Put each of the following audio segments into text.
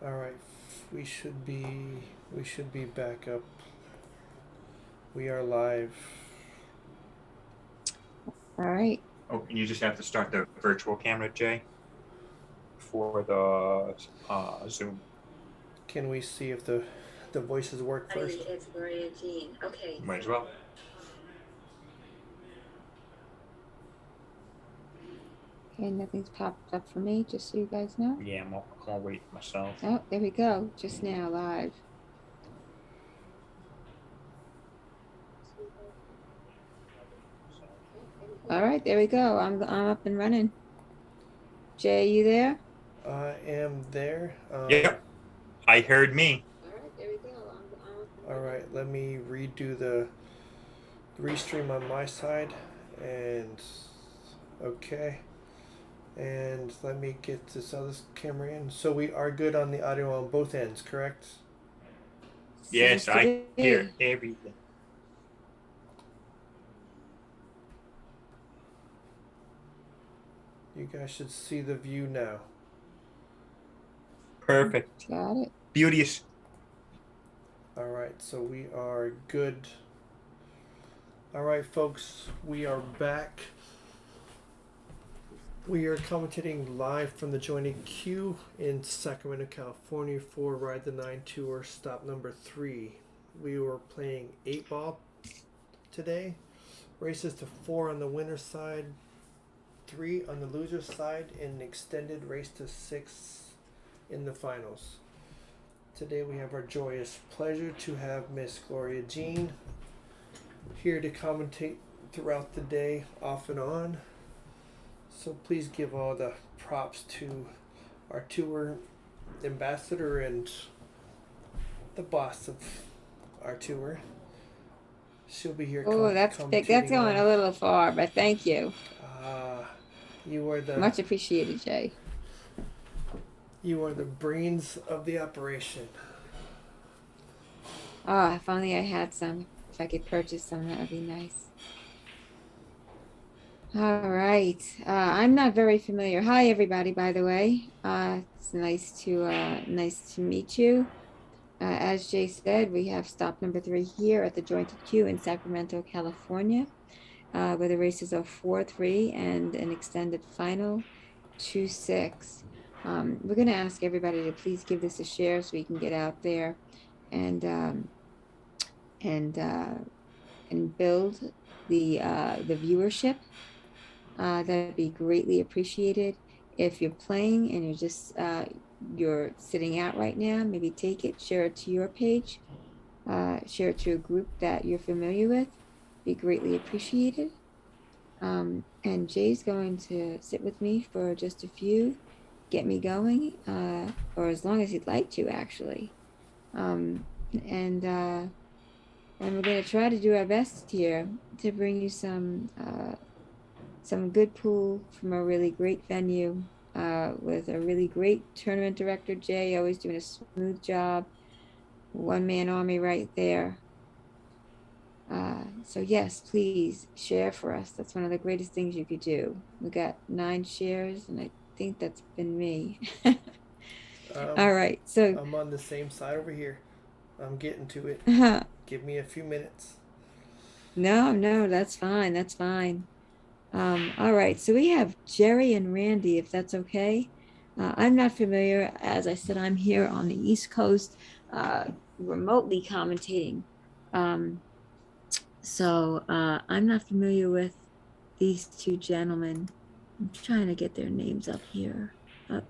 All right, we should be back up. We are live. All right. Oh, and you just have to start the virtual camera, Jay, for the Zoom. Can we see if the voices work first? Hi, it's Gloria Jean. Okay. Might as well. Okay, nothing's popped up for me, just so you guys know. Yeah, I'm gonna wait myself. Oh, there we go. Just now, live. All right, there we go. I'm up and running. Jay, you there? I am there. Yep, I heard me. All right, there we go. I'm up and All right, let me redo the restream on my side, and okay, and let me get this other camera in. So we are good on the audio on both ends, correct? Yes, Seems to I be. hear everything. You guys should see the view now. Perfect. Got it. Beauteous. All right, so we are good. All right, folks, we are back. We are commentating live from the joining queue in Sacramento, California for Ride the 9 Tour, stop number 3. We were playing 8 ball today. Races to 4 on the winner's side, 3 on the loser's side, and an extended race to 6 in the finals. Today we have our joyous pleasure to have Miss Gloria Jean here to commentate throughout the day, off and on. So please give all the props to our tour ambassador and the boss of our tour. She'll be here. Oh, that's going a little far, but thank you. You are the Much appreciated, Jay. You are the brains of the operation. Oh, if only I had some. If I could purchase some, that would be nice. All right. I'm not very familiar. Hi, everybody, by the way. It's nice to meet you. As Jay said, we have stop number 3 here at the Jointed Queue in Sacramento, California, where the races are 4-3 and an extended final 2-6. We're going to ask everybody to please give this a share so we can get out there and build the viewership. That'd be greatly appreciated. If you're playing and you're just you're sitting out right now, maybe take it, share it to your page, share it to a group that you're familiar with. Be greatly appreciated. And Jay's going to sit with me for just a few, get me going, or as long as he'd like to, actually. And we're going to try to do our best here to bring you some good pool from a really great venue, with a really great tournament director, Jay, always doing a smooth job. One-man army right there. So yes, please share for us. That's one of the greatest things you could do. We got 9 shares, and I think that's been me. All right, so I'm on the same side over here. I'm getting to it. Give me a few minutes. No, that's fine. That's fine. All right, so we have Jerry and Randy, if that's okay. I'm not familiar. As I said, I'm here on the East Coast, remotely commentating. So I'm not familiar with these 2 gentlemen. I'm trying to get their names up here.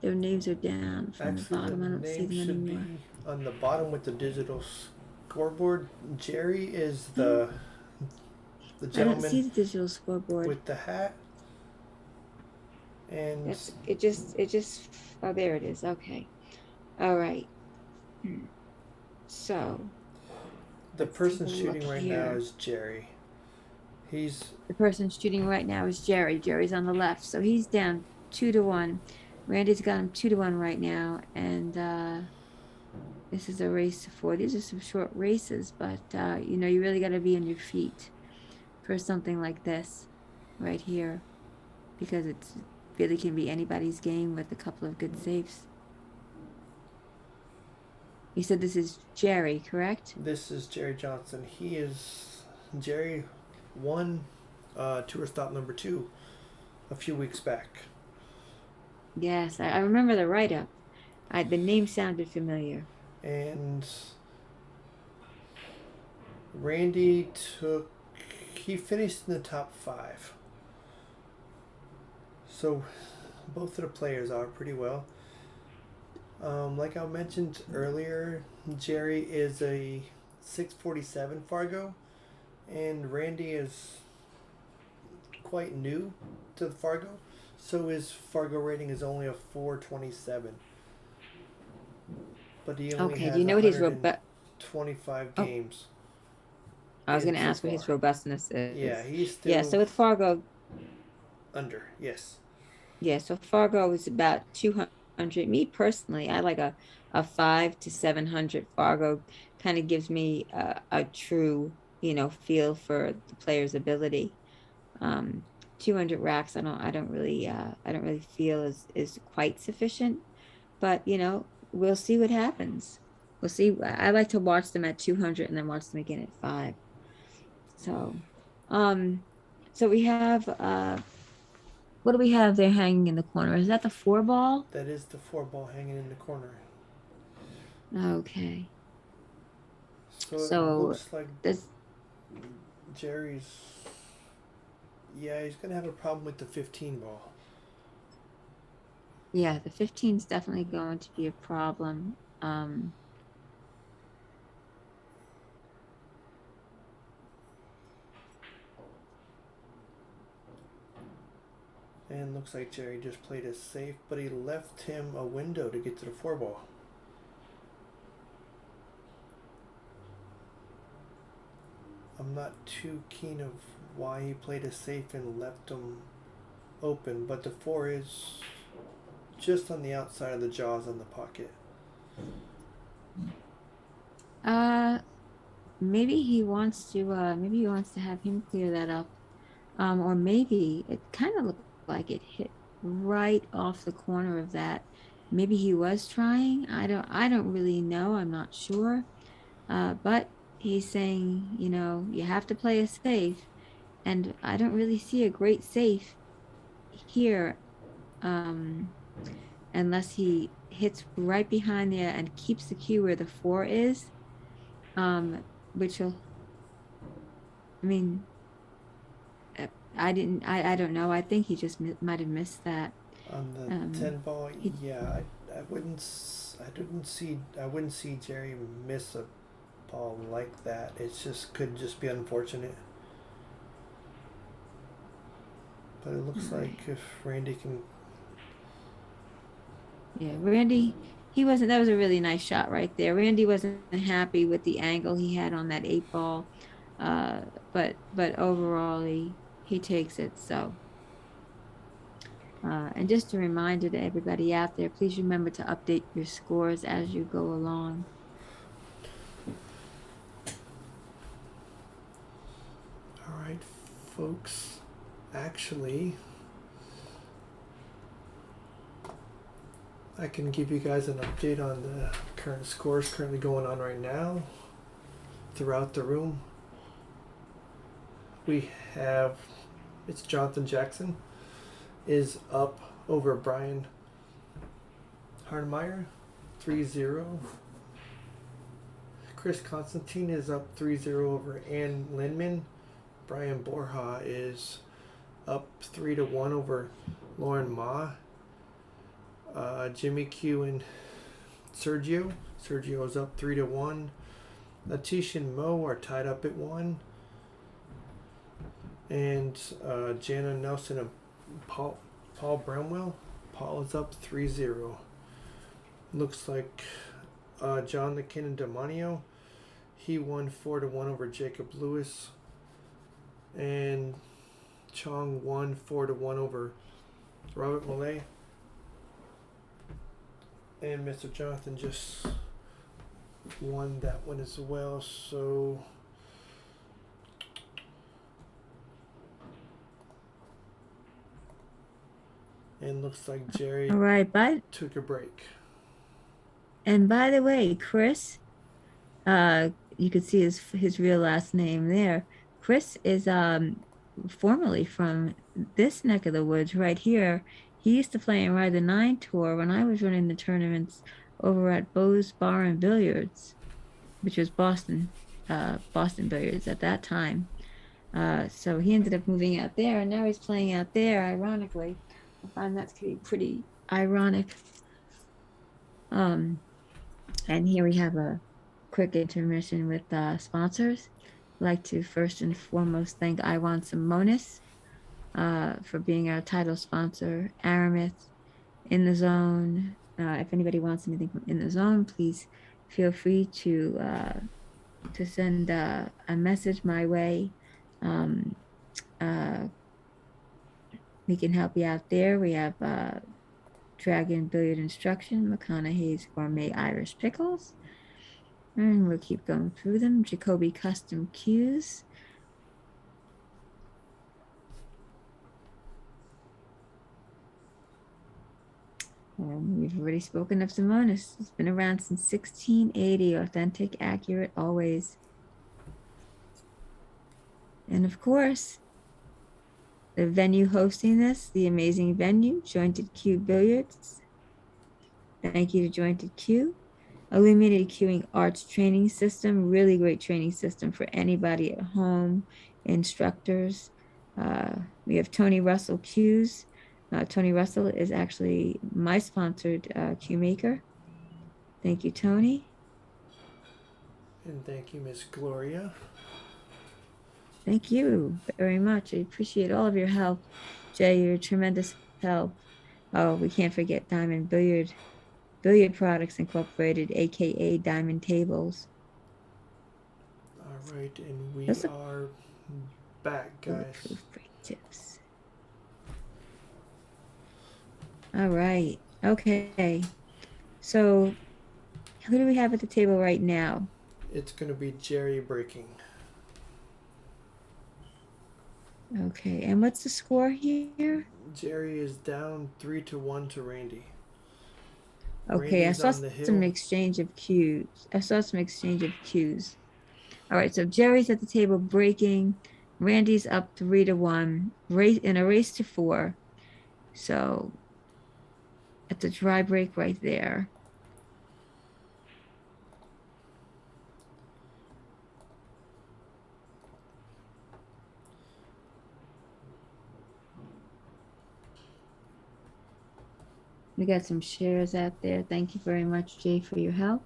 Their names are down from the bottom. I don't see them anymore. Be on the bottom with the digital scoreboard. Jerry is the gentleman. I don't see the digital scoreboard with the hat. And it just oh, there it is. Okay. All right. So the person shooting right now is Jerry. The person shooting right now is Jerry. Jerry's on the left, so he's down 2-1. Randy's got him 2-1 right now, and this is a race to 4. These are some short races, but you know, you really got to be on your feet for something like this right here, because it's really can be anybody's game with a couple of good saves. You said this is Jerry, correct? This is Jerry Johnson. Jerry won tour stop number 2 a few weeks back. Yes, I remember the write-up. The name sounded familiar. And he finished in the top 5. So both of the players are pretty well. Like I mentioned earlier, Jerry is a 647 Fargo, and Randy is quite new to the Fargo, so his Fargo rating is only a 427. But he only Okay, has do you know what his 125 Oh, games. I was in going to so ask what his far. robustness is. Yeah, he's still Yeah, so with Fargo, under. Yes. yeah, so Fargo is about 200. Me personally, I like a 5 to 700 Fargo. Kind of gives me a true, feel for the player's ability. Um, 200 racks, I don't really feel is quite sufficient. But we'll see what happens. We'll see. I like to watch them at 200 and then watch them again at 5. So, um, so we have what do we have there hanging in the corner? Is that the 4 ball? That is the 4 ball hanging in the corner. Okay. So it So looks like this, Jerry's. Yeah, he's gonna have a problem with the 15 ball. yeah, the 15 is definitely going to be a problem. And looks like Jerry just played it safe, but he left him a window to get to the 4 ball. I'm not too keen of why he played it safe and left him open, but the 4 is just on the outside of the jaws on the pocket. uh, maybe he wants to have him clear that up. Or maybe it kind of looked like it hit right off the corner of that. Maybe he was trying. I don't really know. I'm not sure. But he's saying, you have to play it safe. And I don't really see a great safe here, unless he hits right behind there and keeps the cue where the 4 is. Which will, I mean, I don't know. I think he just might have missed that. On the 10 ball, he- yeah, I wouldn't see Jerry miss a ball like that. Could just be unfortunate. But it looks like if Randy can. Yeah, Randy, that was a really nice shot right there. Randy wasn't happy with the angle he had on that 8 ball. Uh, but overall he takes it. So, and just a reminder to everybody out there, please remember to update your scores as you go along. All right, folks. Actually, I can give you guys an update on the current scores currently going on right now throughout the room. It's Jonathan Jackson is up over Brian Harnemeyer 3-0. Chris Constantine is up 3-0 over Ann Lindman. Brian Borja is up 3-1 over Lauren Ma. Jimmy Q and Sergio. Sergio is up 3-1. Latish and Mo are tied up at 1. And Jana Nelson and Paul Bramwell. Paul is up 3-0. Looks like John McKinnon Demonio. He won 4-1 over Jacob Lewis. And Chong won 4-1 over Robert Millay. And Mr. Jonathan just won that one as well. So and looks like Jerry All right, bud. took a break. And by the way, Chris, you could see his real last name there. Chris is formerly from this neck of the woods right here. He used to play and ride the 9 tour when I was running the tournaments over at Bo's Bar and Billiards, which was Boston Billiards at that time. So he ended up moving out there, and now he's playing out there. Ironically, I find that to be pretty ironic. And here we have a quick intermission with sponsors. I'd like to first and foremost thank Iwan Simonis for being our title sponsor. Aramis, In the Zone. If anybody wants anything from In the Zone, please feel free to send a message my way. We can help you out there. We have Dragon Billiard Instruction, McConaughey's Gourmet Irish Pickles. And we'll keep going through them. Jacoby Custom Cues. And we've already spoken of Simonis. It's been around since 1680. Authentic, accurate, always. And of course, the venue hosting this, the amazing venue, Jointed Q Billiards. Thank you to Jointed Q. Illuminated Queuing Arts Training System, really great training system for anybody at home, instructors. We have Tony Russell Cues. Tony Russell is actually my sponsored cue maker. Thank you, Tony. And thank you, Miss Gloria. Thank you very much. I appreciate all of your help. Jay, you're a tremendous help. Oh, we can't forget Diamond Billiard Products Incorporated, aka Diamond Tables. All right, and we are back, guys. Break tips. All right. Okay. So, who do we have at the table right now? It's going to be Jerry breaking. Okay, and what's the score here? Jerry is down 3-1 to Randy. Okay, Randy's I on saw the hill. some exchange of cues. All right, so Jerry's at the table breaking. Randy's up 3-1. In a race to 4. So it's a dry break right there. We got some shares out there. Thank you very much, Jay, for your help.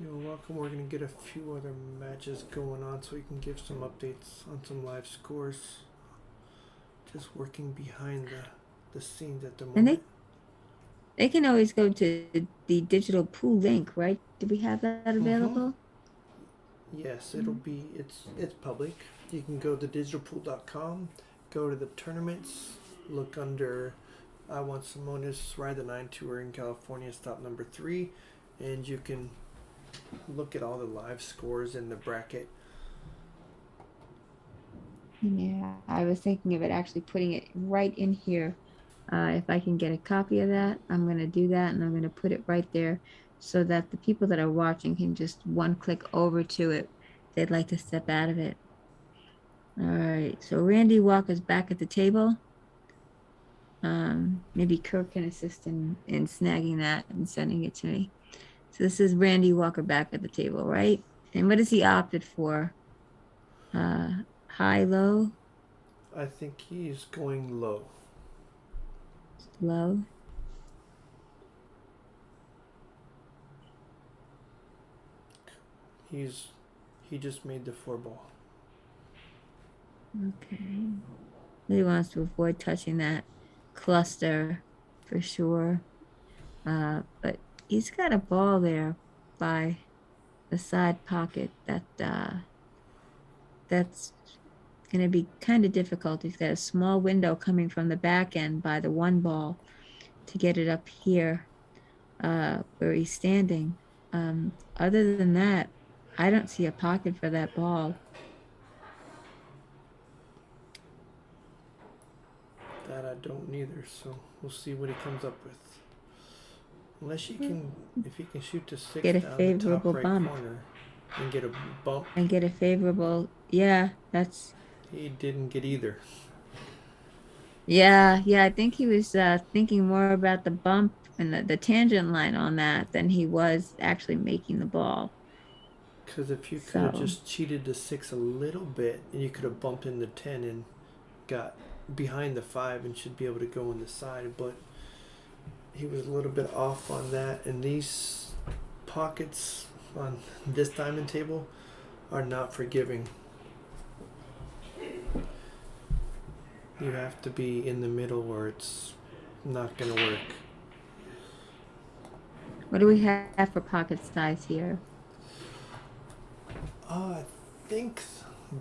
You're welcome. We're going to get a few other matches going on so we can give some updates on some live scores. Just working behind the scenes at the moment. And they can always go to the digital pool link, right? Do we have that available? Yes, it'll be, it's public. You can go to digitalpool.com, go to the tournaments, look under Iwan Simonis Ride the 9 Tour in California, stop number 3, and you can look at all the live scores in the bracket. Yeah, I was thinking of it actually putting it right in here. If I can get a copy of that, I'm going to do that, and I'm going to put it right there so that the people that are watching can just one click over to it if they'd like to step out of it. All right, so Randy Walker's back at the table. Maybe Kirk can assist in snagging that and sending it to me. So this is Randy Walker back at the table, right? And what has he opted for? High, low? I think he's going low. Low. He just made the 4 ball. Okay. He wants to avoid touching that cluster for sure. But he's got a ball there by the side pocket that's going to be kind of difficult. He's got a small window coming from the back end by the 1 ball to get it up here where he's standing. Other than that, I don't see a pocket for that ball. That I don't either, so we'll see what he comes up with. Unless you can, if you can shoot to 6 Get a down the top favorable right bump. corner and get a bump, And get a favorable, yeah, that's, he didn't get either. yeah, I think he was thinking more about the bump and the tangent line on that than he was actually making the ball. Because if you could have So, just cheated to 6 a little bit, and you could have bumped into 10 and got behind the 5 and should be able to go on the side, but he was a little bit off on that. And these pockets on this diamond table are not forgiving. You have to be in the middle or it's not going to work. what do we have for pocket size here? I think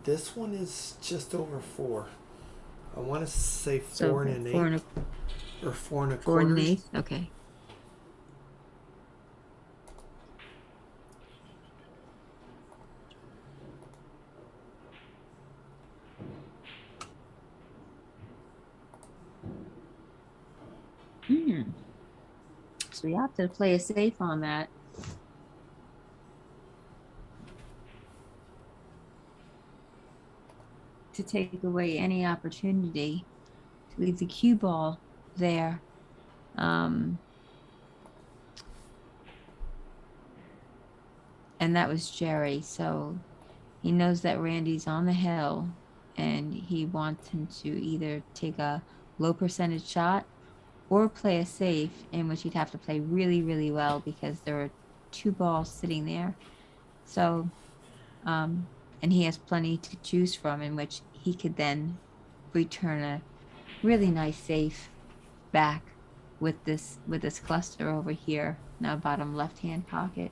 this one is just over 4. I want to say 4 So and an 4 eighth or 4 and a 4 and quarter. an eighth. Okay. So we have to play it safe on that. To take away any opportunity to leave the cue ball there. And that was Jerry. So he knows that Randy's on the hill and he wants him to either take a low percentage shot or play a safe, in which he'd have to play really, really well because there are 2 balls sitting there. So, and he has plenty to choose from, in which he could then return a really nice safe back with this cluster over here, now bottom left hand pocket.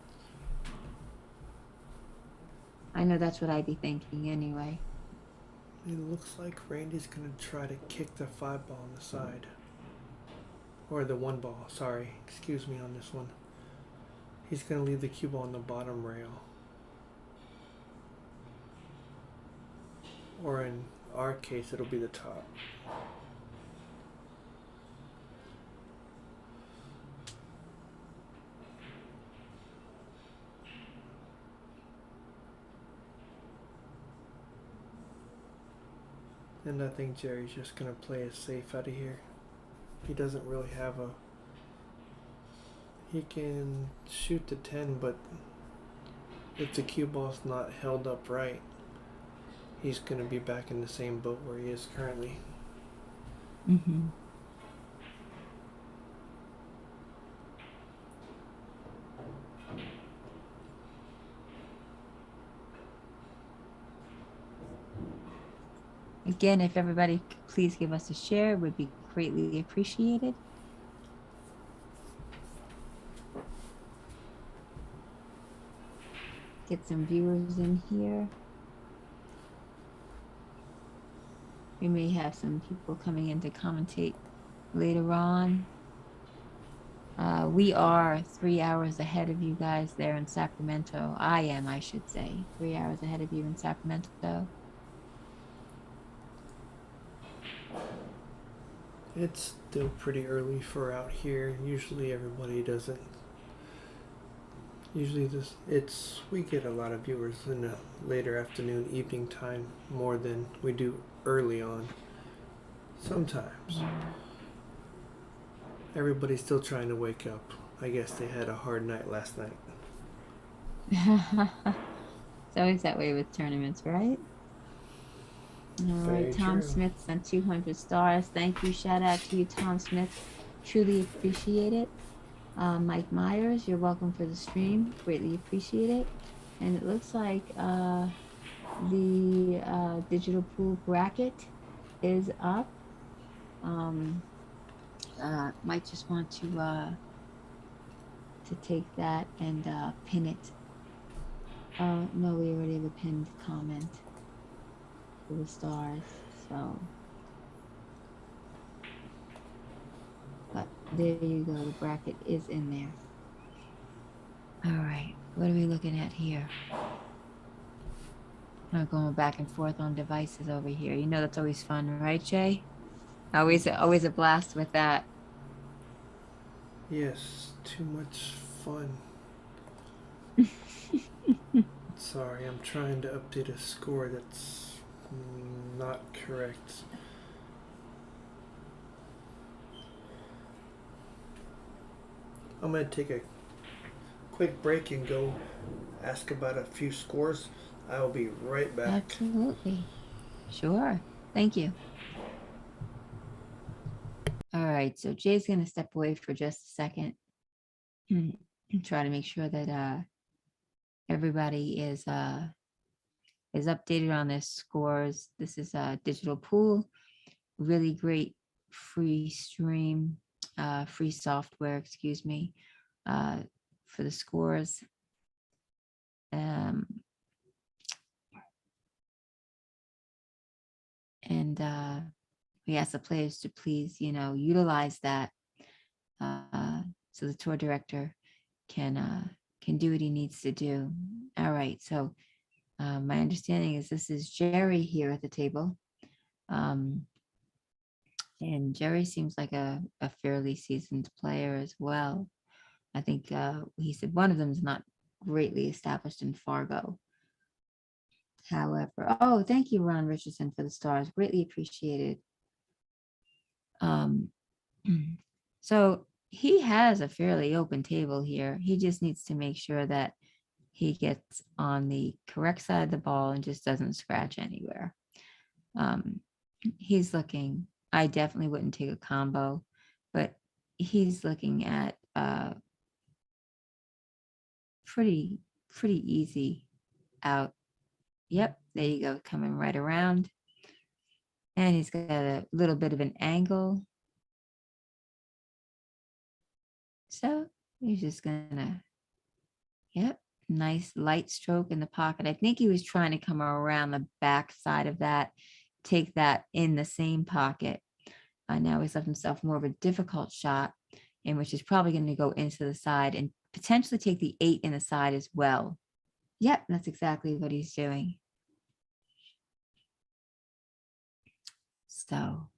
I know that's what I'd be thinking anyway. It looks like Randy's going to try to kick the 5 ball on the side. Or the 1 ball, sorry. Excuse me on this one. He's going to leave the cue ball on the bottom rail. Or in our case, it'll be the top. And I think Jerry's just going to play it safe out of here. He doesn't really have a... He can shoot to 10, but if the cue ball's not held up right, he's going to be back in the same boat where he is currently. Mm-hmm. Again, if everybody could please give us a share, it would be greatly appreciated. Get some viewers in here. We may have some people coming in to commentate later on. We are 3 hours ahead of you guys there in Sacramento. I am, I should say, 3 hours ahead of you in Sacramento. It's still pretty early for out here. Usually everybody doesn't. Usually we get a lot of viewers in the later afternoon, evening time more than we do early on. Sometimes. Everybody's still trying to wake up. I guess they had a hard night last night. It's always that way with tournaments, right? All Very right, Tom true. Smith sent 200 stars. Thank you. Shout out to you, Tom Smith. Truly appreciate it. Mike Myers, you're welcome for the stream. Greatly appreciate it. And it looks like the digital pool bracket is up. Might just want to take that and pin it. No, we already have a pinned comment for the stars, so. But there you go, the bracket is in there. All right, what are we looking at here? I'm going back and forth on devices over here. You know that's always fun, right, Jay? Always a blast with that. Yes, too much fun. Sorry, I'm trying to update a score that's not correct. I'm going to take a quick break and go ask about a few scores. I will be right back. Absolutely. Sure. Thank you. All right. So Jay's going to step away for just a second and try to make sure that everybody is updated on their scores. This is a digital pool, really great free stream, free software, excuse me, for the scores. And we ask the players to please, utilize that so the tour director can do what he needs to do. All right. So my understanding is this is Jerry here at the table. And Jerry seems like a fairly seasoned player as well. I think he said one of them is not greatly established in Fargo. However, oh, thank you, Ron Richardson, for the stars. Greatly appreciated. So he has a fairly open table here. He just needs to make sure that he gets on the correct side of the ball and just doesn't scratch anywhere. He's looking, I definitely wouldn't take a combo, but he's looking at pretty easy out. Yep, there you go, coming right around. And he's got a little bit of an angle. So he's just gonna, yep, nice light stroke in the pocket. I think he was trying to come around the back side of that, take that in the same pocket. Now he's left himself more of a difficult shot, in which is probably going to go into the side and potentially take the 8 in the side as well. Yep, that's exactly what he's doing. So,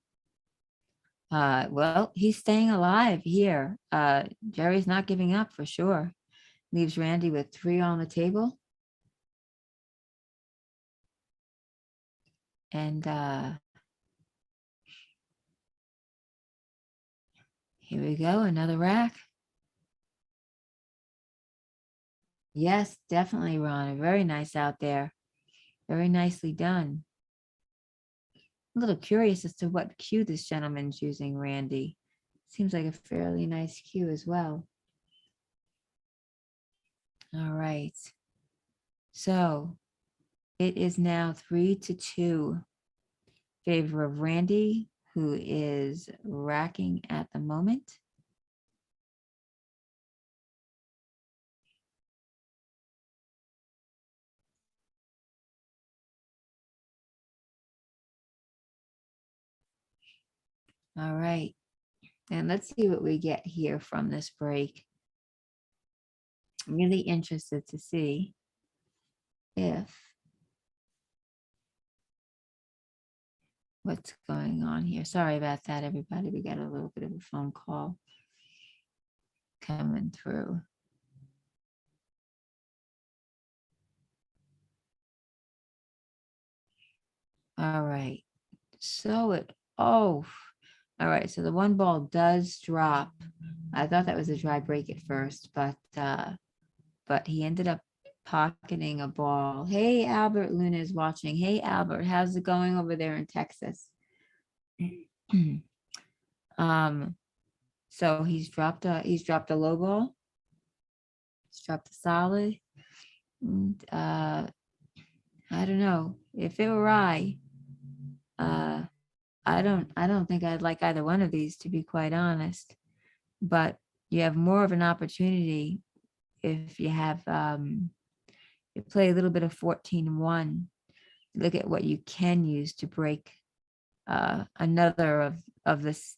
well, he's staying alive here. Jerry's not giving up for sure. Leaves Randy with 3 on the table. And here we go, another rack. Yes, definitely, Ron. Very nice out there. Very nicely done. A little curious as to what cue this gentleman's using, Randy. Seems like a fairly nice cue as well. All right. So it is now 3-2 favor of Randy, who is racking at the moment. All right. And let's see what we get here from this break. I'm really interested to see if what's going on here. Sorry about that, everybody. We got a little bit of a phone call coming through. All right. So all right. So the one ball does drop. I thought that was a dry break at first, but he ended up pocketing a ball. Hey, Albert Luna is watching. Hey, Albert, how's it going over there in Texas? So he's dropped a low ball. He's dropped a solid. And, I don't know. If it were I don't think I'd like either one of these, to be quite honest. But you have more of an opportunity if you have you play a little bit of 14-1. Look at what you can use to break another of this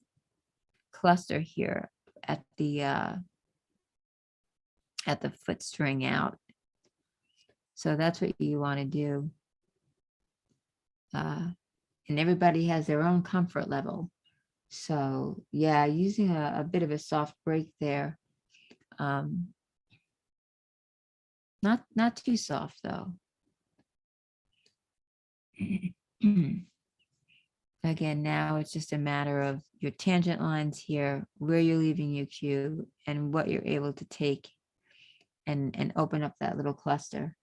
cluster here at the foot string out. So that's what you want to do. And everybody has their own comfort level So yeah, using a bit of a soft break there. Not too soft though. Again, now it's just a matter of your tangent lines here, where you're leaving your cue, and what you're able to take and open up that little cluster.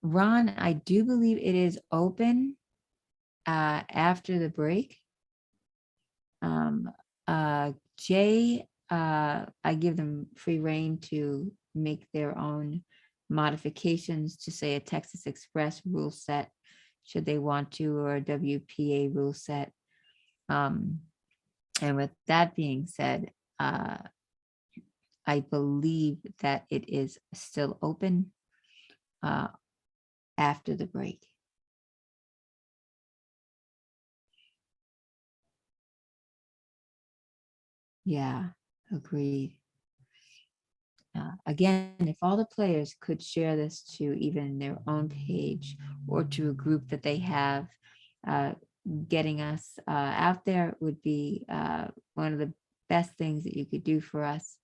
Ron, I do believe it is open after the break. Jay, I give them free rein to make their own modifications to, say, a Texas Express rule set, should they want to, or a WPA rule set. And with that being said, I believe that it is still open after the break. Yeah, agreed. Again, if all the players could share this to even their own page or to a group that they have, getting us out there would be one of the best things that you could do for us,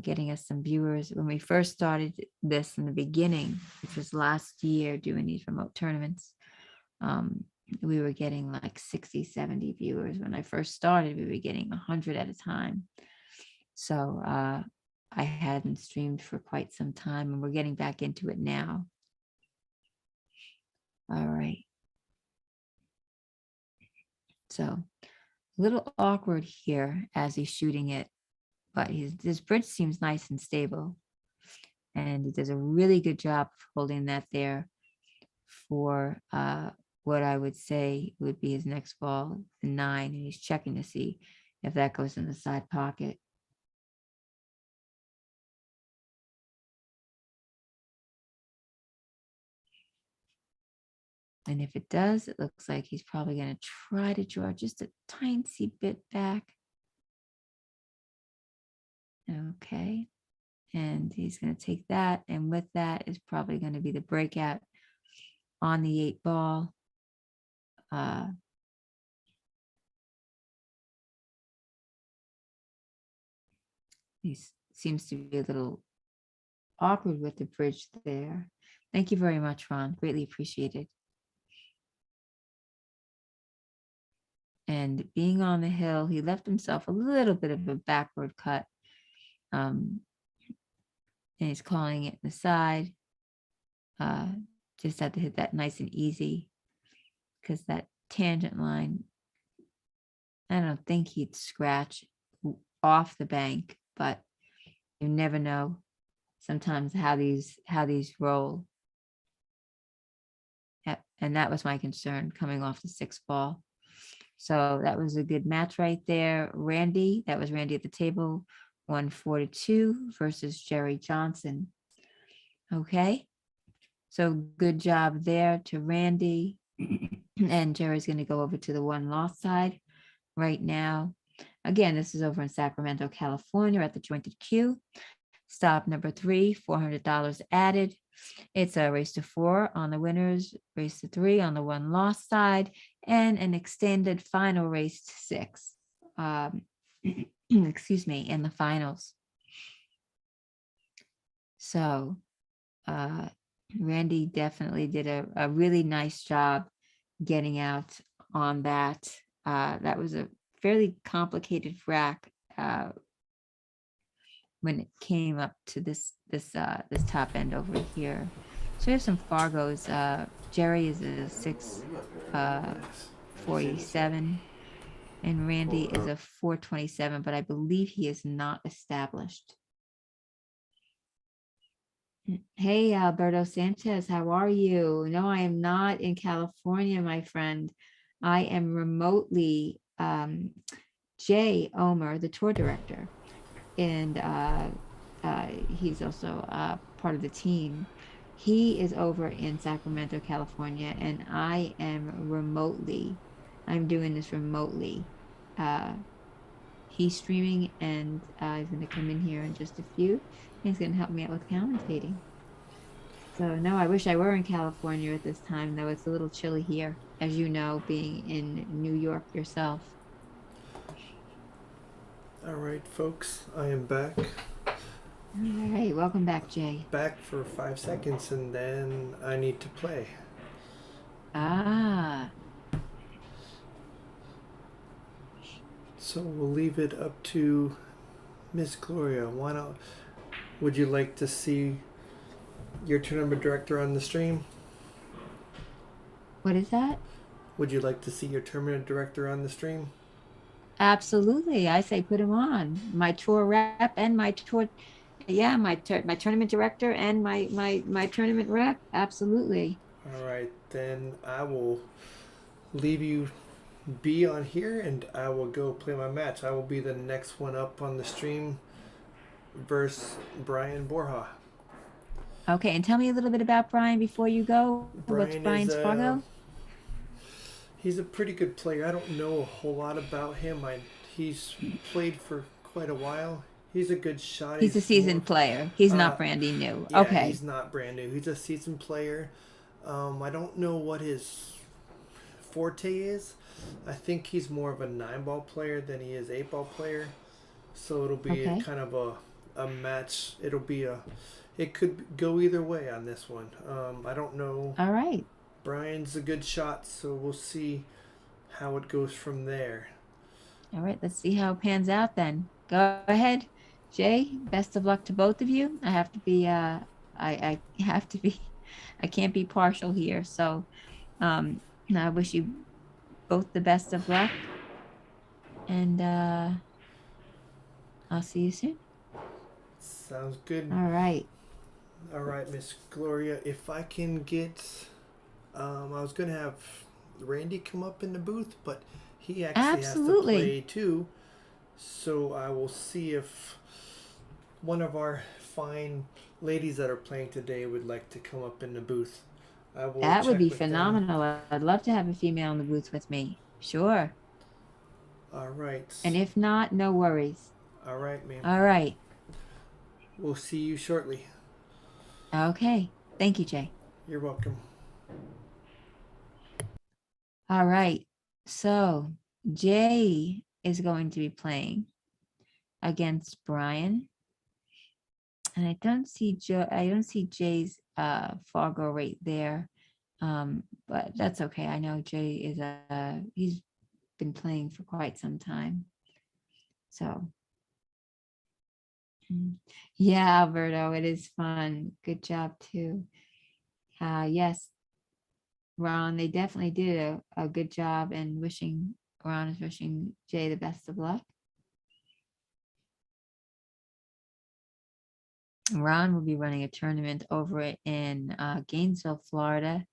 getting us some viewers. When we first started this in the beginning, which was last year, doing these remote tournaments, we were getting like 60, 70 viewers. When I first started, we were getting 100 at a time. So I hadn't streamed for quite some time, and we're getting back into it now. All right. So a little awkward here as he's shooting it, but his bridge seems nice and stable. And he does a really good job of holding that there for what I would say would be his next ball, the 9, and he's checking to see if that goes in the side pocket. And if it does, it looks like he's probably going to try to draw just a tiny bit back. Okay. And he's going to take that. And with that is probably going to be the breakout on the 8 ball. He seems to be a little awkward with the bridge there. Thank you very much, Ron. Greatly appreciated. And being on the hill, he left himself a little bit of a backward cut. And he's calling it the side. Just had to hit that nice and easy, because that tangent line, I don't think he'd scratch off the bank, but you never know sometimes how these roll. And that was my concern coming off the 6th ball. So that was a good match right there. Randy, that was Randy at the table, 142 versus Jerry Johnson. Okay. So good job there to Randy. And Jerry's going to go over to the 1 loss side right now. Again, this is over in Sacramento, California at the jointed queue. Stop number 3, $400 added. It's a race to 4 on the winners, race to 3 on the 1 loss side, and an extended final race to 6. Excuse me, in the finals. So Randy definitely did a really nice job getting out on that. That was a fairly complicated rack when it came up to this top end over here. So we have some Fargos. Jerry is a 647, and Randy is a 427, but I believe he is not established. Hey, Alberto Sanchez, how are you? No, I am not in California, my friend. I am remotely Jay Omer, the tour director, and he's also part of the team. He is over in Sacramento, California, and I am remotely. I'm doing this remotely. He's streaming, and he's going to come in here in just a few. He's going to help me out with commentating. So no, I wish I were in California at this time, though it's a little chilly here, as you know, being in New York yourself. All right, folks, I am back. All right, welcome back, Jay. Back for 5 seconds, and then I need to play. Ah, So we'll leave it up to Miss Gloria. Why not? Would you like to see your tournament director on the stream? what is that? Would you like to see your tournament director on the stream? Absolutely. I say put him on. My tour rep and my tour, yeah, my tournament director and my tournament rep. Absolutely. All right, then I will leave you be on here, and I will go play my match. I will be the next one up on the stream versus Brian Borja. Okay, and tell me a little bit about Brian before you go. What's Brian is Brian's Fargo? he's a pretty good player. I don't know a whole lot about him. He's played for quite a while. He's a good shot. He's a seasoned player. He's not brandy new. Yeah, Okay. he's not brand new. He's a seasoned player. I don't know what his forte is. I think he's more of a 9-ball player than he is 8-ball player. So it'll be Okay. kind of a match. It could go either way on this one. I don't know. All right. Brian's a good shot, so we'll see how it goes from there. All right. Let's see how it pans out then. Go ahead, Jay. Best of luck to both of you. I have to be I have to be I can't be partial here. So I wish you both the best of luck. And I'll see you soon. Sounds good. All right. All right, Miss Gloria. If I can get, I was gonna have Randy come up in the booth, but he actually Absolutely. has to play too. So I will see if one of our fine ladies that are playing today would like to come up in the booth. I will. That would check be with them. phenomenal. I'd love to have a female in the booth with me. Sure. All right. And if not, no worries. All right, ma'am. All right. We'll see you shortly. Okay. Thank you, Jay. You're welcome. All right. So Jay is going to be playing against Brian. And I don't see Jay's Fargo right there. But that's okay. I know Jay is he's been playing for quite some time. So yeah, Alberto, it is fun. Good job too. Yes, Ron, they definitely did a good job, and Ron is wishing Jay the best of luck. Ron will be running a tournament over in Gainesville, Florida,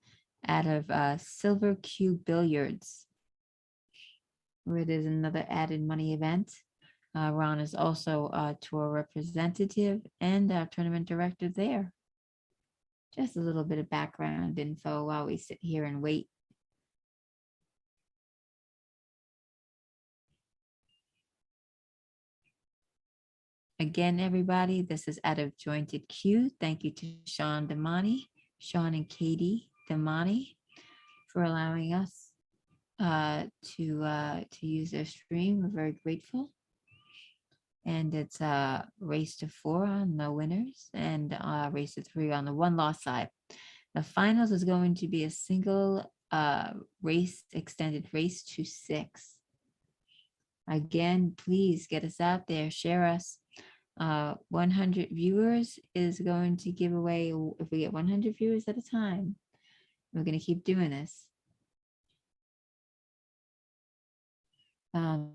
out of Silver Cube Billiards, where there's another added money event. Ron is also a tour representative and a tournament director there. Just a little bit of background info while we sit here and wait. Again, everybody, this is out of Jointed Q. Thank you to Sean and Katie Damani, for allowing us to use their stream. We're very grateful. And it's race to 4 on the winners and race to 3 on the 1-loss side. The finals is going to be a single race, extended race to 6. Again, please get us out there, share us. 100 viewers is going to give away, if we get 100 viewers at a time, we're going to keep doing this. Then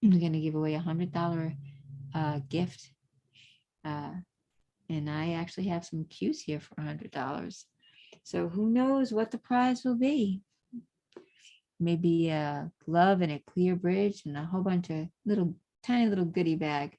we're going to give away $100 gift. And I actually have some cues here for $100. So who knows what the prize will be? Maybe a glove and a clear bridge and a whole bunch of tiny little goodie bag.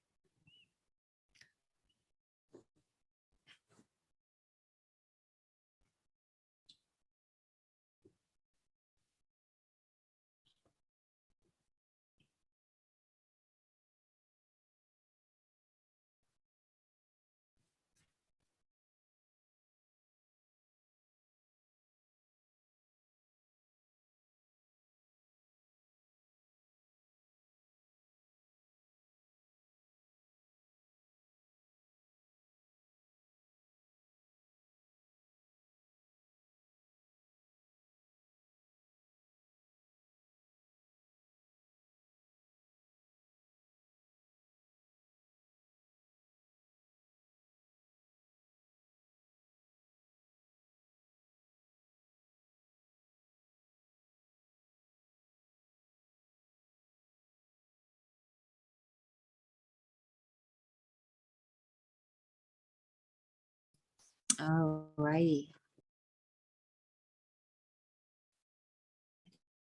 All righty.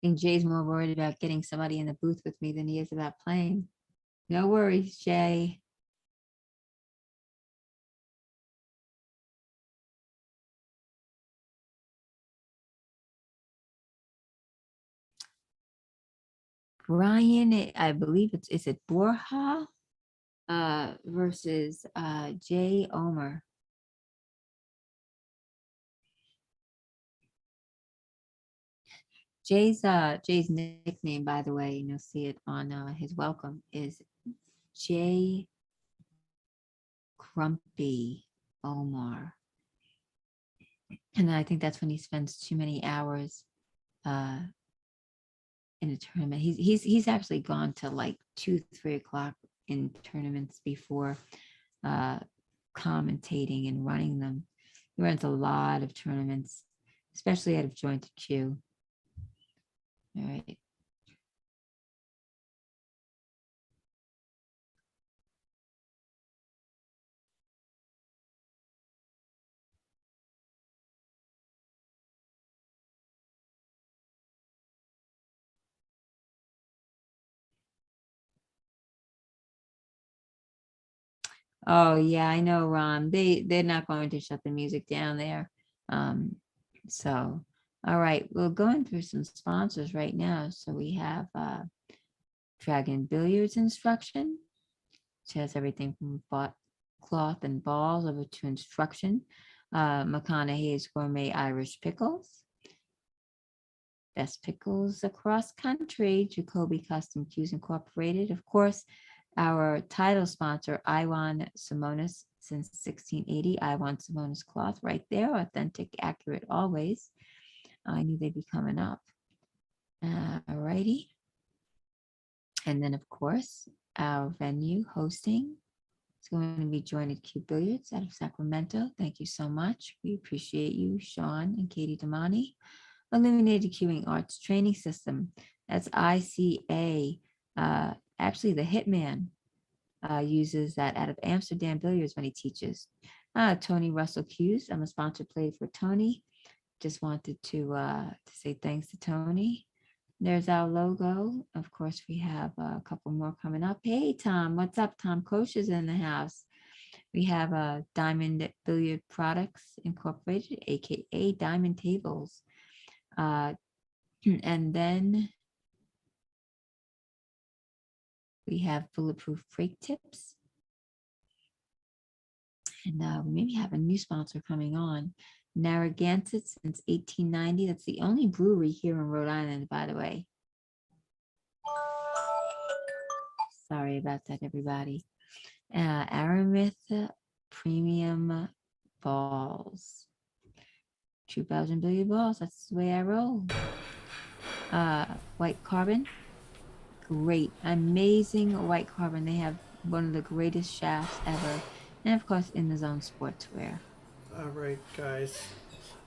I think Jay's more worried about getting somebody in the booth with me than he is about playing. No worries, Jay. Brian, I believe is it Borja versus Jay Omer. Jay's nickname, by the way, and you'll see it on his welcome, is Jay Grumpy Omar. And I think that's when he spends too many hours in a tournament. He's actually gone to like 2-3 o'clock in tournaments before commentating and running them. He runs a lot of tournaments, especially out of jointed queue. All right. Oh yeah, I know, Ron. They're not going to shut the music down there. So all right, we're going through some sponsors right now. So we have Dragon Billiards instruction, which has everything from cloth and balls over to instruction. McConaughey's Gourmet Irish Pickles. Best pickles across country, Jacoby Custom Cues Incorporated. Of course, our title sponsor, Iwan Simonis, since 1680. Iwan Simonis cloth right there, authentic, accurate, always. I knew they'd be coming up. All righty. And then, of course, our venue hosting is going to be Jointed Cue Billiards out of Sacramento. Thank you so much. We appreciate you, Sean and Katie Damani. Illuminated Cueing Arts Training System. That's ICA. Actually, the Hitman uses that out of Amsterdam Billiards when he teaches. Tony Russell Cues. I'm a sponsor played for Tony. Just wanted to say thanks to Tony. There's our logo. Of course, we have a couple more coming up. Hey, Tom, what's up? Tom Koch is in the house. We have Diamond Billiard Products Incorporated, aka Diamond Tables. And then we have Bulletproof Brake Tips. And we maybe have a new sponsor coming on. Narragansett since 1890. That's the only brewery here in Rhode Island, by the way. Sorry about that, everybody. Aramith Premium Balls. True Belgian billiard balls. That's the way I roll. White carbon. Great. Amazing white carbon. They have one of the greatest shafts ever. And of course, In the Zone Sportswear. All right, guys.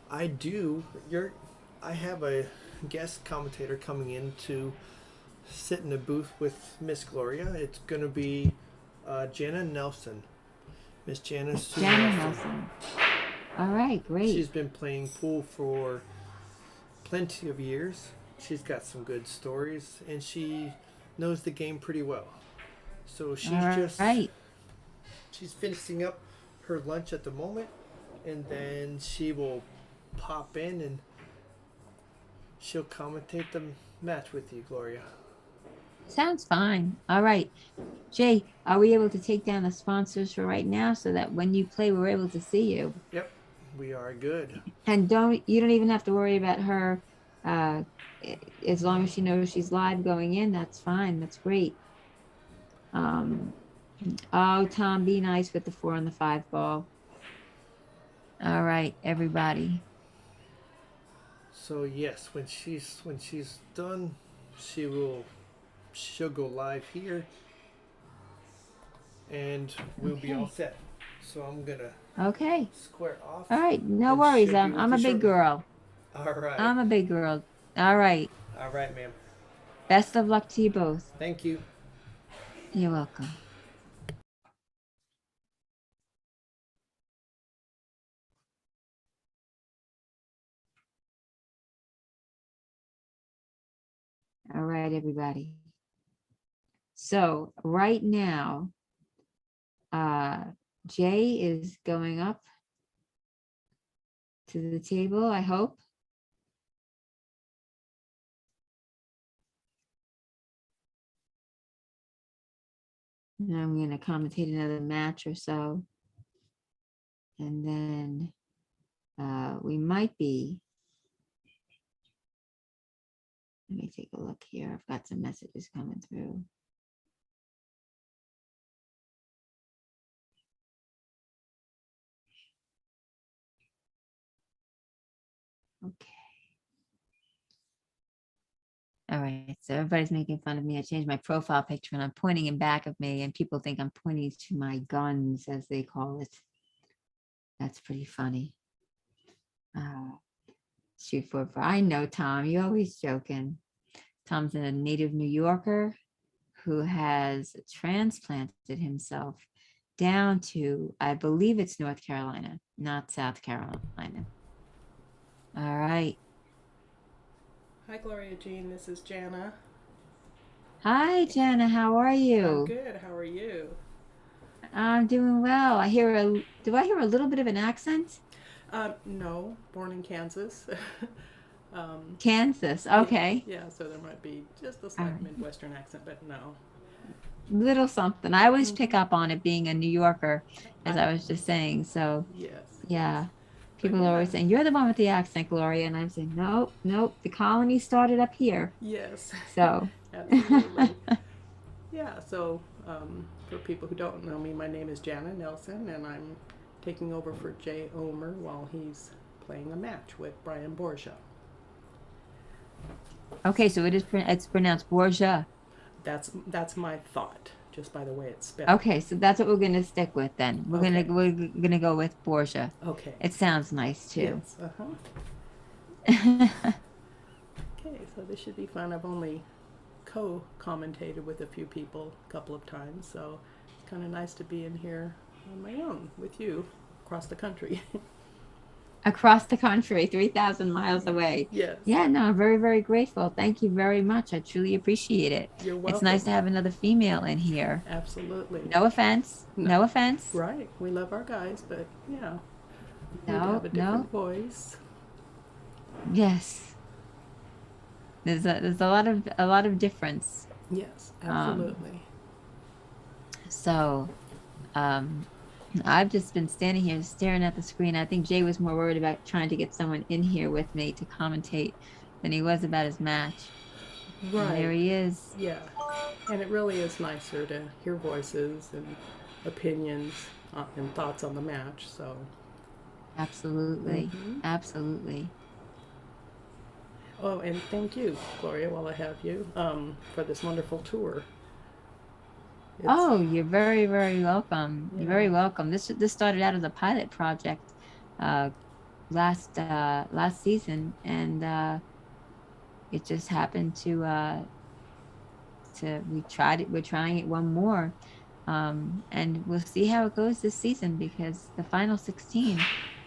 I have a guest commentator coming in to sit in the booth with Miss Gloria. It's going to be Jana Nelson. Miss Jana Nelson. All right, great. She's been playing pool for plenty of years. She's got some good stories, and she knows the game pretty well. So she's she's finishing up her lunch at the moment, and then she will pop in and she'll commentate the match with you, Gloria. Sounds fine. All right. Jay, are we able to take down the sponsors for right now so that when you play, we're able to see you? Yep, we are good. And you don't even have to worry about her. As long as she knows she's live going in, that's fine. That's great. Oh, Tom, be nice with the 4 and the 5 ball. All right, everybody. So yes, when she's done, she'll go live here, and we'll be all set. So I'm gonna square off. All right, no worries. I'm a big girl. All right. I'm a big girl. All right. All right, ma'am. Best of luck to you both. Thank you. You're welcome. All right, everybody. So right now, Jay is going up to the table, I hope. And I'm going to commentate another match or so. And then we might be. Let me take a look here. I've got some messages coming through. Okay. All right, so everybody's making fun of me. I changed my profile picture and I'm pointing in back of me and people think I'm pointing to my guns, as they call it. That's pretty funny. Shoot for, I know, Tom, you're always joking. Tom's a native New Yorker who has transplanted himself down to, I believe it's North Carolina, not South Carolina. All right. Hi, Gloria Jean. This is Jana. Hi, Jenna. How are you? I'm good. How are you? I'm doing well. Do I hear a little bit of an accent? No, born in Kansas. Kansas. Okay. Yeah, so there might be just a slight Midwestern accent, but no. Little something. I always pick up on it being a New Yorker, as I was just saying. So, Yes. yeah. People But are always yeah. saying, you're the one with the accent, Gloria. And I'm saying, nope, nope. The colony started up here. Yes. So, Absolutely. Yeah, so for people who don't know me, my name is Jana Nelson, and I'm taking over for Jay Omer while he's playing a match with Brian Borgia. okay. So it's pronounced Borgia. That's my thought, just by the way it's spelled. Okay. So that's what we're going to stick with then. We're Okay. going to go with Borgia. Okay. It sounds nice too. Yes. Okay, so this should be fun. I've only co-commentated with a few people a couple of times, so it's kind of nice to be in here on my own with you across the country. Across the country, 3,000 miles away. Yes. Yeah, no, I'm very, very grateful. Thank you very much. I truly appreciate it. You're welcome. It's nice to have another female in here. Absolutely. No offense. No offense. Right. We love our guys, but yeah. No, We'd have a no. different voice. Yes. There's a lot of difference. Yes, absolutely. So, I've just been standing here staring at the screen. I think Jay was more worried about trying to get someone in here with me to commentate than he was about his match. Right. And there he is. Yeah. And it really is nicer to hear voices and opinions and thoughts on the match, so. Absolutely. Absolutely. Oh, and thank you, Gloria, while I have you, for this wonderful tour. Oh, you're very, very welcome. You're very welcome. This started out as a pilot project last season, and it just happened to we're trying it one more, and we'll see how it goes this season, because the final 16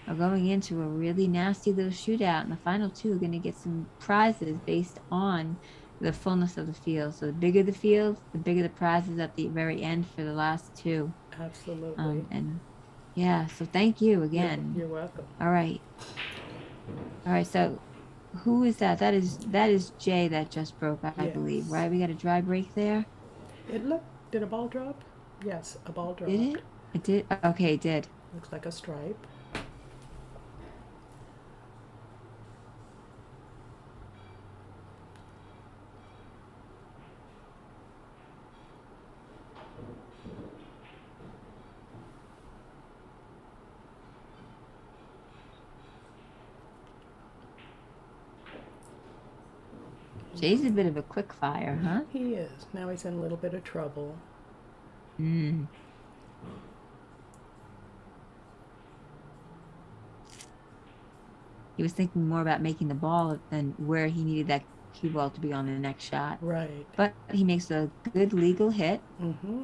are going into a really nasty little shootout, and the final 2 are going to get some prizes based on the fullness of the field. So the bigger the field, the bigger the prizes at the very end for the last 2. Absolutely. And yeah, so thank you again. You're welcome. All right. So who is that? That is Jay that just broke, I believe, right? We got a dry break there. Did a ball drop? Yes, a ball dropped. Did it? It did. Okay, it did. Looks like a stripe. Jay's a bit of a quick fire, huh? He is. Now he's in a little bit of trouble. Mm. He was thinking more about making the ball than where he needed that cue ball to be on the next shot. Right. But he makes a good legal hit. Mm-hmm.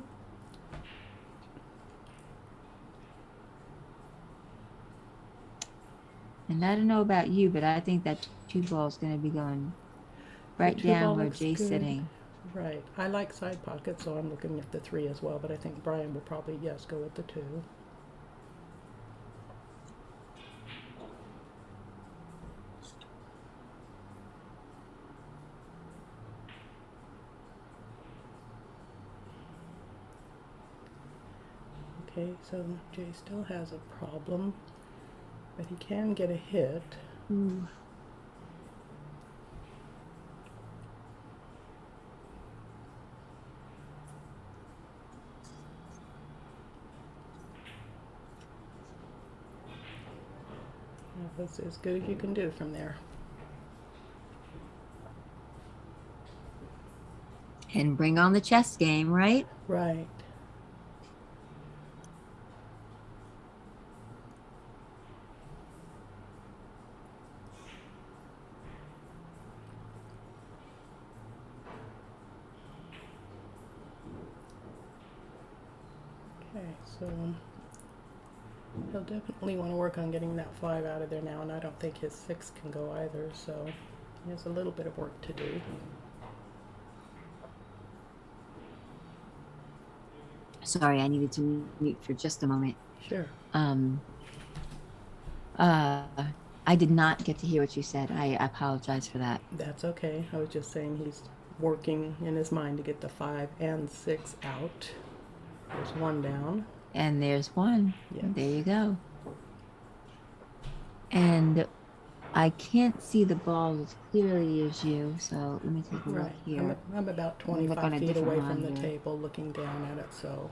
And I don't know about you, but I think that cue ball is going to be going right two down ball where looks Jay's good. sitting. Right. I like side pockets, so I'm looking at the 3 as well, but I think Brian will probably, yes, go with the 2. Okay, so Jay still has a problem, but he can get a hit. Ooh. That's as good as you can do from there. And bring on the chess game, right? Right. Okay, so he'll definitely want to work on getting that 5 out of there now, and I don't think his 6 can go either, so he has a little bit of work to do. Sorry, I needed to mute for just a moment. Sure. I did not get to hear what you said. I apologize for that. That's okay. I was just saying he's working in his mind to get the 5 and 6 out. There's 1 down. And there's 1. Yes. There you go. And I can't see the ball as clearly as you, so let me take a look Right. here. I'm about Let me look 25 on a feet different away from the monitor. table looking down at it, so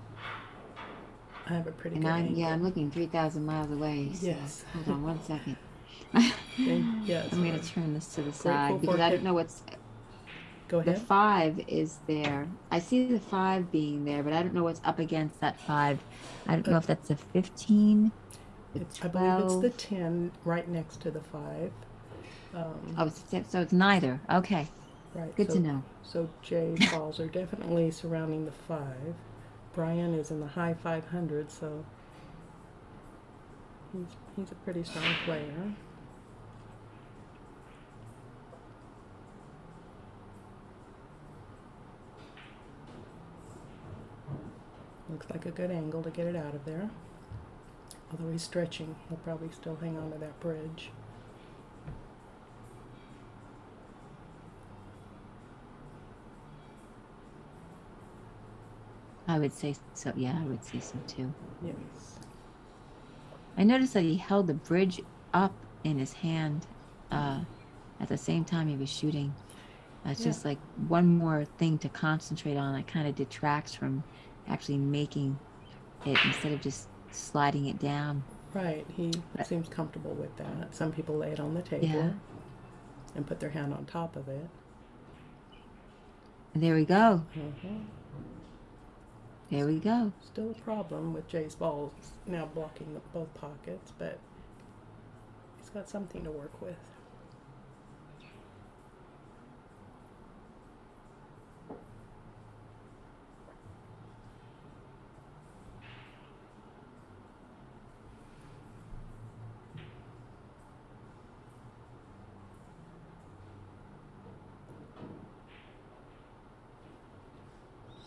I have a pretty And good angle. I'm looking 3,000 miles away. So Yes. hold on 1 second. Yes. I'm going to turn this to the Grateful side because for I pic- don't know what's. Go The ahead. 5 is there. I see the 5 being there, but I don't know what's up against that 5. I don't know if that's a 15, a 12. I believe it's the 10 right next to the 5. Oh, so it's neither. Okay, Right. good to know. So Jay's balls are definitely surrounding the 5. Brian is in the high 500s, so he's a pretty strong player. Looks like a good angle to get it out of there. Although he's stretching, he'll probably still hang on to that bridge. I would say so. Yeah, I would say so too. Yes. I noticed that he held the bridge up in his hand at the same time he was shooting. It's just like one more thing to concentrate on. It kind of detracts from actually making it instead of just sliding it down. Right, he seems comfortable with that. Some people lay it on the table and put their hand on top of it. And there we go. Mm-hmm. There we go. Still a problem with Jay's balls now blocking both pockets, but he's got something to work with.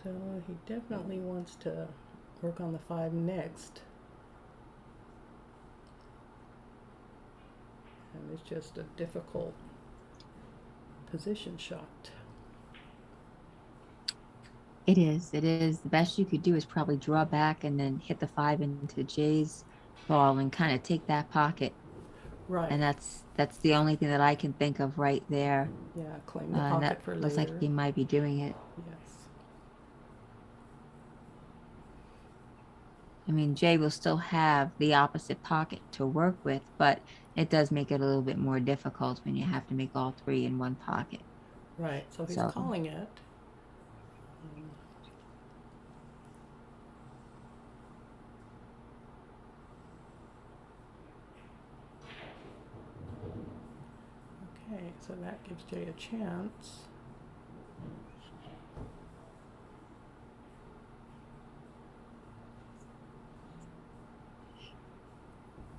So he definitely wants to work on the 5 next. And it's just a difficult position shot. It is. It is. The best you could do is probably draw back and then hit the 5 into Jay's ball and kind of take that pocket. Right. And that's the only thing that I can think of right there. Yeah, claim the pocket that for later. looks like he might be doing it. Yes. I mean, Jay will still have the opposite pocket to work with, but it does make it a little bit more difficult when you have to make all 3 in one pocket. Right, so he's calling it. Okay, so that gives Jay a chance.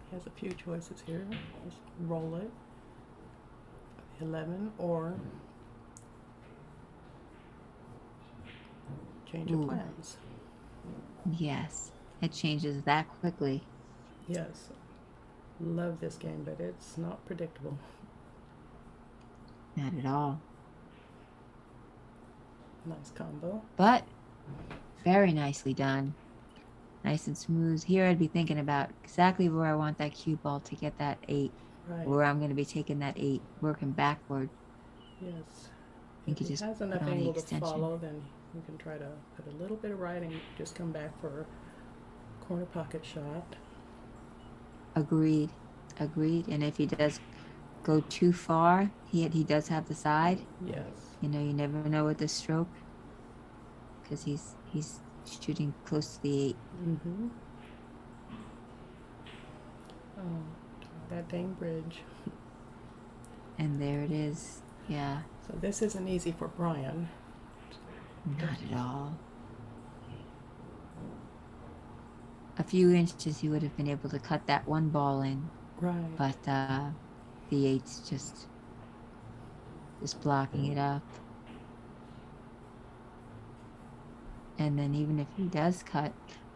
He has a few choices here. Just roll it. 11 or change of Ooh. plans. Yes, it changes that quickly. Yes. Love this game, but it's not predictable. Not at all. Nice combo. But very nicely done. Nice and smooth. Here I'd be thinking about exactly where I want that cue ball to get that 8. Right. Where I'm going to be taking that 8, working backward. Yes. You If could he just has put enough on the angle to extension. follow, then you can try to put a little bit of right and just come back for a corner pocket shot. Agreed. And if he does go too far, he does have the side. Yes. You know, you never know with this stroke, because he's shooting close to the 8. Mm-hmm. Oh, that dang bridge. And there it is. Yeah, So this isn't easy for Brian. not at all. A few inches he would have been able to cut that one ball in, Right. but the 8's just blocking it up. And then even if he does cut,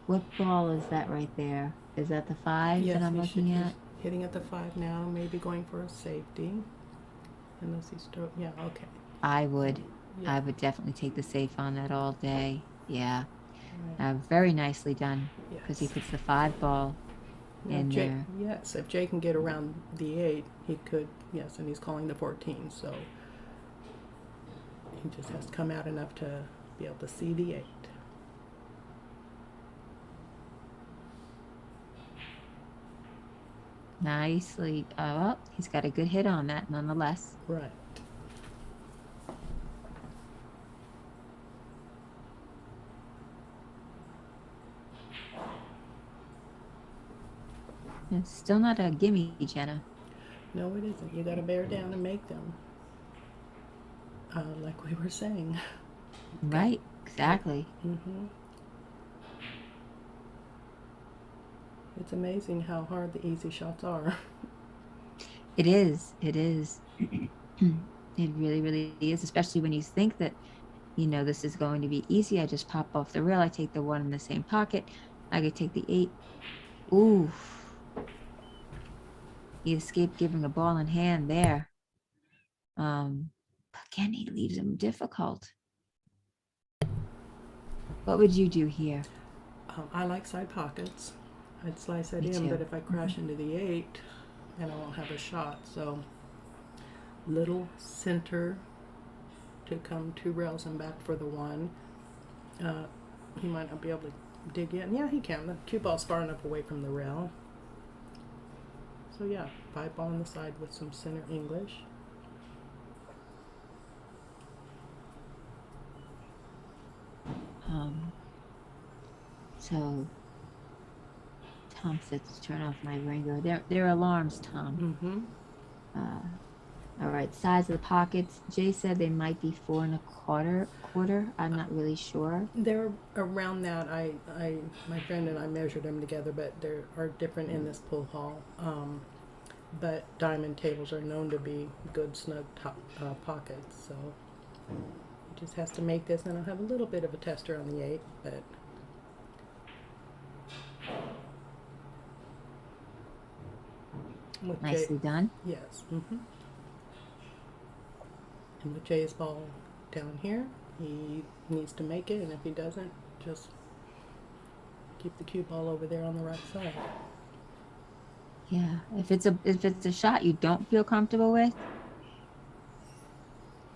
what ball is that right there? Is that the 5 Yes, that I'm looking he's at? hitting at the 5 now, maybe going for a safety. Unless he's still, yeah, okay. I would Yeah. definitely take the safe on that all day. Yeah, Right. very nicely done, because he Yes. puts the 5 ball Now, in Jay, there. yes, if Jay can get around the 8, he could, yes, and he's calling the 14, so he just has to come out enough to be able to see the 8. Nicely. Oh, he's got a good hit on that nonetheless. Right. It's still not a gimme, Jenna. No, it isn't. You got to bear down and make them. Like we were saying. Right, exactly. Mm-hmm. It's amazing how hard the easy shots are. It is. It is. It really, really is, especially when you think that, you know, this is going to be easy. I just pop off the rail. I take the 1 in the same pocket. I could take the 8. Ooh. He escaped giving a ball in hand there. Again, he leaves him difficult. What would you do here? I like side pockets. I'd slice it Me in, too. but if I crash into the 8, then I won't have a shot. So, little center to come 2 rails and back for the 1. He might not be able to dig in. Yeah, he can. The cue ball's far enough away from the rail. So yeah, 5 ball on the side with some center English. So Tom said to turn off my Ringo. They're alarms, Tom. Mm-hmm. All right, size of the pockets. Jay said they might be 4 1/4. I'm not really sure. They're around that. My friend and I measured them together, but they are different in this pool hall. But diamond tables are known to be good snug pockets. So he just has to make this, and I'll have a little bit of a tester on the 8, but. With Nicely done. Yes. Mm-hmm. And with Jay's ball down here, he needs to make it, and if he doesn't, just keep the cue ball over there on the right side. Yeah. If it's a shot you don't feel comfortable with,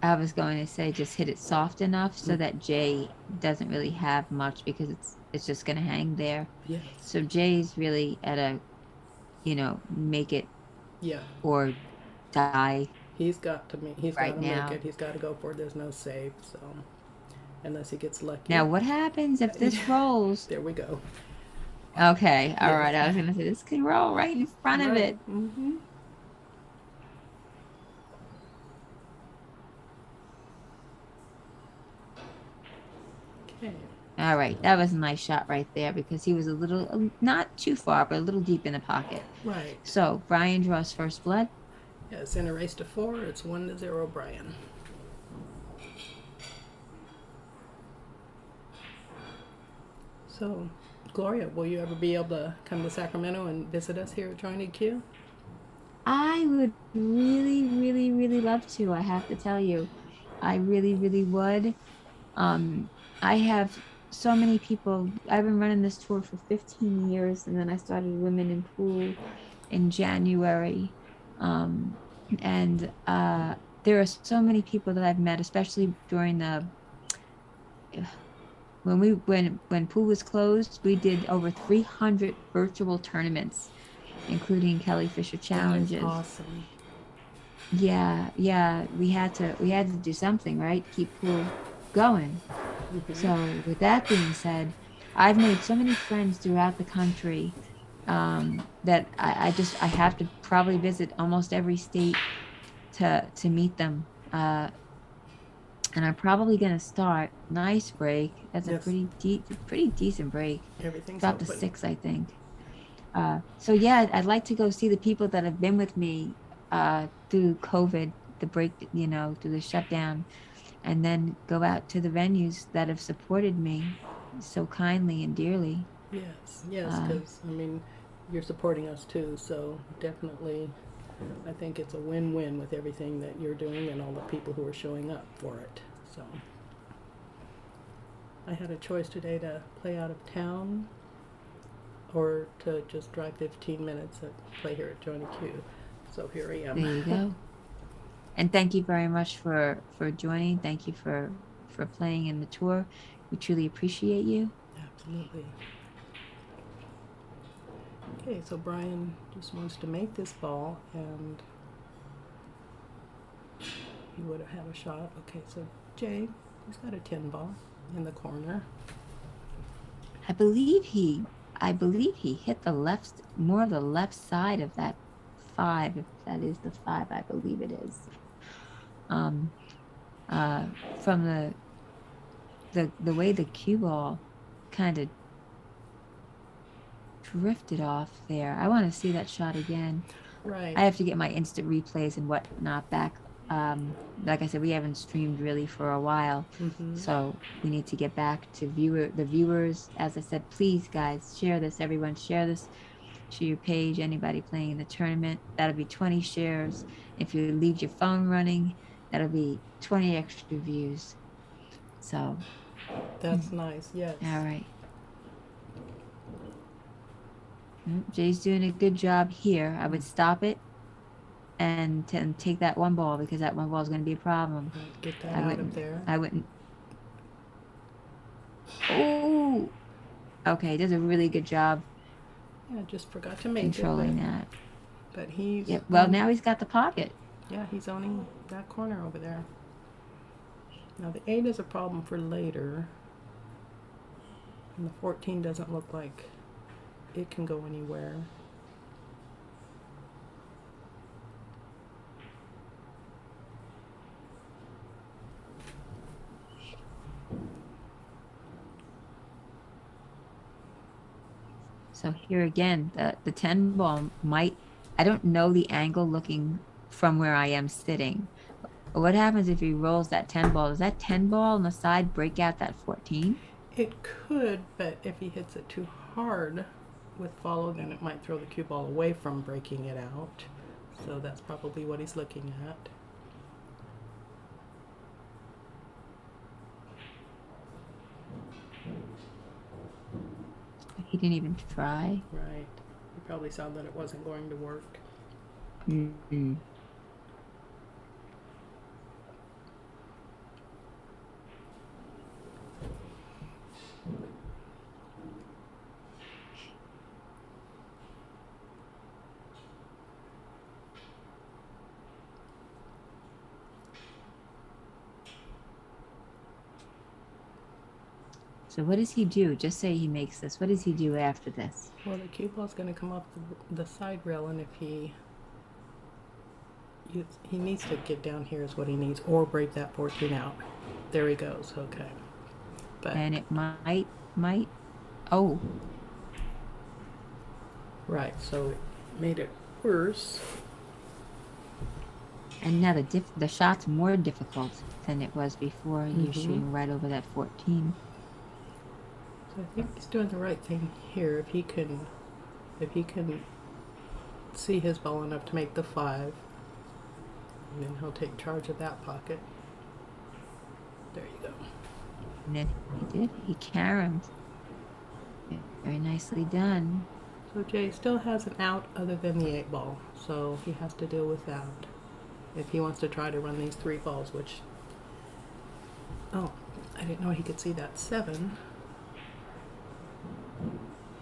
I was going to say just hit it soft enough so that Jay doesn't really have much, because it's just going to hang there. Yes. So Jay's really at a, you know, make it Yeah. or die. He's got to make. He's Right got to now. make it. He's got to go for it. There's no save. So, unless he gets lucky. Now, what happens if this rolls? There we go. Okay, all Yes. right. I was going to say this could roll right in front of it. Mm-hmm. Okay. All right, that was a nice shot right there, because he was a little, not too far, but a little deep in the pocket. Right. So Brian draws first blood. Yes. In a race to 4, it's 1-0, Brian. So, Gloria, will you ever be able to come to Sacramento and visit us here at Joining Q? I would really, really, really love to. I have to tell you, I really, really would. I have so many people. I've been running this tour for 15 years, and then I started Women in Pool in January. Um, and there are so many people that I've met, especially during the when pool was closed. We did over 300 virtual tournaments, including Kelly Fisher That is challenges. awesome. Yeah, we had to do something, right? Keep pool going. So with that being said, I've made so many friends throughout the country that I have to probably visit almost every state to meet them. And I'm probably gonna start. Nice break. That's a Yes. pretty decent break. Everything's About to open. 6, I think. So yeah, I'd like to go see the people that have been with me through COVID, the break, through the shutdown, and then go out to the venues that have supported me so kindly and dearly. Yes, because, I mean, you're supporting us too, so definitely I think it's a win-win with everything that you're doing and all the people who are showing up for it. So I had a choice today to play out of town or to just drive 15 minutes and play here at Johnny Q. So here I am. There you go. And thank you very much for joining. Thank you for playing in the tour. We truly appreciate you. Absolutely. Okay, so Brian just wants to make this ball, and he would have had a shot. Okay, so Jay, he's got a 10 ball in the corner. I believe he hit the more of the left side of that 5, if that is the 5, I believe it is. From the way the cue ball kind of drifted off there. I want to see that shot again. Right. I have to get my instant replays and whatnot back. Like I said, we haven't streamed really for a while, so we need to get back to the viewers. As I said, please, guys, share this. Everyone, share this to your page. Anybody playing in the tournament, that'll be 20 shares. If you leave your phone running, that'll be 20 extra views. So That's nice. Yes. all right. Jay's doing a good job here. I would stop it and take that one ball, because that one ball is going to be a problem. Right, get that out of there. I wouldn't. Oh, okay. Does a really good job Yeah, just forgot to make controlling it. that. But he's. Yep. Well, now he's got the pocket. Yeah, he's owning that corner over there. Now the 8 is a problem for later, and the 14 doesn't look like it can go anywhere. So here again, the 10 ball might. I don't know the angle looking from where I am sitting. But what happens if he rolls that 10 ball? Does that 10 ball on the side break out that 14? It could, but if he hits it too hard with follow, then it might throw the cue ball away from breaking it out. So that's probably what he's looking at. He didn't even try. Right. He probably saw that it wasn't going to work. Mm-hmm. So what does he do? Just say he makes this. What does he do after this? Well, the cue ball's going to come off the side rail, and if he needs to get down here is what he needs, or break that 14 out. There he goes. Okay. But And it might. Oh, right, so it made it worse. and now the shot's more difficult than it was before. You're Mhm. shooting right over that 14. So I think he's doing the right thing here. If he can see his ball enough to make the 5, and then he'll take charge of that pocket. There you go. And then he did. He caromed. Very nicely done. So Jay still has an out other than the 8 ball, so he has to deal with that if he wants to try to run these 3 balls, which, oh, I didn't know he could see that 7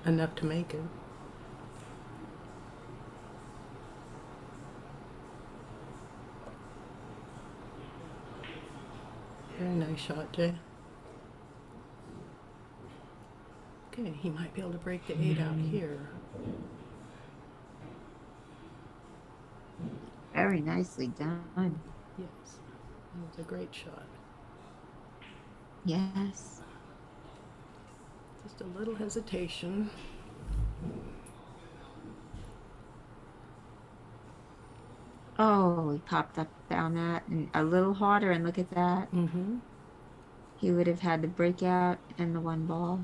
enough to make it. Very nice shot, Jay. Okay, he might be able to break the 8 out here. Very nicely done. Yes, that was a great shot. Yes. Just a little hesitation. Oh, he popped up down that and a little harder, and look at that. Mm-hmm. He would have had the breakout and the 1 ball.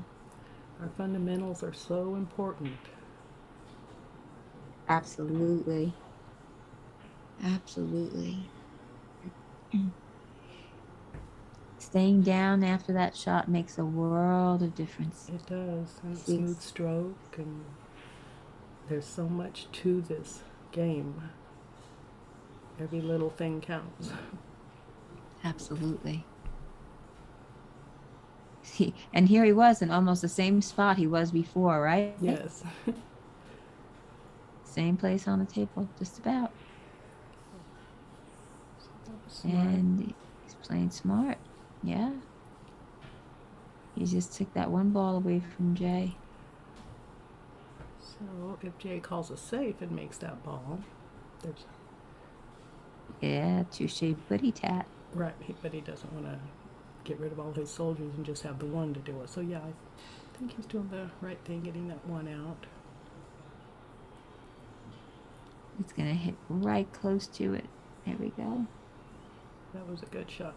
Our fundamentals are so important. Absolutely. Absolutely. Staying down after that shot makes a world of difference. It does. And See, smooth stroke, and there's so much to this game. Every little thing counts. Absolutely. And here he was in almost the same spot he was before, right? Yes. Same place on the table, just about. Smart. And he's playing smart. Yeah. He just took that 1 ball away from Jay. So if Jay calls a safe and makes that ball, there's Yeah, touche putty tat. right, but he doesn't want to get rid of all his soldiers and just have the 1 to do it. So yeah, I think he's doing the right thing, getting that 1 out. It's going to hit right close to it. There we go. That was a good shot.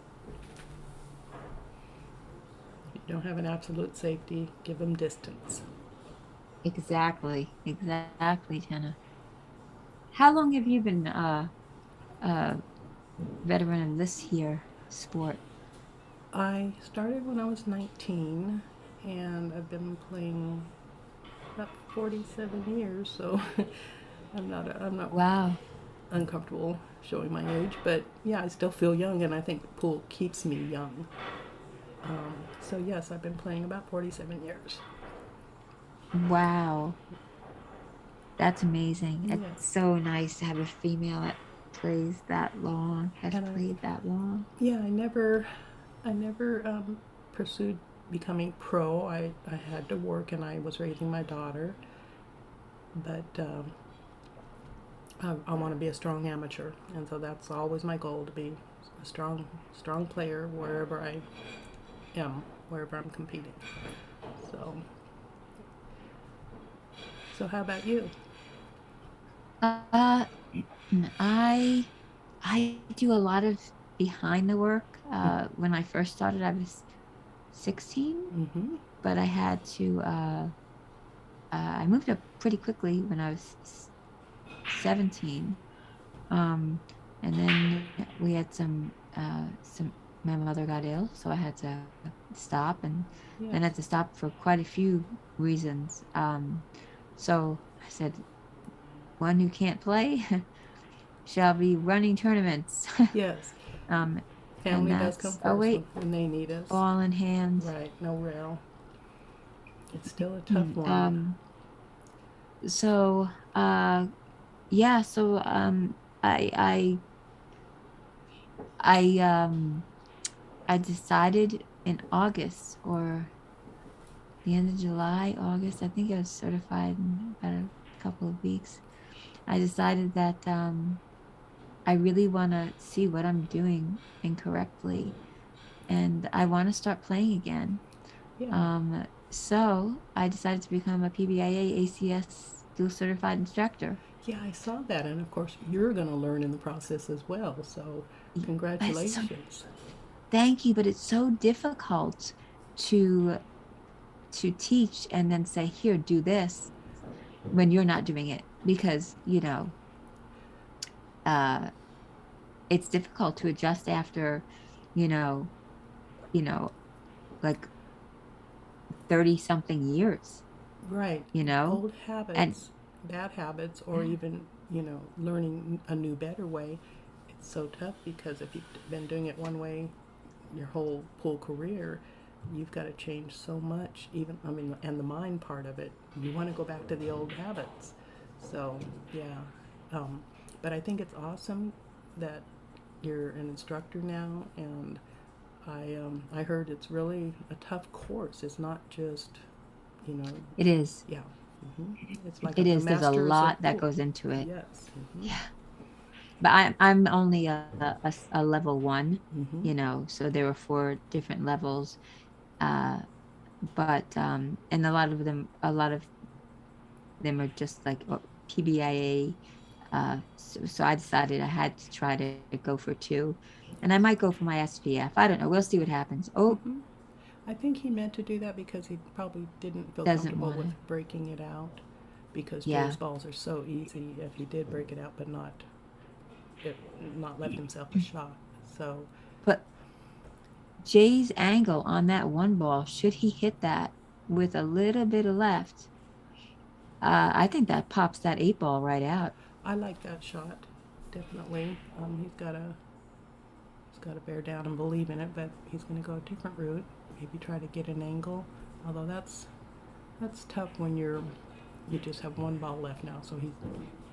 If you don't have an absolute safety, give them distance. Exactly. Exactly, Jenna. How long have you been veteran of this here sport? I started when I was 19, and I've been playing about 47 years, so I'm not Wow. uncomfortable showing my age, but yeah, I still feel young, and I think the pool keeps me young. So yes, I've been playing about 47 years. Wow. That's amazing. Yes. It's so nice to have a female that plays that long, has And played that long. Yeah, I never pursued becoming pro. I had to work, and I was raising my daughter, but I want to be a strong amateur, and so that's always my goal, to be a strong player wherever I am, wherever I'm competing. So how about you? I do a lot of behind the work. When I first started, I was 16, Mm-hmm. but I had to. I moved up pretty quickly when I was 17, and then we had some. My mother got ill, so I had to stop, and then had to stop for quite a few reasons. So I said, one who can't play shall be running tournaments. Yes. And Family does come that's, first oh wait, when they need us. ball in hand. Right, no rail. It's still a tough one. So yeah, so I decided in August, or the end of July, August, I think I was certified in about a couple of weeks. I decided that I really want to see what I'm doing incorrectly, and I want to start playing again. Yeah. So I decided to become a PBIA ACS dual certified instructor. Yeah, I saw that, and of course you're going to learn in the process as well. So congratulations. Thank you, but it's so difficult to to teach and then say, here, do this when you're not doing it, because it's difficult to adjust after you know like 30 something years, Right. Old habits, and bad habits, or even, learning a new, better way. It's so tough because if you've been doing it one way your whole pool career, you've got to change so much, and the mind part of it. You want to go back to the old habits. So, yeah. But I think it's awesome that you're an instructor now, and I heard it's really a tough course. It's not just, it is. yeah. It's like It is. There's a master's of lot that pool. goes into it. Yes. Yeah. But I'm only a level 1, so there were 4 different levels. But and a lot of them are just like PBIA. So I decided I had to try to go for 2, and I might go for my SPF. I don't know. We'll see what happens. I think he meant to do that because he probably didn't feel Doesn't comfortable wanna. with breaking it out, because Yeah. Jay's balls are so easy if he did break it out, but not left himself a shot. So But Jay's angle on that one ball, should he hit that with a little bit of left, I think that pops that 8 ball right out. I like that shot, definitely. He's got to bear down and believe in it, but he's going to go a different route. Maybe try to get an angle. Although that's tough when you just have one ball left now. So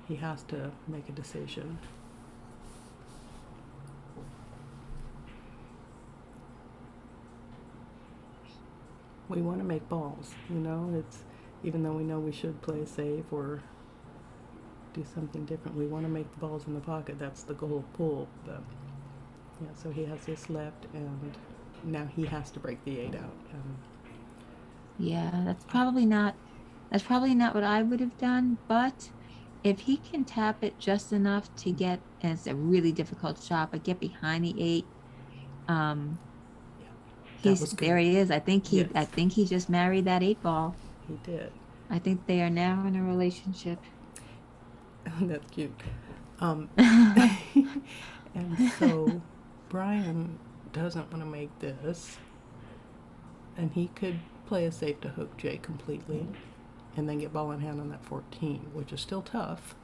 he has to make a decision. We want to make balls, it's, even though we know we should play safe or do something different, we want to make the balls in the pocket. That's the goal of pool. But yeah, so he has this left, and now he has to break the 8 out. Yeah, that's probably not what I would have done, but if he can tap it just enough to get, and it's a really difficult shot, but get behind the 8, there he is. I think he just married that 8 ball. He did. I think they are now in a relationship. That's cute. And so Brian doesn't want to make this, and he could play a safe to hook Jay completely and then get ball in hand on that 14, which is still tough.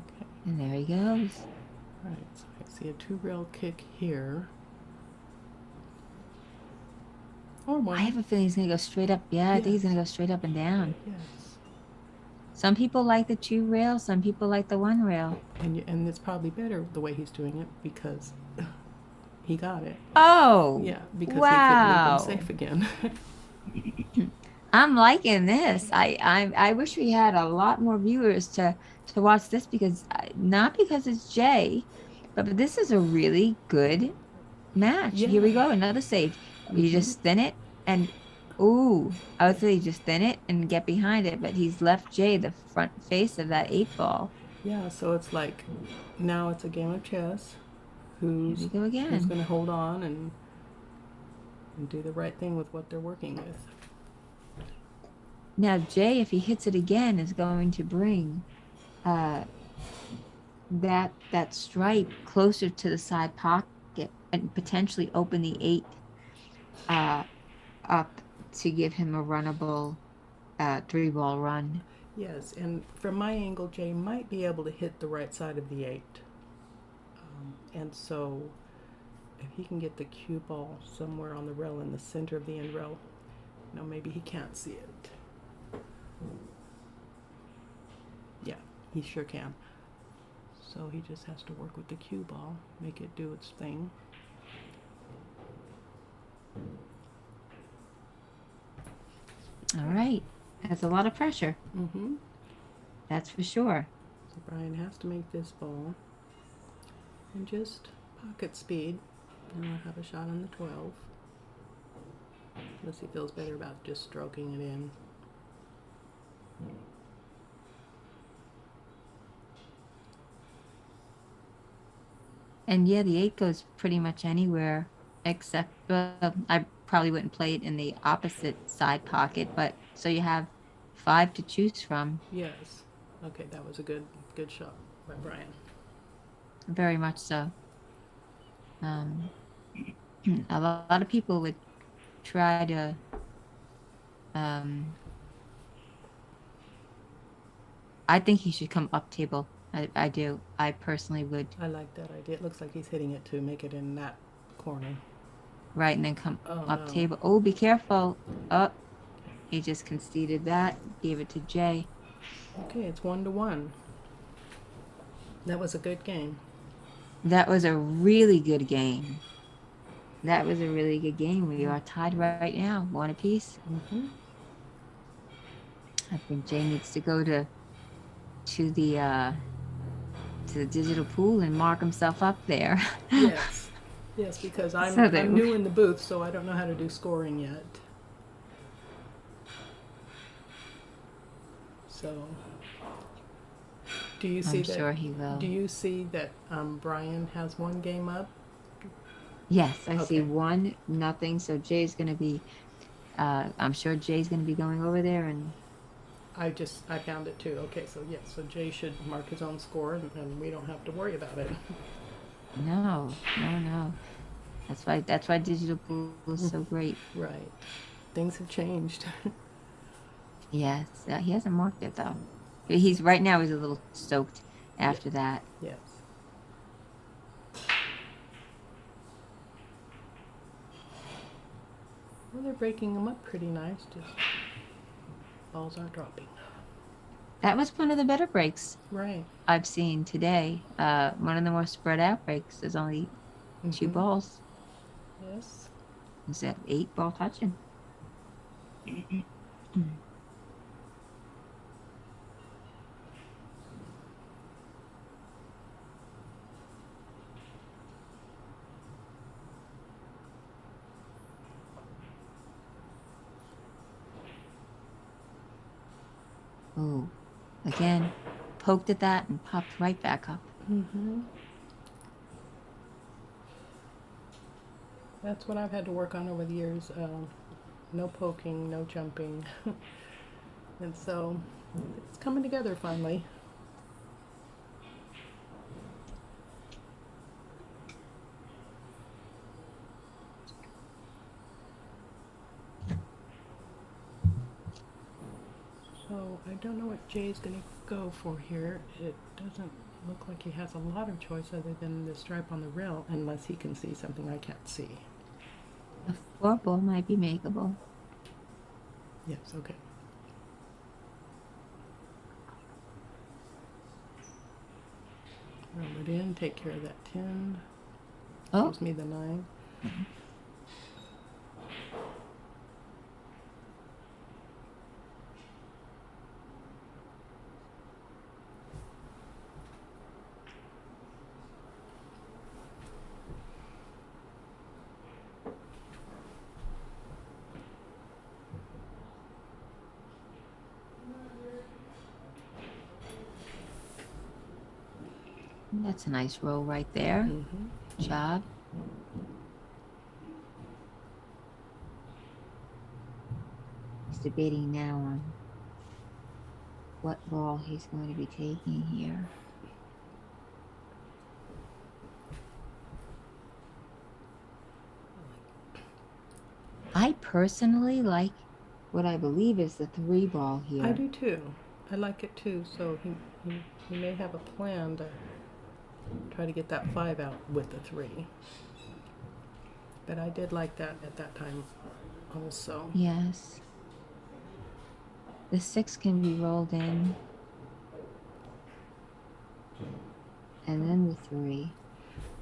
Okay. And there he goes. All right, so I see a 2-rail kick here. Or one. I have a feeling he's going to go straight up. Yeah, I think he's Yes. going to go straight up and down. Yes. Some people like the 2 rail, some people like the 1 rail. And it's probably better the way he's doing it because he got it. Oh, Yeah, because wow. he couldn't leave him safe again. I'm liking this. I wish we had a lot more viewers to watch this, because not because it's Jay, but this is a really good match. Yeah. Here we go, another save. You just thin it, and ooh, I would say just thin it and get behind it, but he's left Jay the front face of that 8 ball. Yeah, so it's like now it's a game of chess. Who's Here we go again. Who's going to hold on and do the right thing with what they're working with? Now Jay, if he hits it again, is going to bring that stripe closer to the side pocket and potentially open the 8 up to give him a runnable 3-ball run. Yes, and from my angle, Jay might be able to hit the right side of the 8. And so if he can get the cue ball somewhere on the rail in the center of the end rail, maybe he can't see it. Yeah, he sure can. So he just has to work with the cue ball, make it do its thing. All right. That's a lot of pressure. Mm-hmm. That's for sure. So Brian has to make this ball and just pocket speed, and I'll have a shot on the 12. Unless he feels better about just stroking it in. And yeah, the 8 goes pretty much anywhere except I probably wouldn't play it in the opposite side pocket, but so you have 5 to choose from. Yes. Okay, that was a good shot by Brian. Very much so. A lot of people would try to I think he should come up table. I do. I personally would. I like that idea. It looks like he's hitting it to make it in that corner. Right, and then come Oh, up no. table. Oh, be careful. Oh, he just conceded that. Gave it to Jay. Okay, it's 1-1. That was a good game. That was a really good game. That was a really good game. We are tied right now, 1 apiece. Mm-hmm. I think Jay needs to go to the digital pool and mark himself up there. Yes. Yes, because I'm new in the booth, so I don't know how to do scoring yet. So, do you see I'm that? sure he will. Do you see that Brian has 1 game up? Yes, I see Okay. 1-0. So Jay's gonna be. I'm sure Jay's gonna be going over there and. I found it too. Okay, so yes, so Jay should mark his own score, and we don't have to worry about it. No. That's why digital pool is so great. Right. Things have changed. Yes, he hasn't marked it though. He's right now. He's a little stoked after that. Yes. Well, they're breaking them up pretty nice. Just balls aren't dropping. That was one of the better breaks Right. I've seen today. One of the more spread out breaks. There's only 2 Mhm. balls. Yes. Instead of 8 ball touching. Oh, again, poked at that and popped right back up. Mm-hmm. That's what I've had to work on over the years. No poking, no jumping. And so it's coming together finally. So I don't know what Jay's going to go for here. It doesn't look like he has a lot of choice other than the stripe on the rail, unless he can see something I can't see. A 4 ball might be makeable. Yes, okay. Roll it in, take care of that 10. Oh, Gives me the 9. that's a nice roll right there. Mm-hmm. Job. He's debating now on what ball he's going to be taking here. I personally like what I believe is the 3 ball here. I do too. I like it too. So he may have a plan to try to get that 5 out with the 3. But I did like that at that time also. Yes. The 6 can be rolled in. And then the 3.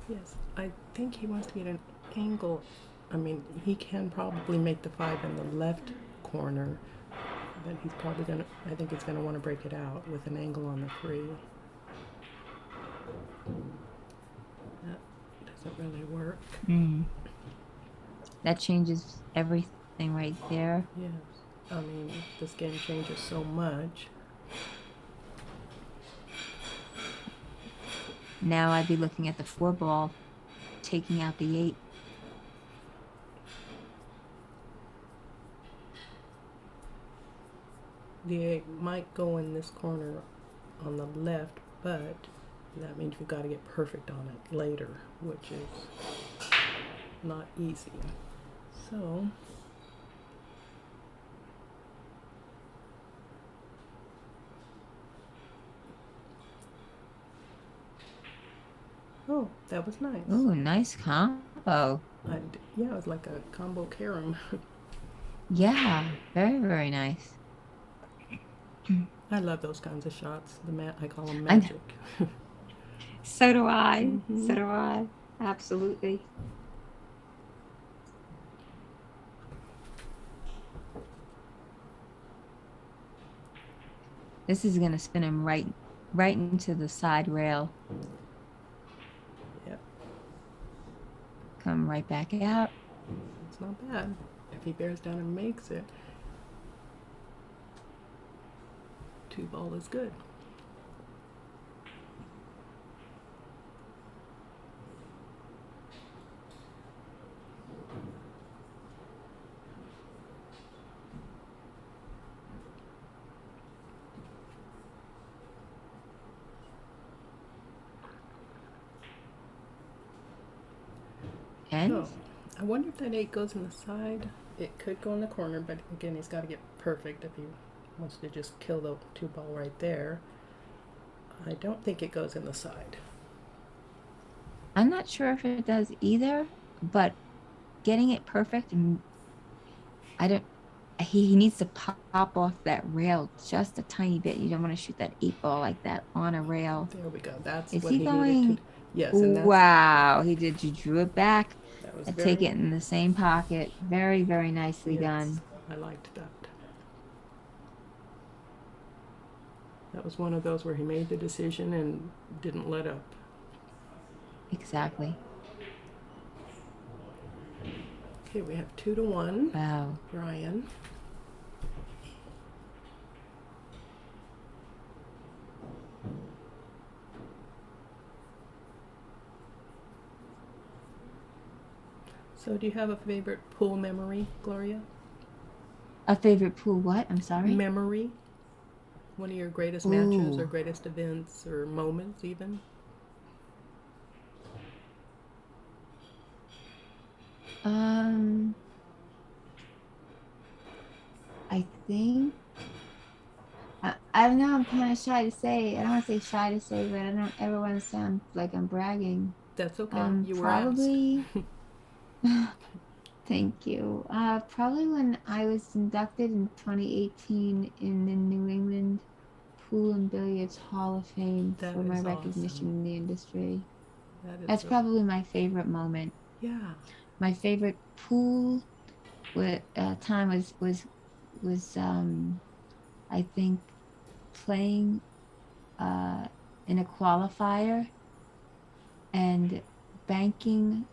Yes, I think he wants to get an angle. I mean, he can probably make the 5 in the left corner, but he's probably gonna. I think he's gonna want to break it out with an angle on the 3. That doesn't really work. That changes everything right there. Yes, I mean, this game changes so much. Now I'd be looking at the 4 ball, taking out the 8. The 8 might go in this corner on the left, but that means you've got to get perfect on it later, which is not easy. So oh, that was nice. Ooh, nice combo. Yeah, it was like a combo carom. Yeah, very, very nice. I love those kinds of shots. I call them I know. magic. So do I. Mhm. So do I. Absolutely. This is gonna spin him right into the side rail. Yep, Come right back out. it's not bad. If he bears down and makes it, 2 ball is good. And So, I wonder if that 8 goes in the side. It could go in the corner, but again, he's got to get perfect if he wants to just kill the 2 ball right there. I don't think it goes in the side. I'm not sure if it does either, but getting it perfect, he needs to pop off that rail just a tiny bit. You don't want to shoot that 8 ball like that on a rail. There we go. That's Is what he he going? needed to. Yes, and that's, Wow, he did. You drew it back that was and very, take it in the same pocket. Very, very nicely yes, done. I liked that. That was one of those where he made the decision and didn't let up. Exactly. Okay, we have 2-1. Wow. Brian. So, do you have a favorite pool memory, Gloria? A favorite pool? What? I'm sorry. Memory? One of your greatest matches or Ooh. greatest events or moments, even? I think. I don't know. I'm kind of shy to say. I don't want to say shy to say, but I don't ever want to sound like I'm bragging. That's okay. You were Probably. asked. Thank you. Probably when I was inducted in 2018 in the New England Pool and Billiards Hall of Fame That for my is recognition awesome. in the industry. That's That's probably my favorite moment. yeah. My favorite pool time was I think playing in a qualifier and banking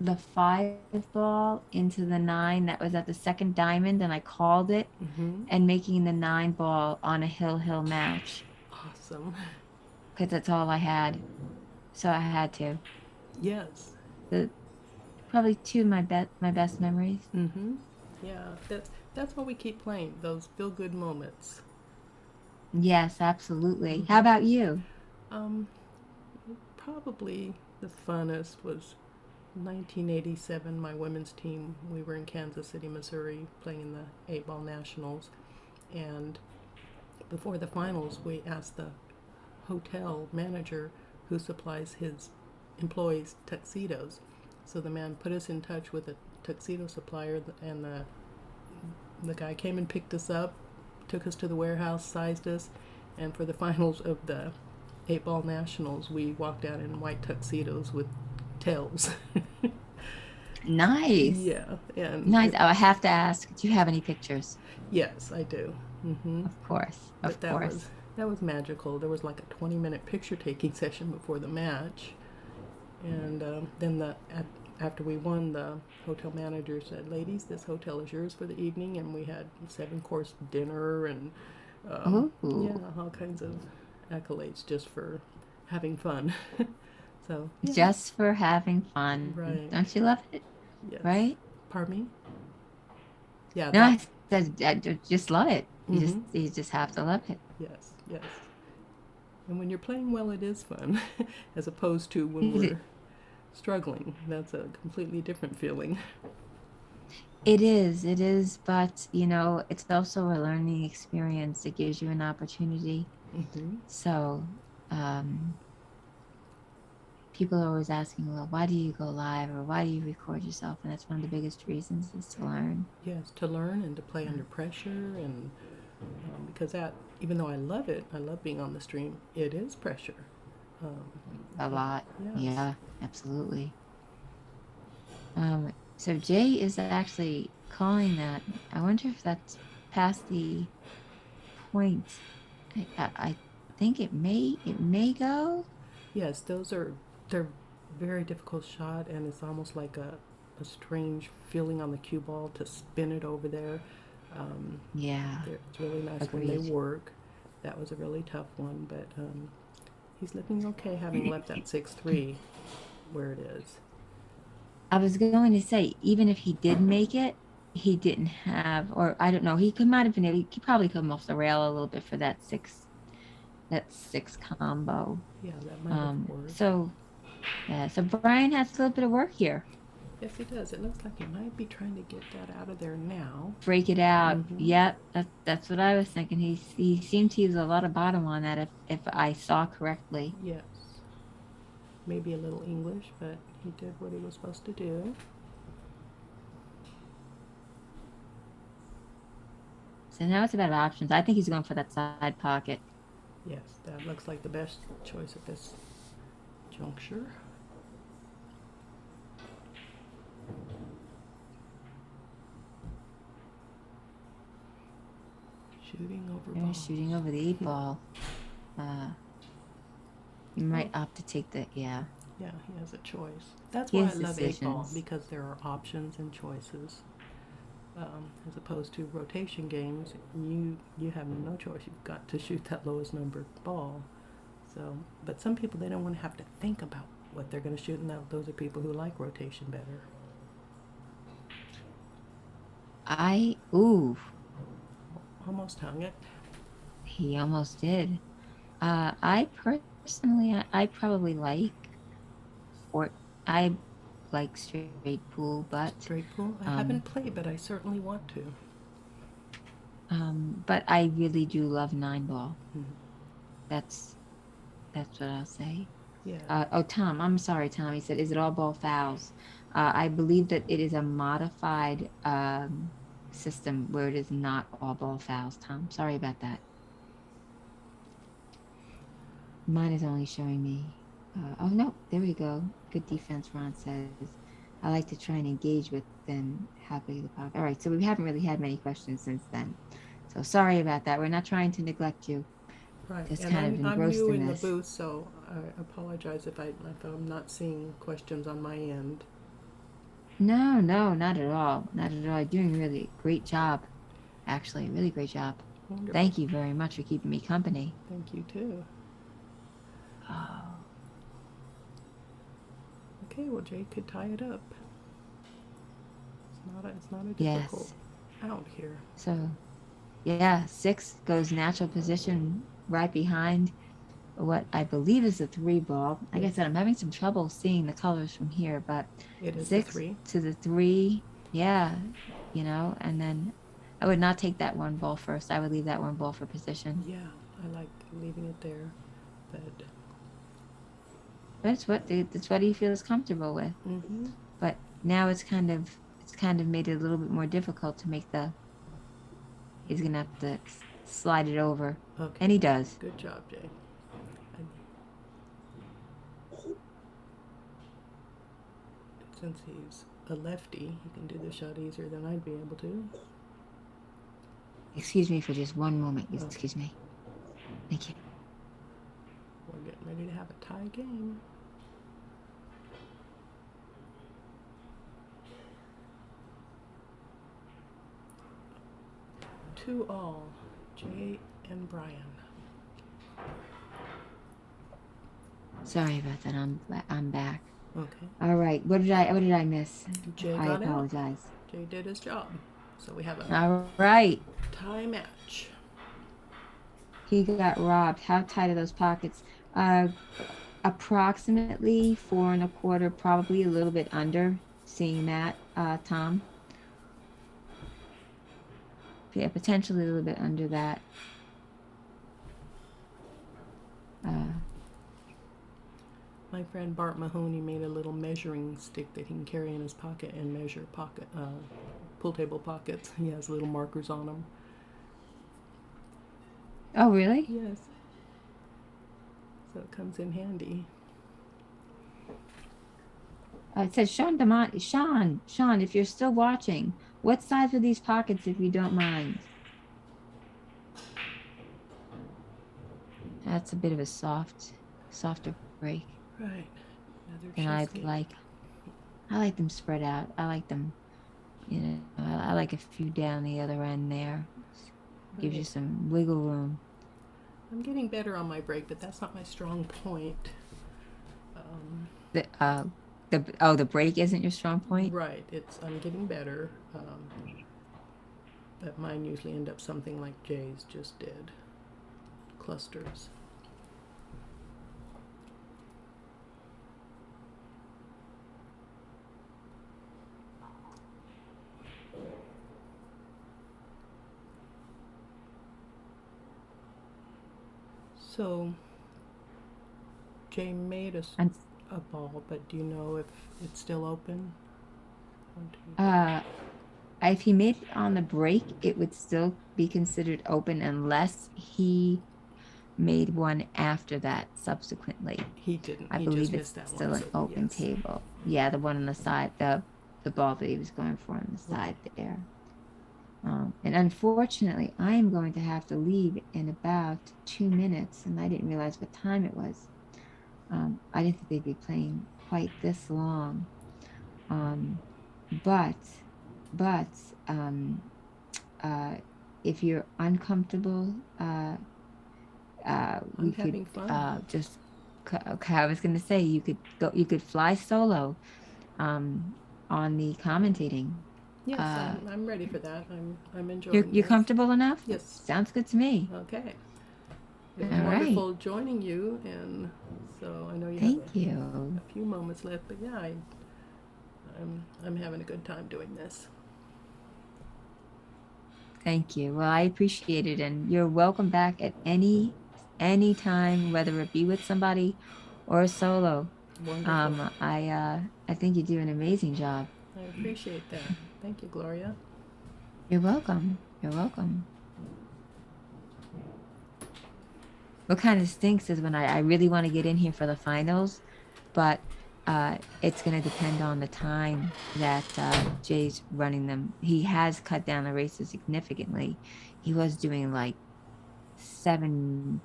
the 5 ball into the 9 that was at the second diamond, and I called it, Mm-hmm. and making the 9 ball on a hill match Awesome. because that's all I had, so I had to. Yes. The probably 2 of my best memories. Mm-hmm. Yeah. That's why we keep playing those feel good moments. Yes, absolutely. Mm-hmm. How about you? Probably the funnest was 1987. My women's team. We were in Kansas City, Missouri, playing in the 8-ball nationals, and before the finals, we asked the hotel manager who supplies his employees tuxedos. So the man put us in touch with a tuxedo supplier, and the guy came and picked us up, took us to the warehouse, sized us, and for the finals of the 8-ball nationals, we walked out in white tuxedos with tails. Nice. Yeah, and Nice. Oh, I have to ask, do you have any pictures? yes, I do. Mm-hmm. Of course. But Of course. that was magical. There was like a 20-minute picture taking session before the match, and then after we won, the hotel manager said, "Ladies, this hotel is yours for the evening," and we had 7-course dinner and Ooh. yeah, all kinds of accolades just for having fun. So yeah. Just for having fun. Right. Don't you love it? Yes. Right? Pardon me? Yeah. No, I said I just love it. Mhm. You just have to love it. Yes. Yes. And when you're playing well, it is fun, as opposed to when It is. we're struggling. That's a completely different feeling. It is, but you know, it's also a learning experience. It gives you an opportunity. Mm-hmm. So, people are always asking, well, why do you go live or why do you record yourself? And that's one of the biggest reasons is to learn. Yes, to learn and to play under pressure, and because that, even though I love it, I love being on the stream. It is pressure. A lot. Yes. Yeah, absolutely. So Jay is actually calling that. I wonder if that's past the point. I think it may go. Yes, they're very difficult shot, and it's almost like a strange feeling on the cue ball to spin it over there. Yeah. It's really nice Agreed. when they work. That was a really tough one, but he's looking okay, having left that 6-3 where it is. I was going to say, even if he did make it, he didn't have, or I don't know, he might have been able, he probably come off the rail a little bit for that six combo. Yeah, that might have worked. So Brian has a little bit of work here. Yes, he does. It looks like he might be trying to get that out of there now. Break it out. Mhm. Yep, that's what I was thinking. He seemed to use a lot of bottom on that, if I saw correctly. Yes. Maybe a little English, but he did what he was supposed to do. So now it's about options. I think he's going for that side pocket. Yes, that looks like the best choice at this juncture. Shooting over They're ball. shooting over the 8-ball. You might opt to take the, yeah. Yeah, he has a choice. That's He why I has love 8-ball, decisions. because there are options and choices. As opposed to rotation games, you have no choice. You've got to shoot that lowest numbered ball. So, but some people, they don't want to have to think about what they're going to shoot, and those are people who like rotation better. Almost hung it. He almost did. I personally, I probably like I like straight pool, but Straight pool? I haven't played, but I certainly want to. but I really do love 9-ball. Mhm. That's what I'll say. Yeah. Tom, I'm sorry, Tom. He said, is it all ball fouls? I believe that it is a modified system where it is not all ball fouls, Tom. Sorry about that. Mine is only showing me. Oh, no. There we go. Good defense, Ron says. I like to try and engage with them. Happy the pocket. All right. So we haven't really had many questions since then. So sorry about that. We're not trying to neglect you. Right, Just and kind of I'm engrossed new in in the this. booth, so I apologize if I'm not seeing questions on my end. No, not at all. Not at all. You're doing really great job. Actually, really great job. Wonderful. Thank you very much for keeping me company. Thank you too. Oh. Okay, well Jay could tie it up. It's not a Yes. difficult out here. So, yeah, 6 goes natural position right behind what I believe is a 3-ball. Like I said, I'm having some trouble seeing the colors from here, but It is 6 the 3. to the 3, yeah, you know, and then I would not take that 1 ball first. I would leave that 1 ball for position. Yeah, I like leaving it there, but That's what he feels comfortable with. mm-hmm. But now it's kind of made it a little bit more difficult to make he's gonna have to slide it over. Okay. And he does. Good job, Jay. Since he's a lefty, he can do the shot easier than I'd be able to. Excuse me for just one moment. Okay. Excuse me. Thank you. We're getting ready to have a tie game. To all, Jay and Brian. Sorry about that. I'm back. Okay. All right. What did I miss? Jay I got out. apologize. Jay did his job. So we have a All right. tie match. He got robbed. How tight are those pockets? Approximately 4 1/4, probably a little bit under. Seeing that, Tom. Yeah, potentially a little bit under that. My friend Bart Mahoney made a little measuring stick that he can carry in his pocket and measure pool table pockets. He has little markers on them. Oh, really? Yes. So it comes in handy. It says Sean, if you're still watching, what size are these pockets, if you don't mind? That's a bit of a softer break. Right. And I like them spread out. I like them, I like a few down the other end there. Gives you some wiggle room. I'm getting better on my break, but that's not my strong point. The break isn't your strong point? Right. I'm getting better. But mine usually end up something like Jay's just did. Clusters. So, Jay made a ball, but do you know if it's still open? If he made it on the break, it would still be considered open unless he made one after that subsequently. He didn't. I He believe just it's missed that still one, an so open yes. table. Yeah, the one on the side, the ball that he was going for on the side there. And unfortunately, I am going to have to leave in about 2 minutes, and I didn't realize what time it was. I didn't think they'd be playing quite this long. But if you're uncomfortable, we having could fun. okay, I was gonna say you could fly solo on the commentating. Yes, I'm ready for that. I'm enjoying. You're comfortable enough? Yes. Sounds good to me. Okay. It was All right. wonderful joining you, and so I know you Thank have you. a few moments left, but yeah, I'm having a good time doing this. Thank you. Well, I appreciate it, and you're welcome back at any time, whether it be with somebody or solo. Wonderful. I think you do an amazing job. I appreciate that. Thank you, Gloria. You're welcome. You're welcome. What kind of stinks is when I really want to get in here for the finals, but it's going to depend on the time that Jay's running them. He has cut down the races significantly. He was doing like 7-4,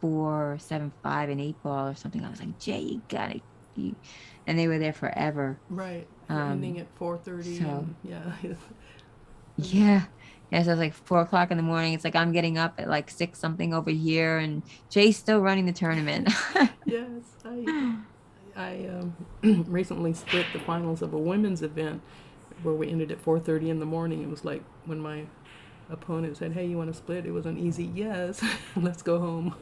7-5, and 8-ball or something. I was like, Jay, you got it. And they were there forever. Right. Ending at 4:30. So, yeah. Yeah. Yeah, so it's like 4 o'clock in the morning. It's like I'm getting up at like 6 something over here, and Jay's still running the tournament. Yes, I recently split the finals of a women's event where we ended at 4:30 in the morning. It was like when my opponent said, "Hey, you want to split?" It was an easy yes. Let's go home.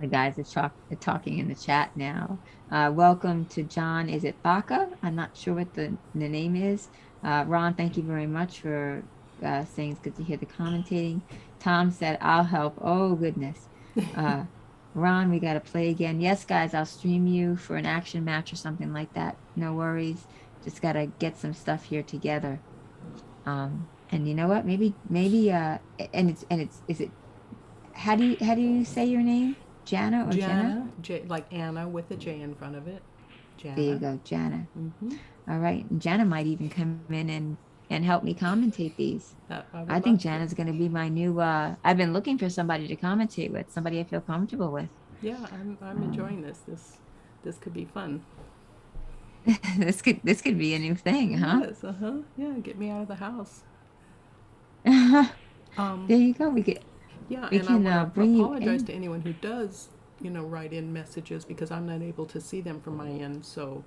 The guys are talking in the chat now. Welcome to John. Is it Baca? I'm not sure what the name is. Ron, thank you very much for saying it's good to hear the commentating. Tom said, I'll help. Oh, goodness. Ron, we got to play again. Yes, guys, I'll stream you for an action match or something like that. No worries. Just got to get some stuff here together. And you know what? Maybe, is it, how do you say your name? Jana or Jenna? Like Anna with a J in front of it. Jana. There you go, Jana. Mm-hmm. All right. And Jana might even come in and help me commentate these. I think Jana's going to be my new, I've been looking for somebody to commentate with, somebody I feel comfortable with. Yeah, I'm enjoying this. This could be fun. This could be a new thing, huh? Yes, Yeah, get me out of the house. There you go. Yeah, We and can I want to bring you apologize in. to anyone who does, write in messages because I'm not able to see them from my end. So,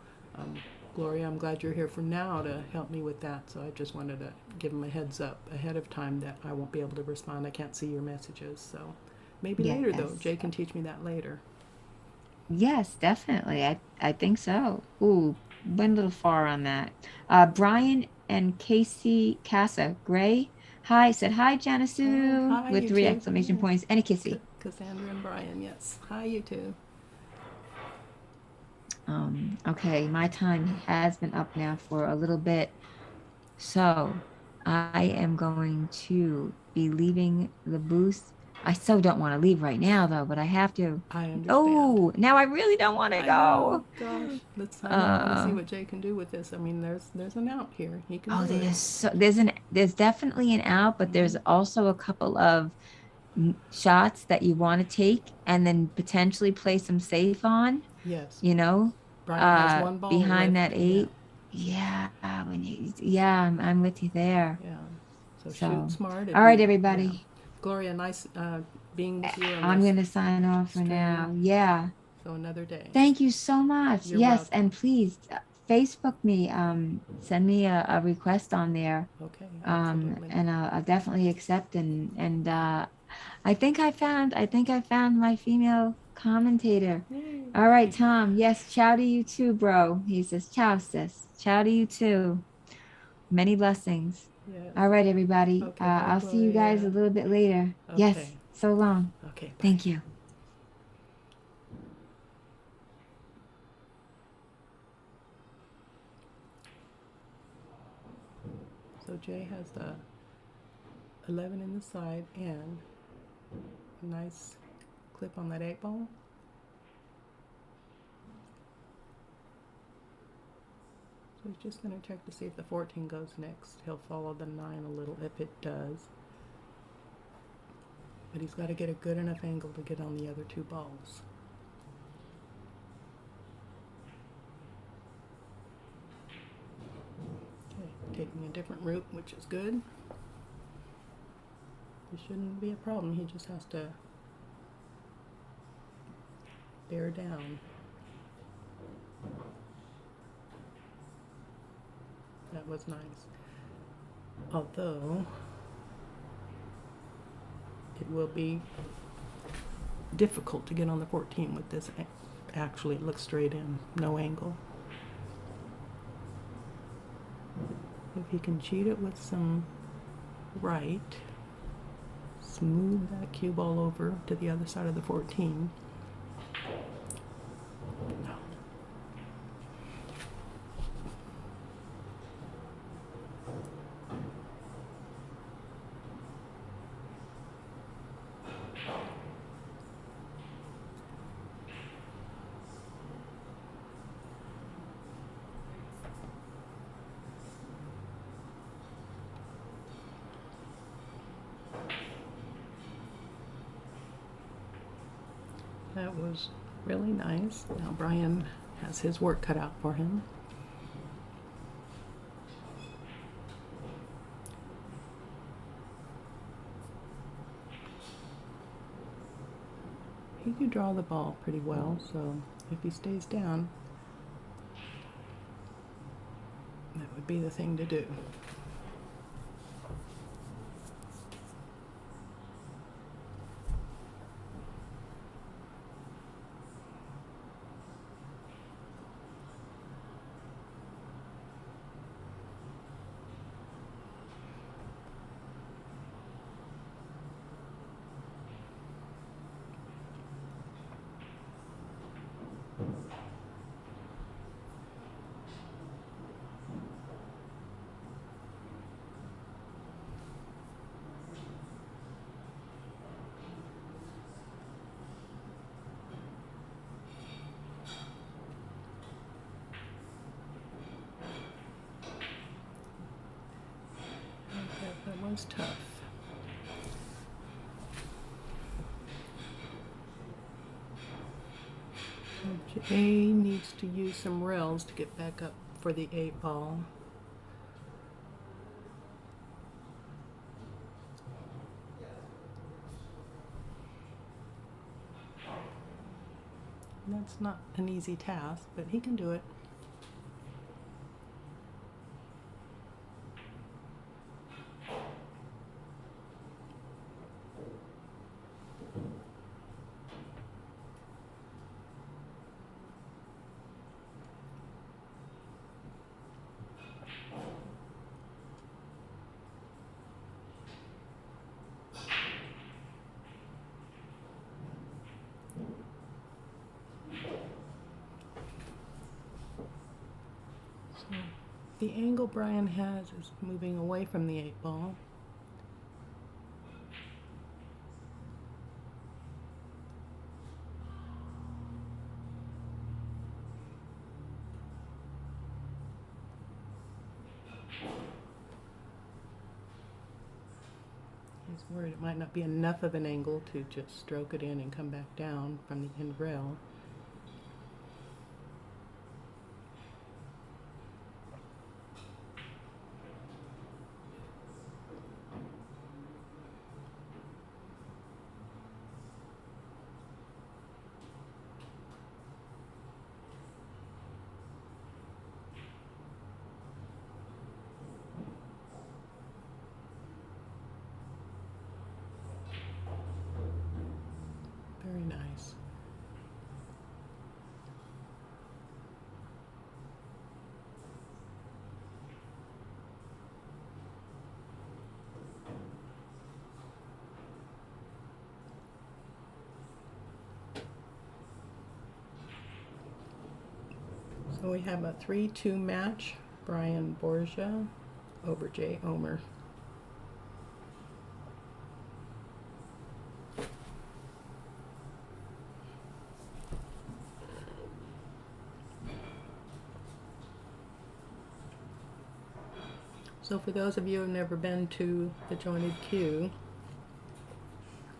Gloria, I'm glad you're here for now to help me with that. So I just wanted to give them a heads up ahead of time that I won't be able to respond. I can't see your messages. So maybe later, though. Jay can teach me that later. Yes, definitely. I think so. Ooh, went a little far on that. Brian and Casey Casa Gray. Hi, said hi, Oh, Janisu, hi, with you 3 two. exclamation points and a kissy. Cassandra and Brian, yes. Hi, you two. Okay, my time has been up now for a little bit. So I am going to be leaving the booth. I so don't want to leave right now though, but I have to. I understand. Oh, now I really don't want to I go. know. Gosh, I know. I want to see Uh, what Jay can do with this. I mean, there's an out here. He can oh, do it. there's definitely an out, but there's also a couple of shots that you want to take and then potentially play some safe on, Yes. you know, Brian has one ball behind left. that 8. Yeah, I'm with you there. Yeah. So shoot So, smart. all right, everybody. Gloria, nice being with you on I'm this gonna sign off for stream. now. Yeah. So another day. Thank you so much. You're Yes, welcome. and please Facebook me. Send me a request on there. Okay, absolutely. And I'll definitely accept and I think I found my female commentator. Yay. All right, Tom. Yes, ciao to you too, bro. He says, ciao, sis. Ciao to you too. Many blessings. Yes. All right, everybody. Okay, bye, I'll see you guys a Gloria. little bit later. Yes, Okay. so long. Okay, bye. Thank you. So Jay has the 11 in the side and a nice clip on that 8 ball. So he's just going to check to see if the 14 goes next. He'll follow the 9 a little if it does. But he's got to get a good enough angle to get on the other 2 balls. Okay, taking a different route, which is good. It shouldn't be a problem. He just has to bear down. That was nice. Although it will be difficult to get on the 14 with this. Actually, it looks straight in, no angle. If he can cheat it with some right, smooth that cue ball over to the other side of the 14. No. That was really nice. Now Brian has his work cut out for him. He could draw the ball pretty well, so if he stays down, that would be the thing to do. That was tough. Jay needs to use some rails to get back up for the 8 ball. That's not an easy task, but he can do it. So the angle Brian has is moving away from the 8-ball. He's worried it might not be enough of an angle to just stroke it in and come back down from the end rail. Very nice. So we have a 3-2 match, Brian Borgia over Jay Omer. So for those of you who have never been to the jointed cue,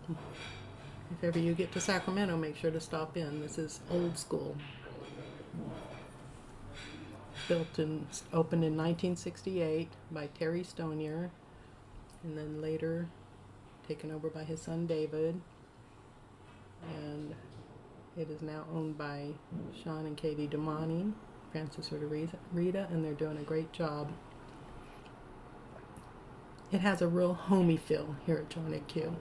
if ever you get to Sacramento, make sure to stop in. This is old school. Opened in 1968 by Terry Stonier, and then later taken over by his son David. And it is now owned by Sean and Katie Damani, Francis Rita, and they're doing a great job. It has a real homey feel here at Jointed Q.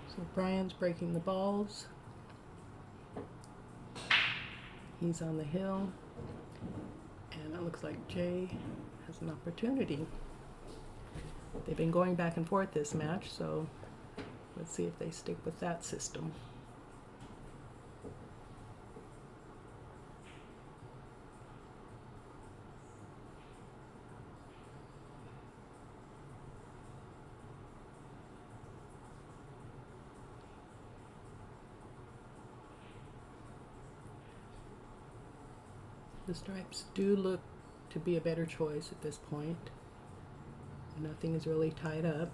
So Brian's breaking the balls. He's on the hill. And it looks like Jay has an opportunity. They've been going back and forth this match, so let's see if they stick with that system. The stripes do look to be a better choice at this point. Nothing is really tied up.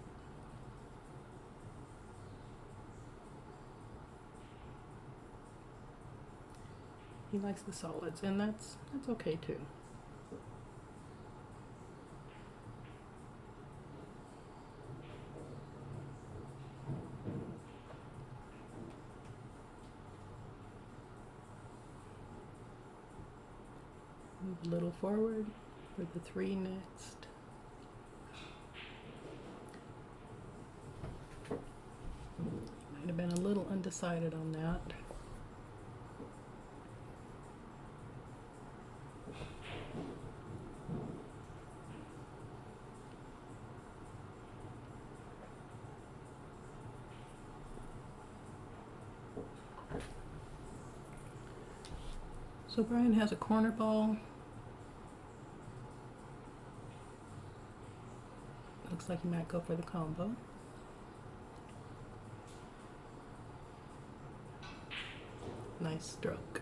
He likes the solids, and that's okay too. Move a little forward for the 3 next. Might have been a little undecided on that. So Brian has a corner ball. Looks like he might go for the combo. Nice stroke.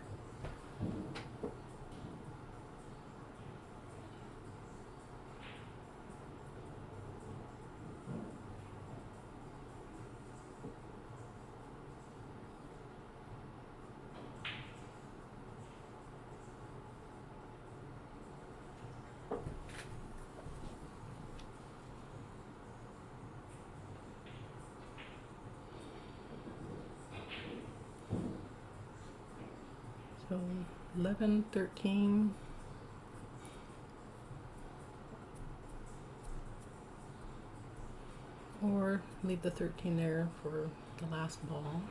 So 11, 13. Or leave the 13 there for the last ball.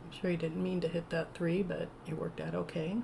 I'm sure he didn't mean to hit that 3, but it worked out okay.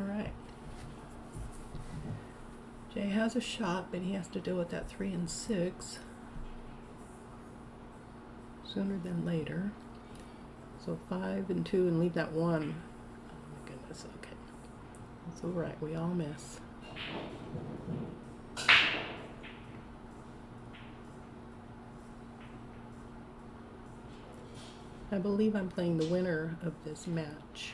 Alright. Jay has a shot, but he has to deal with that 3 and 6 sooner than later. So 5 and 2 and leave that 1. Oh my goodness, okay. That's alright, we all miss. I believe I'm playing the winner of this match.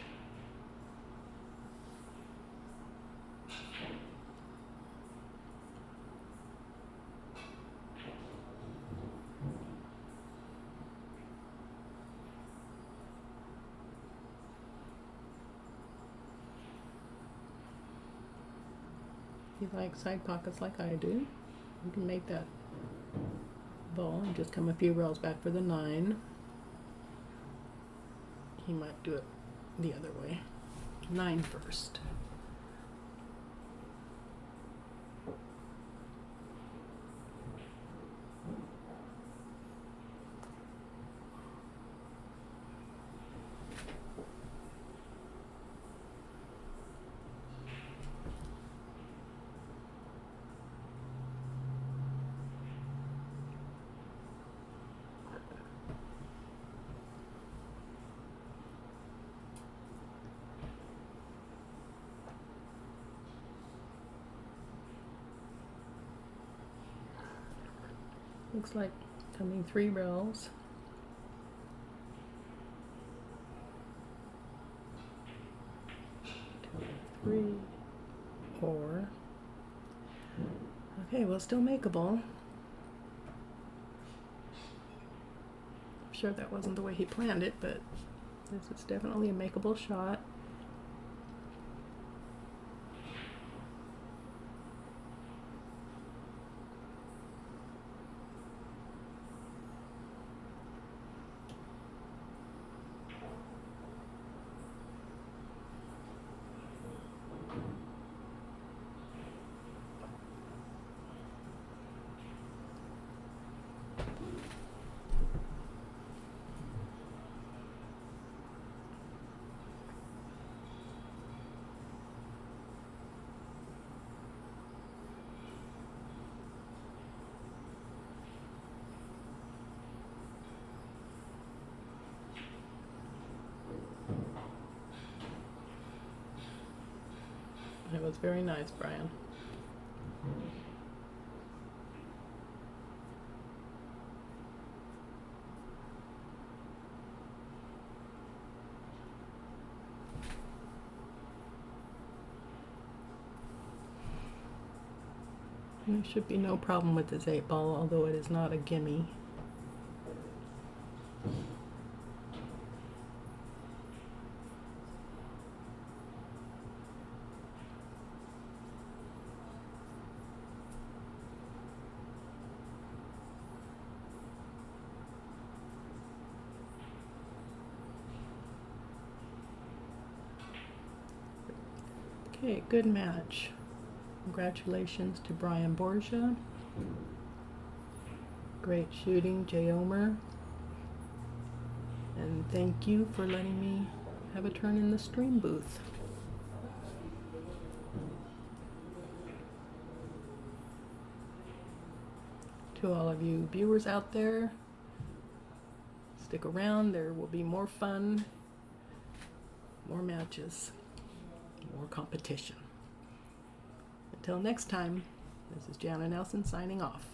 If you like side pockets like I do, you can make that ball and just come a few rows back for the 9. He might do it the other way. 9 first. Looks like coming 3 rows. Three, 4. Okay, well, still makeable. I'm sure that wasn't the way he planned it, but this is definitely a makeable shot. It was very nice, Brian. There should be no problem with this 8 ball, although it is not a gimme. Okay, good match. Congratulations to Brian Borgia. Great shooting, Jay Omer. And thank you for letting me have a turn in the stream booth. To all of you viewers out there, stick around. There will be more fun, more matches, more competition. Until next time, this is Jana Nelson signing off.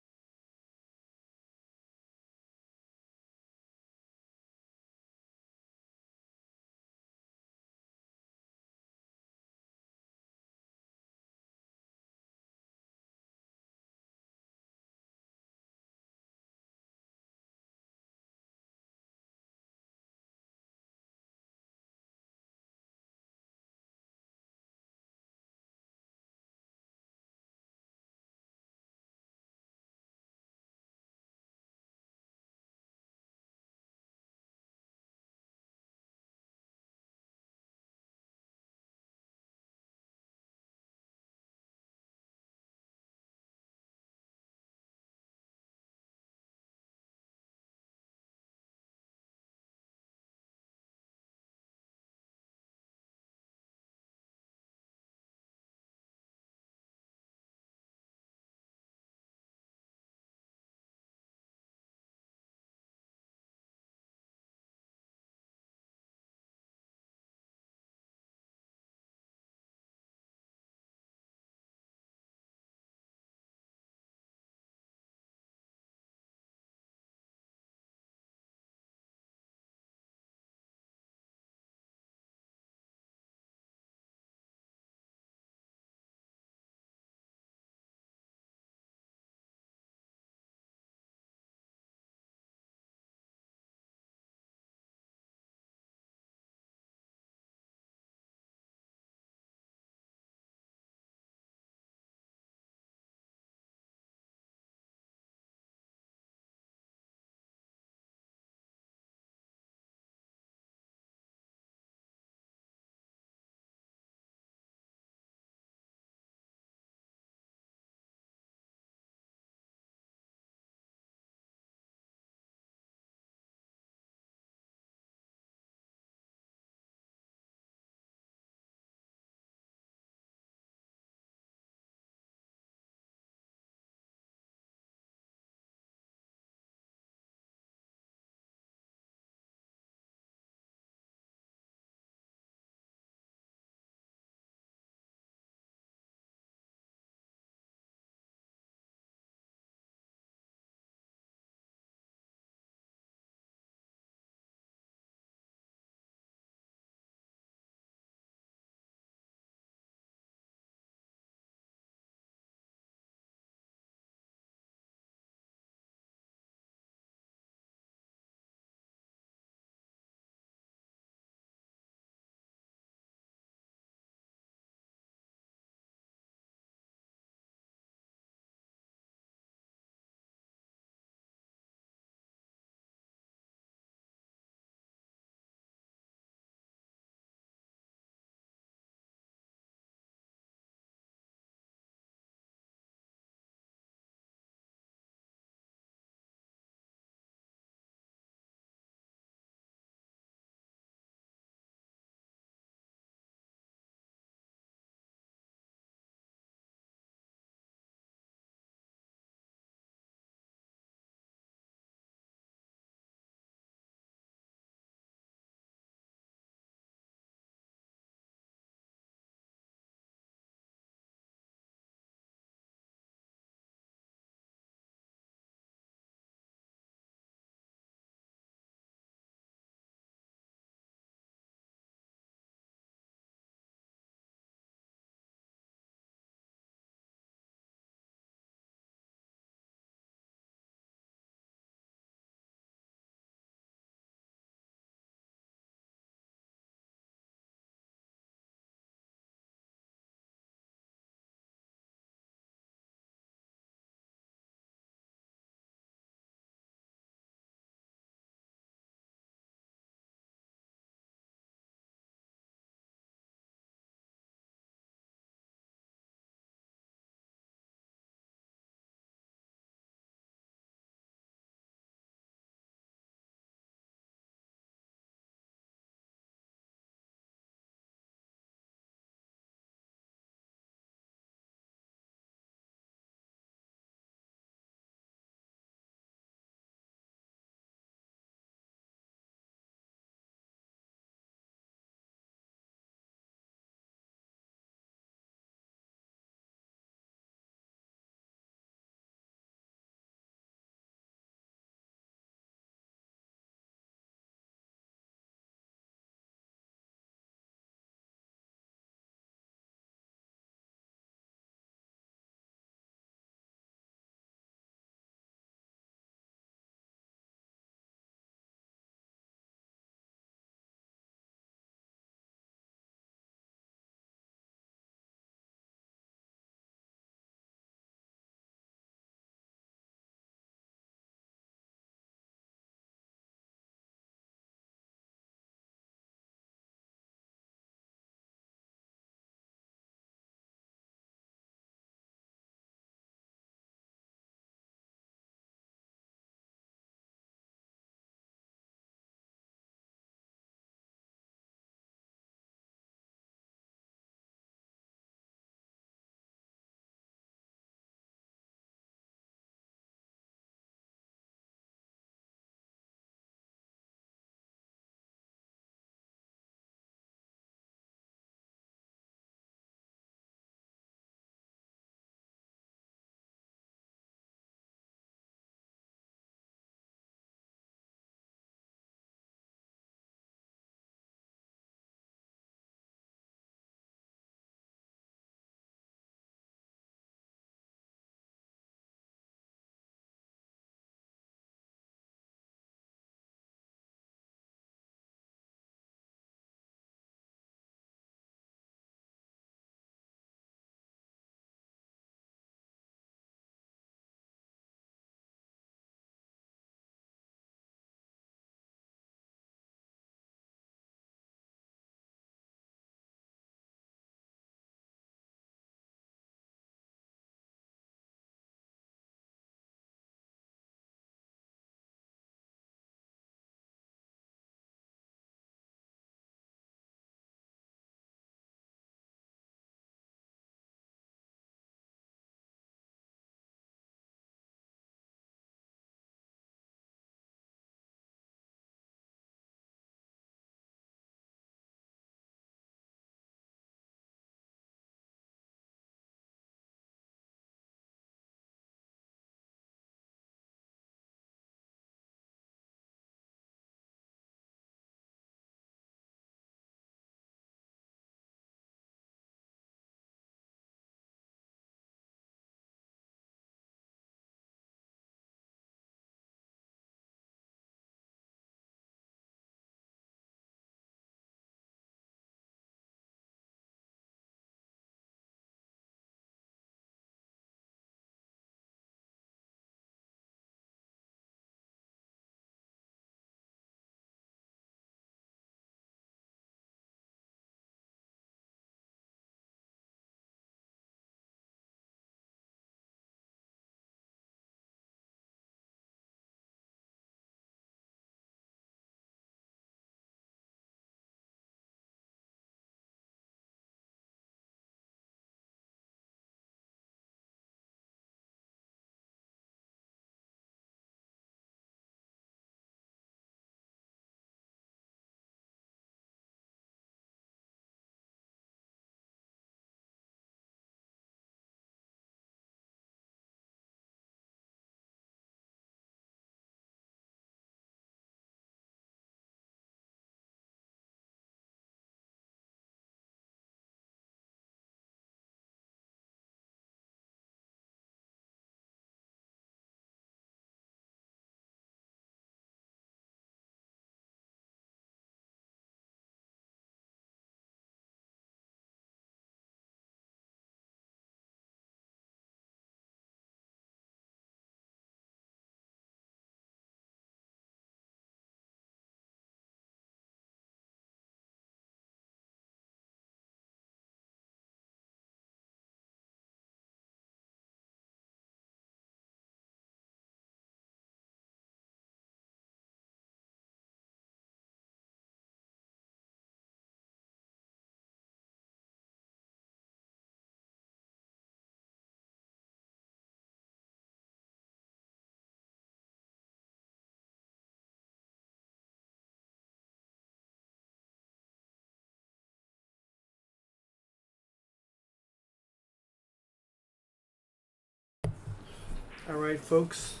Alright, folks.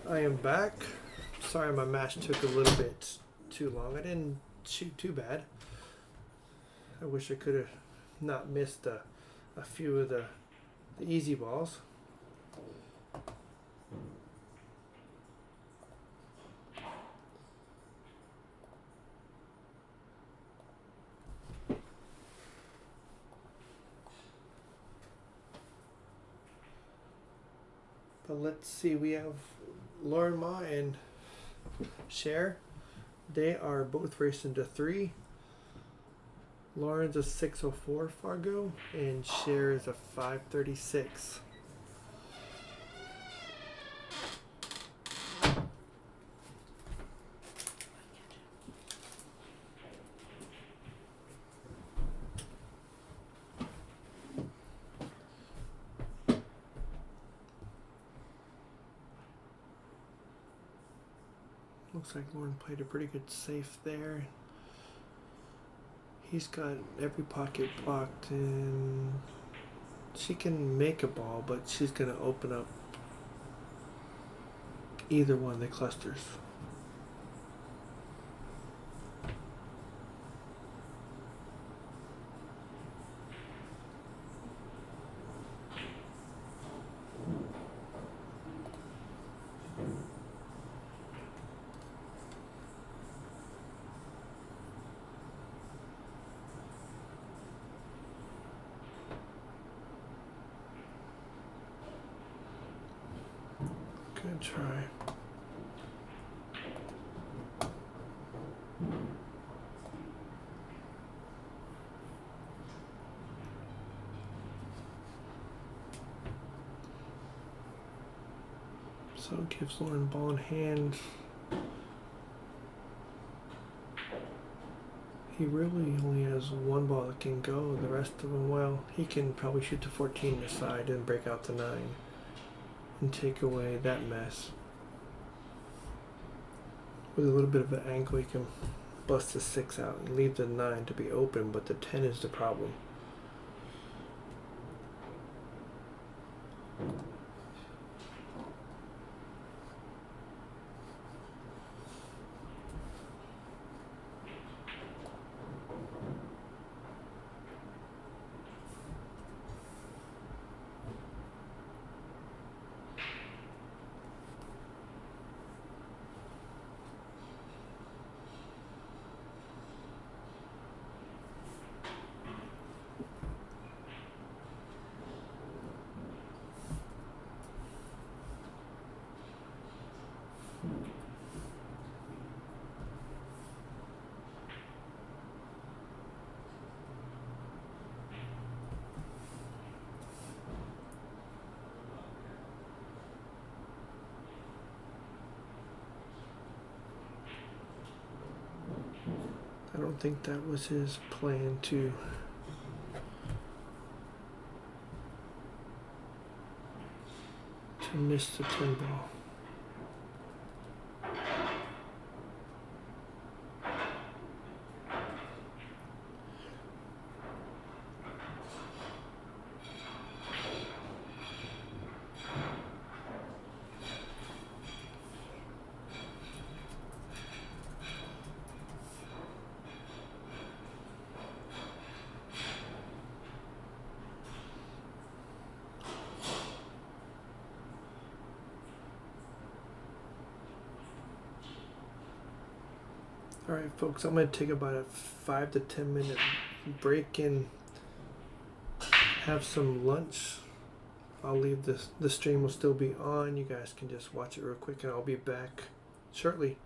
I am back. Sorry my match took a little bit too long. I didn't shoot too bad. I wish I could have not missed a few of the easy balls. But let's see, we have Lauren Ma and Cher. They are both racing to 3. Lauren's a 604 Fargo and Cher is a 536. Looks like Lauren played a pretty good safe there. He's got every pocket blocked and she can make a ball, but she's going to open up either one of the clusters. Good try. So it gives Lauren ball in hand. He really only has one ball that can go. The rest of them, well, he can probably shoot to 14 this side and break out the 9 and take away that mess. With a little bit of an angle, he can bust the 6 out and leave the 9 to be open, but the 10 is the problem. I don't think that was his plan to miss the 10 ball. Alright folks, I'm going to take about a 5 to 10 minute break and have some lunch. I'll leave this, the stream will still be on. You guys can just watch it real quick and I'll be back shortly.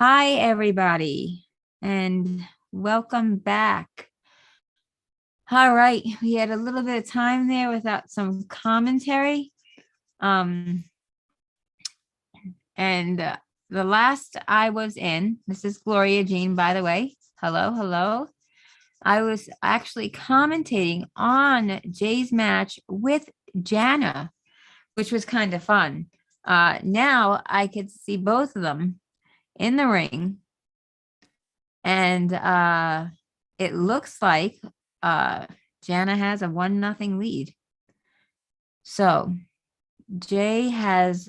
Hi, everybody, and welcome back. All right, we had a little bit of time there without some commentary. And the last I was in, this is Gloria Jean, by the way. Hello, hello. I was actually commentating on Jay's match with Jana, which was kind of fun. Now I could see both of them in the ring. And it looks like Jana has a 1-0 lead. So Jay has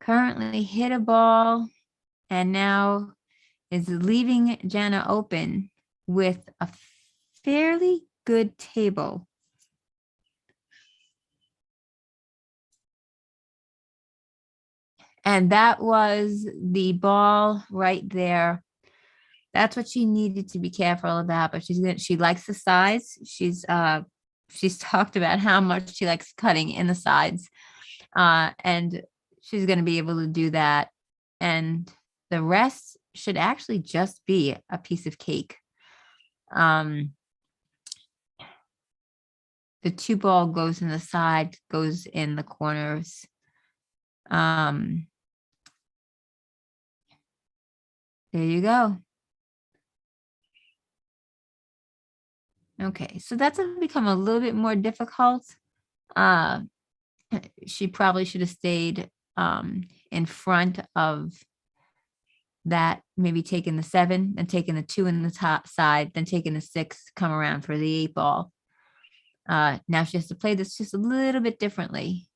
currently hit a ball and now is leaving Jana open with a fairly good table. And that was the ball right there. That's what she needed to be careful about, but she likes the sides. She's talked about how much she likes cutting in the sides. And she's going to be able to do that. And the rest should actually just be a piece of cake. The 2-ball goes in the side, goes in the corners. There you go. Okay, so that's become a little bit more difficult. She probably should have stayed in front of that, maybe taking the 7 and taking the 2 in the top side, then taking the 6, come around for the 8-ball. Now she has to play this just a little bit differently.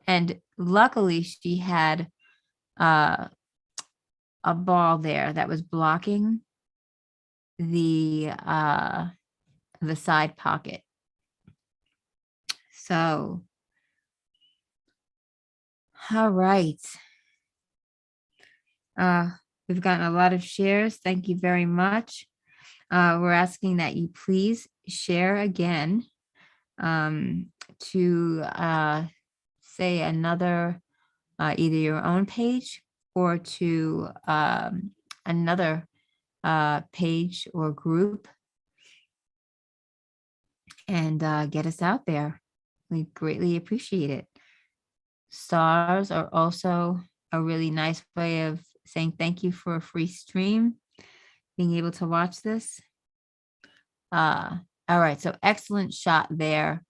And luckily she had a ball there that was blocking the side pocket. So, all right. We've gotten a lot of shares. Thank you very much. We're asking that you please share again to say another, either your own page or to another page or group, and get us out there. We greatly appreciate it. Stars are also a really nice way of saying thank you for a free stream, being able to watch this. All right, so excellent shot there.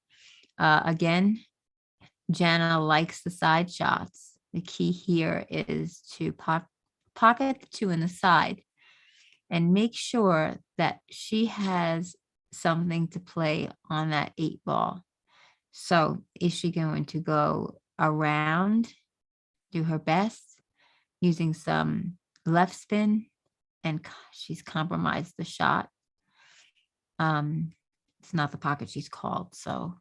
Again, Jana likes the side shots. The key here is to pocket the 2 in the side and make sure that she has something to play on that 8-ball. So is she going to go around, do her best, using some left spin, and she's compromised the shot. It's not the pocket she's called. So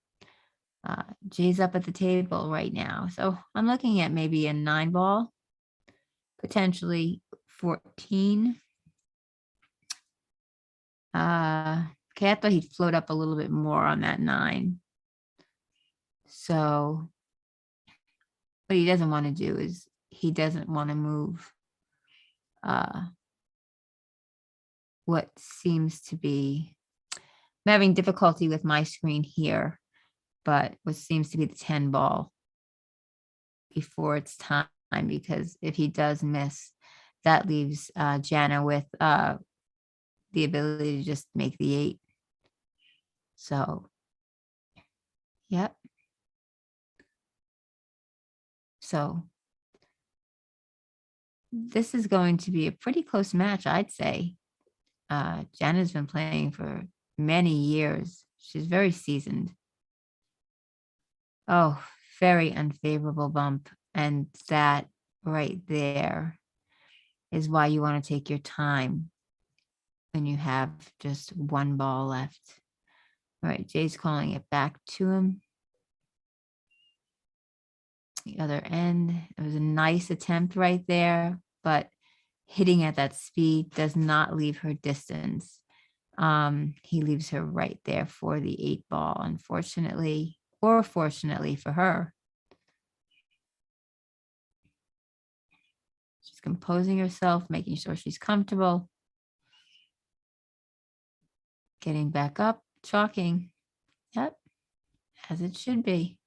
Jay's up at the table right now. So I'm looking at maybe a 9-ball, potentially 14. Okay, I thought he'd float up a little bit more on that 9. So what he doesn't want to do is he doesn't want to move what seems to be, I'm having difficulty with my screen here, but what seems to be the 10-ball before it's time, because if he does miss, that leaves Jana with the ability to just make the 8. So, yep. So this is going to be a pretty close match, I'd say. Jana's been playing for many years. She's very seasoned. Oh, very unfavorable bump. And that right there is why you want to take your time when you have just 1 ball left. All right, Jay's calling it back to him. The other end, it was a nice attempt right there, but hitting at that speed does not leave her distance. He leaves her right there for the 8-ball, unfortunately, or fortunately for her. composing herself, making sure she's comfortable. Getting back up, chalking. Yep, as it should be.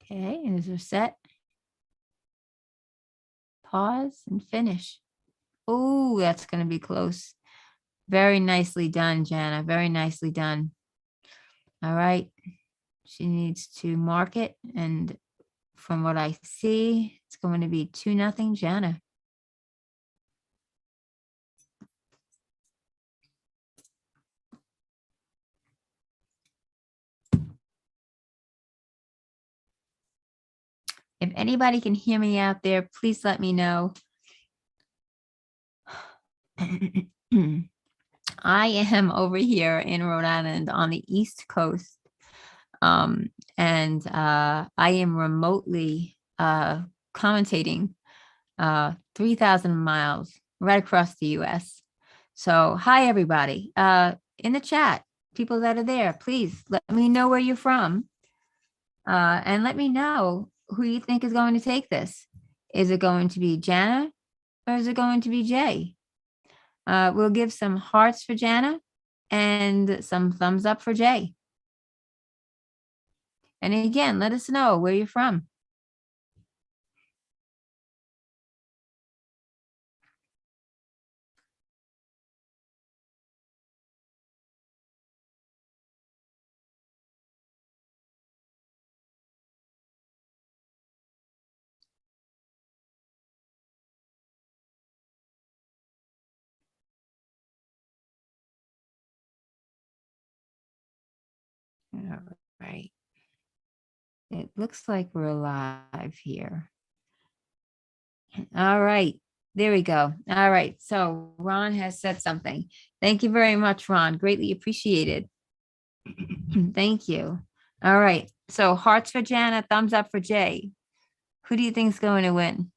Okay, and is her set? Pause and finish. Oh, that's going to be close. Very nicely done, Jana. Very nicely done. All right. She needs to mark it. And from what I see, it's going to be 2-0 Jana. If anybody can hear me out there, please let me know. I am over here in Rhode Island on the East Coast. And I am remotely commentating 3,000 miles right across the US. So hi, everybody. In the chat, people that are there, please let me know where you're from. And let me know who you think is going to take this. Is it going to be Jana or is it going to be Jay? We'll give some hearts for Jana and some thumbs up for Jay. And again, let us know where you're from. All right. It looks like we're live here. All right. There we go. All right. So Ron has said something. Thank you very much, Ron. Greatly appreciated. Thank you. All right. So hearts for Jana, thumbs up for Jay. Who do you think is going to win?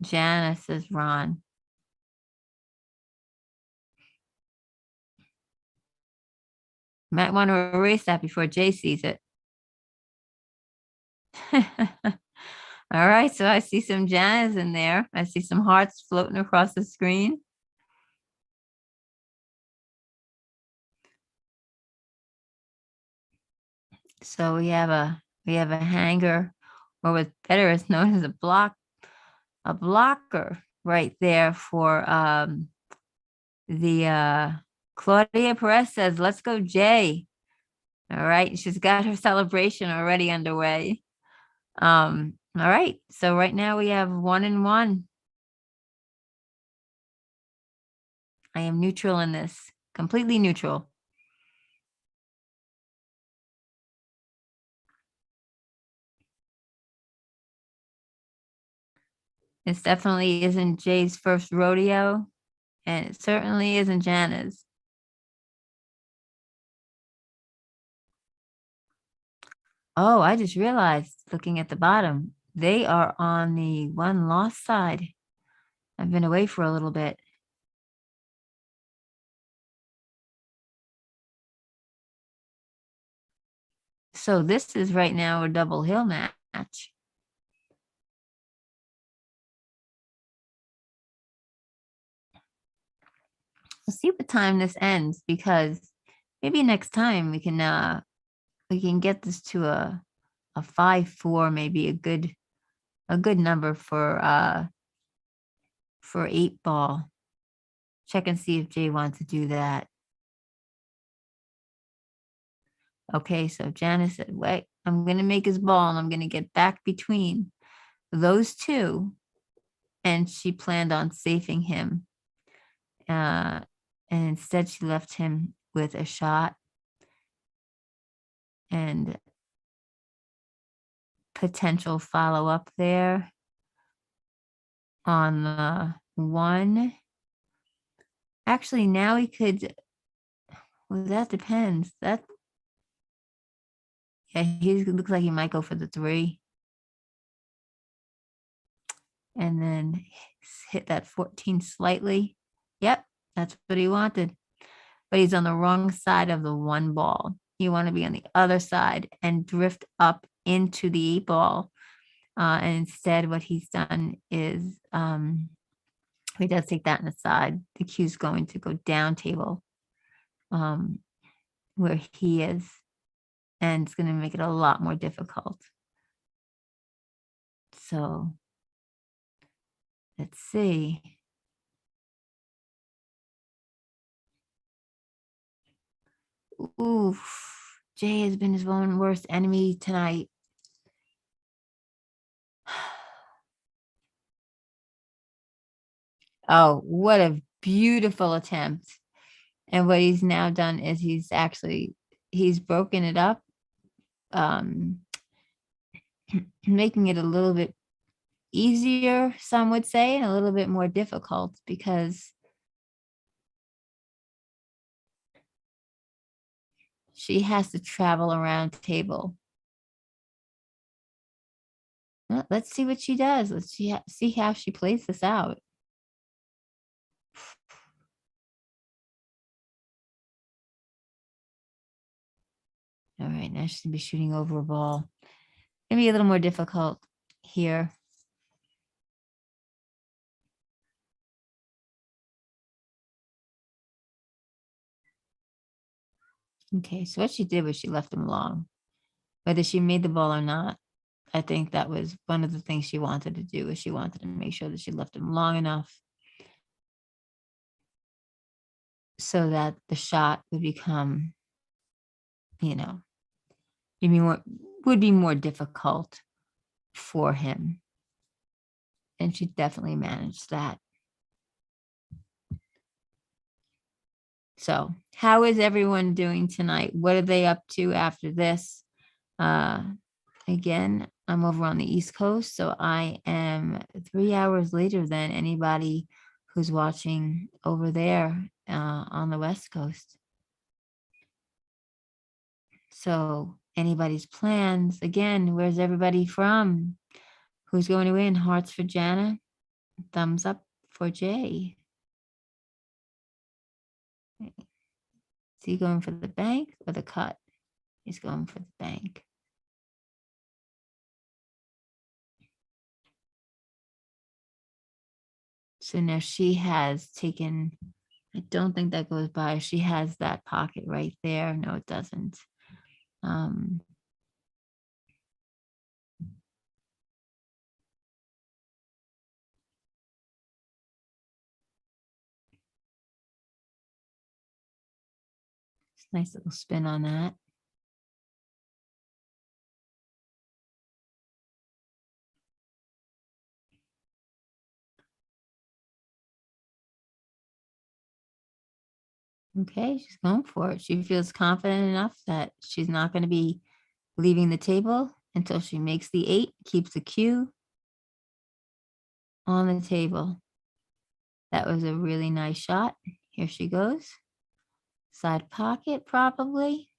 Jana, says Ron. Might want to erase that before Jay sees it. All right, so I see some Janas in there. I see some hearts floating across the screen. So we have a hanger, or what better is known as a blocker right there for the Claudia Perez says, let's go, Jay. All right, she's got her celebration already underway. All right, so right now we have 1-1. I am neutral in this, completely neutral. It definitely isn't Jay's first rodeo, and it certainly isn't Jana's. Oh, I just realized, looking at the bottom, they are on the one loss side. I've been away for a little bit. So this is right now a double hill match. We'll see what time this ends, because maybe next time we can get this to a 5-4, maybe a good number for 8-ball. Check and see if Jay wants to do that. Okay, so Janice said, wait, I'm going to make his ball and I'm going to get back between those two. And she planned on safing him. And instead she left him with a shot and potential follow-up there on the 1. Actually, now he could, well, that depends. Yeah, he looks like he might go for the 3. and then hit that 14 slightly. Yep, that's what he wanted. But he's on the wrong side of the one ball. You want to be on the other side and drift up into the 8-ball. And instead, what he's done is he does take that on the side. The cue's going to go down table where he is, and it's going to make it a lot more difficult. So let's see. Oof. Jay has been his own worst enemy tonight. Oh, what a beautiful attempt. And what he's now done is he's broken it up, making it a little bit easier, some would say, and a little bit more difficult because she has to travel around the table. Well, let's see what she does. Let's see how she plays this out. All right, now she's gonna be shooting over a ball. Gonna be a little more difficult here. Okay, so what she did was she left him long. Whether she made the ball or not, I think that was one of the things she wanted to do, is she wanted to make sure that she left him long enough so that the shot would become, would be more difficult for him. And she definitely managed that. So how is everyone doing tonight? What are they up to after this? Again, I'm over on the East Coast, so I am 3 hours later than anybody who's watching over there on the West Coast. So anybody's plans, again, where's everybody from? Who's going to win? Hearts for Jana, thumbs up for Jay. Is he going for the bank or the cut? He's going for the bank. So now she has taken, I don't think that goes by. She has that pocket right there. No, it doesn't. It's a nice little spin on that. Okay, she's going for it. She feels confident enough that she's not going to be leaving the table until she makes the 8, keeps the cue on the table. That was a really nice shot. Here she goes. Side pocket, probably.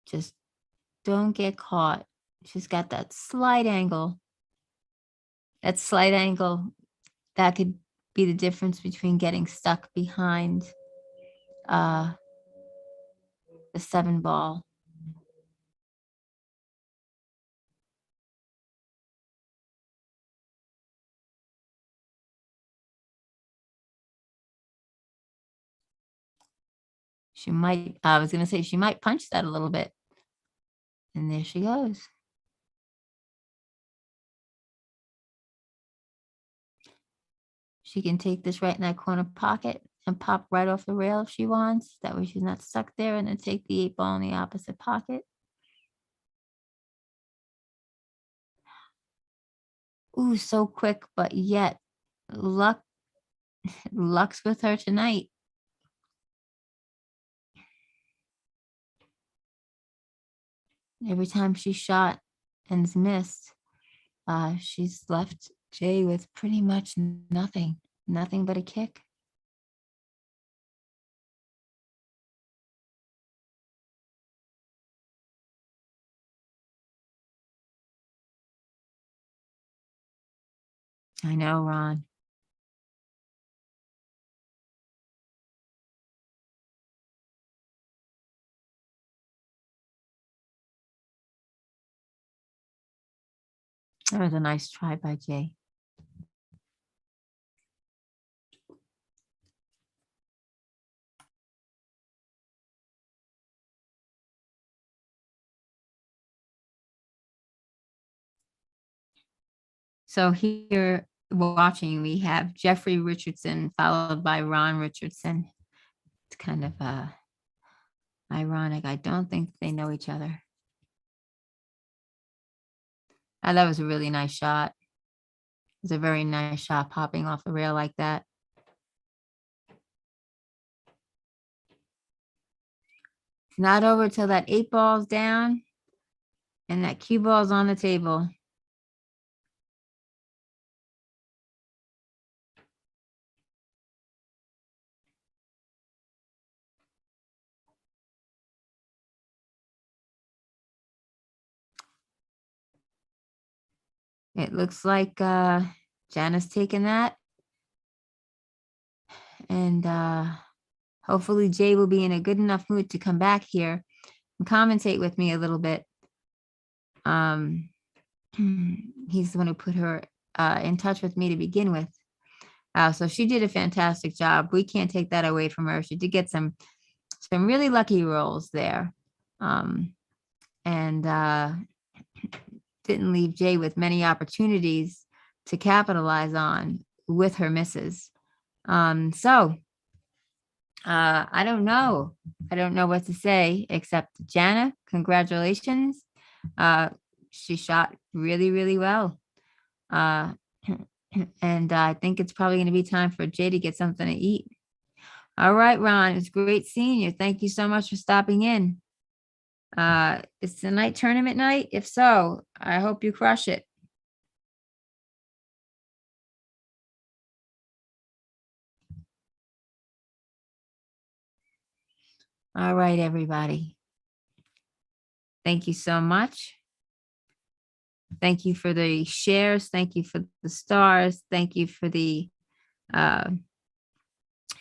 Just don't get caught. She's got that slight angle. That slight angle, that could be the difference between getting stuck behind the 7 ball. She might, I was going to say, she might punch that a little bit. And there she goes. She can take this right in that corner pocket and pop right off the rail if she wants. That way she's not stuck there, and then take the 8 ball in the opposite pocket. Ooh, so quick, but yet luck's with her tonight. Every time she shot and's missed, she's left Jay with pretty much nothing but a kick. I know, Ron. That was a nice try by Jay. So here watching, we have Jeffrey Richardson followed by Ron Richardson. It's kind of ironic. I don't think they know each other. That was a really nice shot. It was a very nice shot popping off the rail like that. It's not over till that 8 ball's down and that cue ball's on the table. It looks like Jana's taking that. And hopefully Jay will be in a good enough mood to come back here and commentate with me a little bit. He's the one who put her in touch with me to begin with. So she did a fantastic job. We can't take that away from her. She did get some really lucky rolls there. And didn't leave Jay with many opportunities to capitalize on with her misses. So I don't know. I don't know what to say except Jana, congratulations. She shot really, really well. And I think it's probably going to be time for Jay to get something to eat. All right, Ron, it's great seeing you. Thank you so much for stopping in. It's the night tournament night. If so, I hope you crush it. All right, everybody. Thank you so much. Thank you for the shares. Thank you for the stars. Thank you for the, and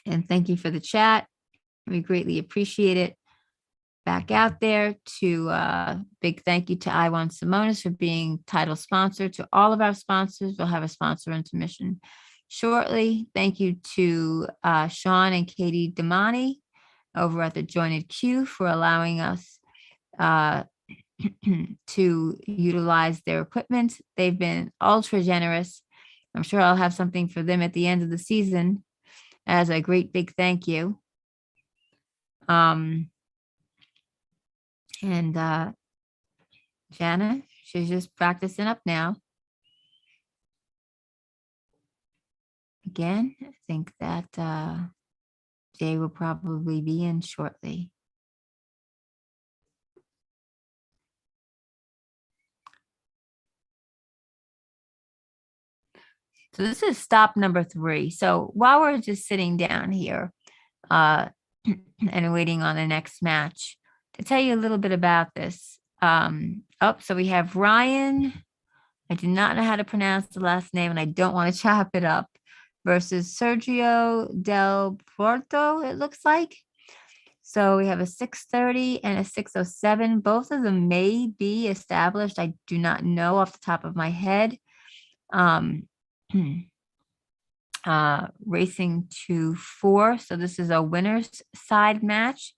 thank you for the chat. We greatly appreciate it. Back out there to big thank you to Iwan Simonis for being title sponsor. To all of our sponsors, we'll have a sponsor intermission shortly. Thank you to Sean and Katie Damani over at the Jointed Q for allowing us to utilize their equipment. They've been ultra generous. I'm sure I'll have something for them at the end of the season as a great big thank you. And Jana, she's just practicing up now. Again, I think that Jay will probably be in shortly. So this is stop number 3. So while we're just sitting down here and waiting on the next match, to tell you a little bit about this. So we have Ryan. I do not know how to pronounce the last name and I don't want to chop it up. Versus Sergio Del Porto, it looks like. So we have a 630 and a 607. Both of them may be established. I do not know off the top of my head. Racing to 4. So this is a winner's side match.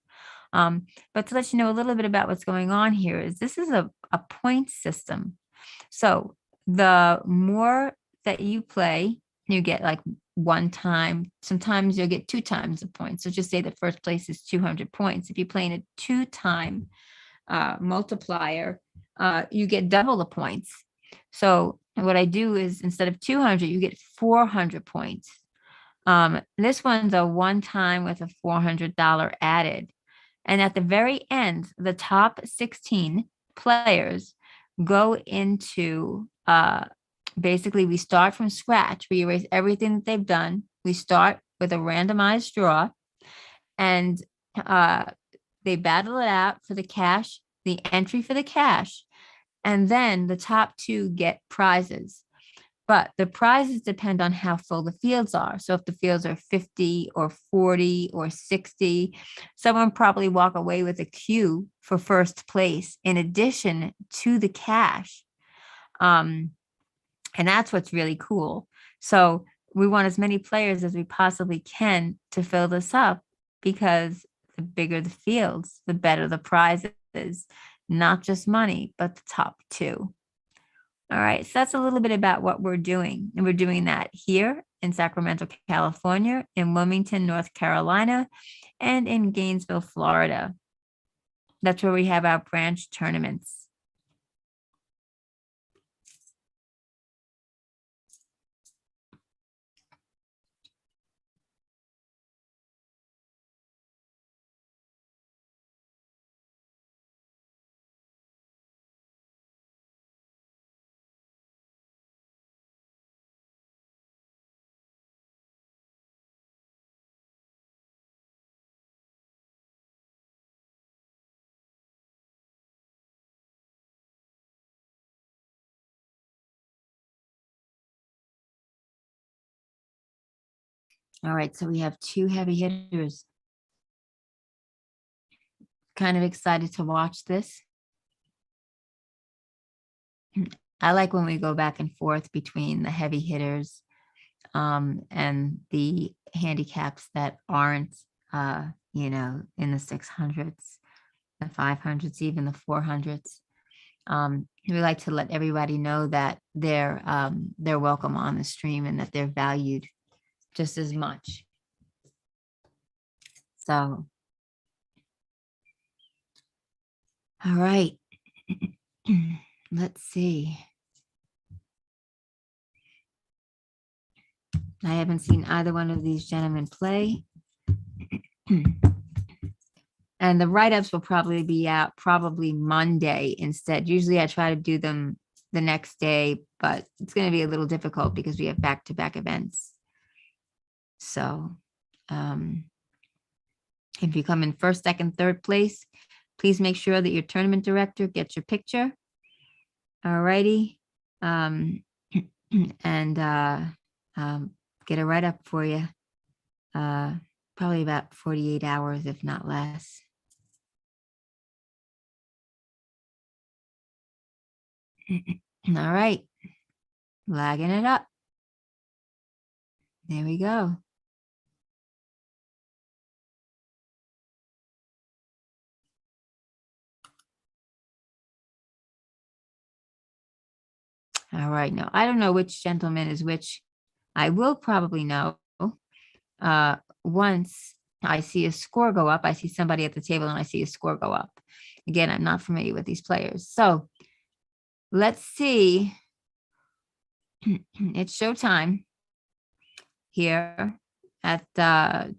But to let you know a little bit about what's going on here is this is a point system. So the more that you play, you get like 1 time. Sometimes you'll get 2 times the points. So just say the first place is 200 points. If you're playing a 2-time multiplier, you get double the points. So what I do is instead of 200, you get 400 points. This one's a 1-time with a $400 added. And at the very end, the top 16 players go into, basically we start from scratch. We erase everything that they've done. We start with a randomized draw and they battle it out for the cash, the entry for the cash. And then the top 2 get prizes. But the prizes depend on how full the fields are. So if the fields are 50 or 40 or 60, someone probably walk away with a cue for first place in addition to the cash. And that's what's really cool. So we want as many players as we possibly can to fill this up, because the bigger the fields, the better the prizes, not just money, but the top two. All right, so that's a little bit about what we're doing. And we're doing that here in Sacramento, California, in Wilmington, North Carolina, and in Gainesville, Florida. That's where we have our branch tournaments. All right, so we have two heavy hitters. Kind of excited to watch this. I like when we go back and forth between the heavy hitters and the handicaps that aren't, in the 600s, the 500s, even the 400s. We like to let everybody know that they're welcome on the stream and that they're valued just as much. So, all right, let's see. I haven't seen either one of these gentlemen play. And the write-ups will probably be out probably Monday instead. Usually I try to do them the next day, but it's going to be a little difficult because we have back-to-back events. So if you come in first, second, third place, please make sure that your tournament director gets your picture. All righty. And get a write-up for you. Probably about 48 hours, if not less. All right, lagging it up. There we go. All right, now I don't know which gentleman is which. I will probably know once I see a score go up. I see somebody at the table and I see a score go up. Again, I'm not familiar with these players. So let's see. It's showtime here at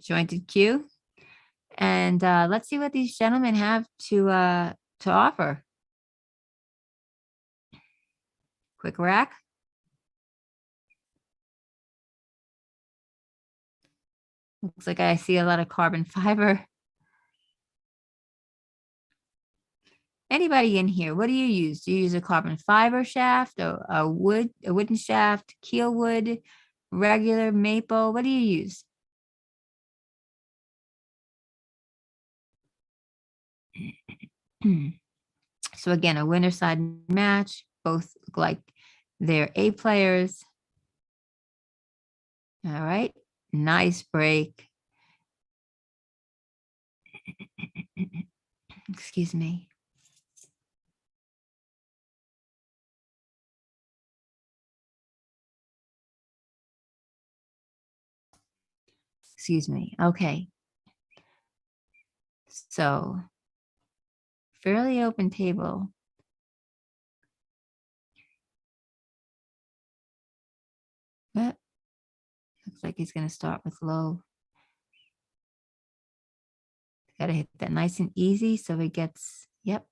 Jointed Q. And let's see what these gentlemen have to offer. Quick rack. Looks like I see a lot of carbon fiber. Anybody in here, what do you use? Do you use a carbon fiber shaft, a wooden shaft, keel wood, regular maple? What do you use? So again, a winner side match, both look like they're A players. All right, nice break. Excuse me. Excuse me. Okay. So fairly open table. But looks like he's going to start with low. Got to hit that nice and easy so he gets, yep,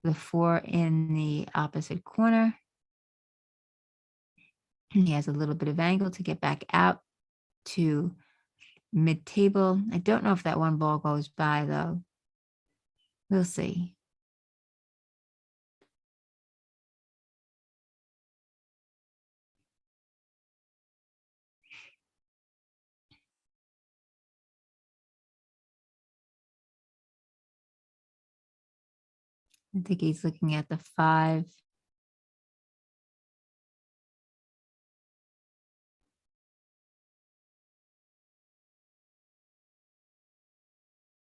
the 4 in the opposite corner. He has a little bit of angle to get back out to mid-table. I don't know if that one ball goes by, though. We'll see. I think he's looking at the 5.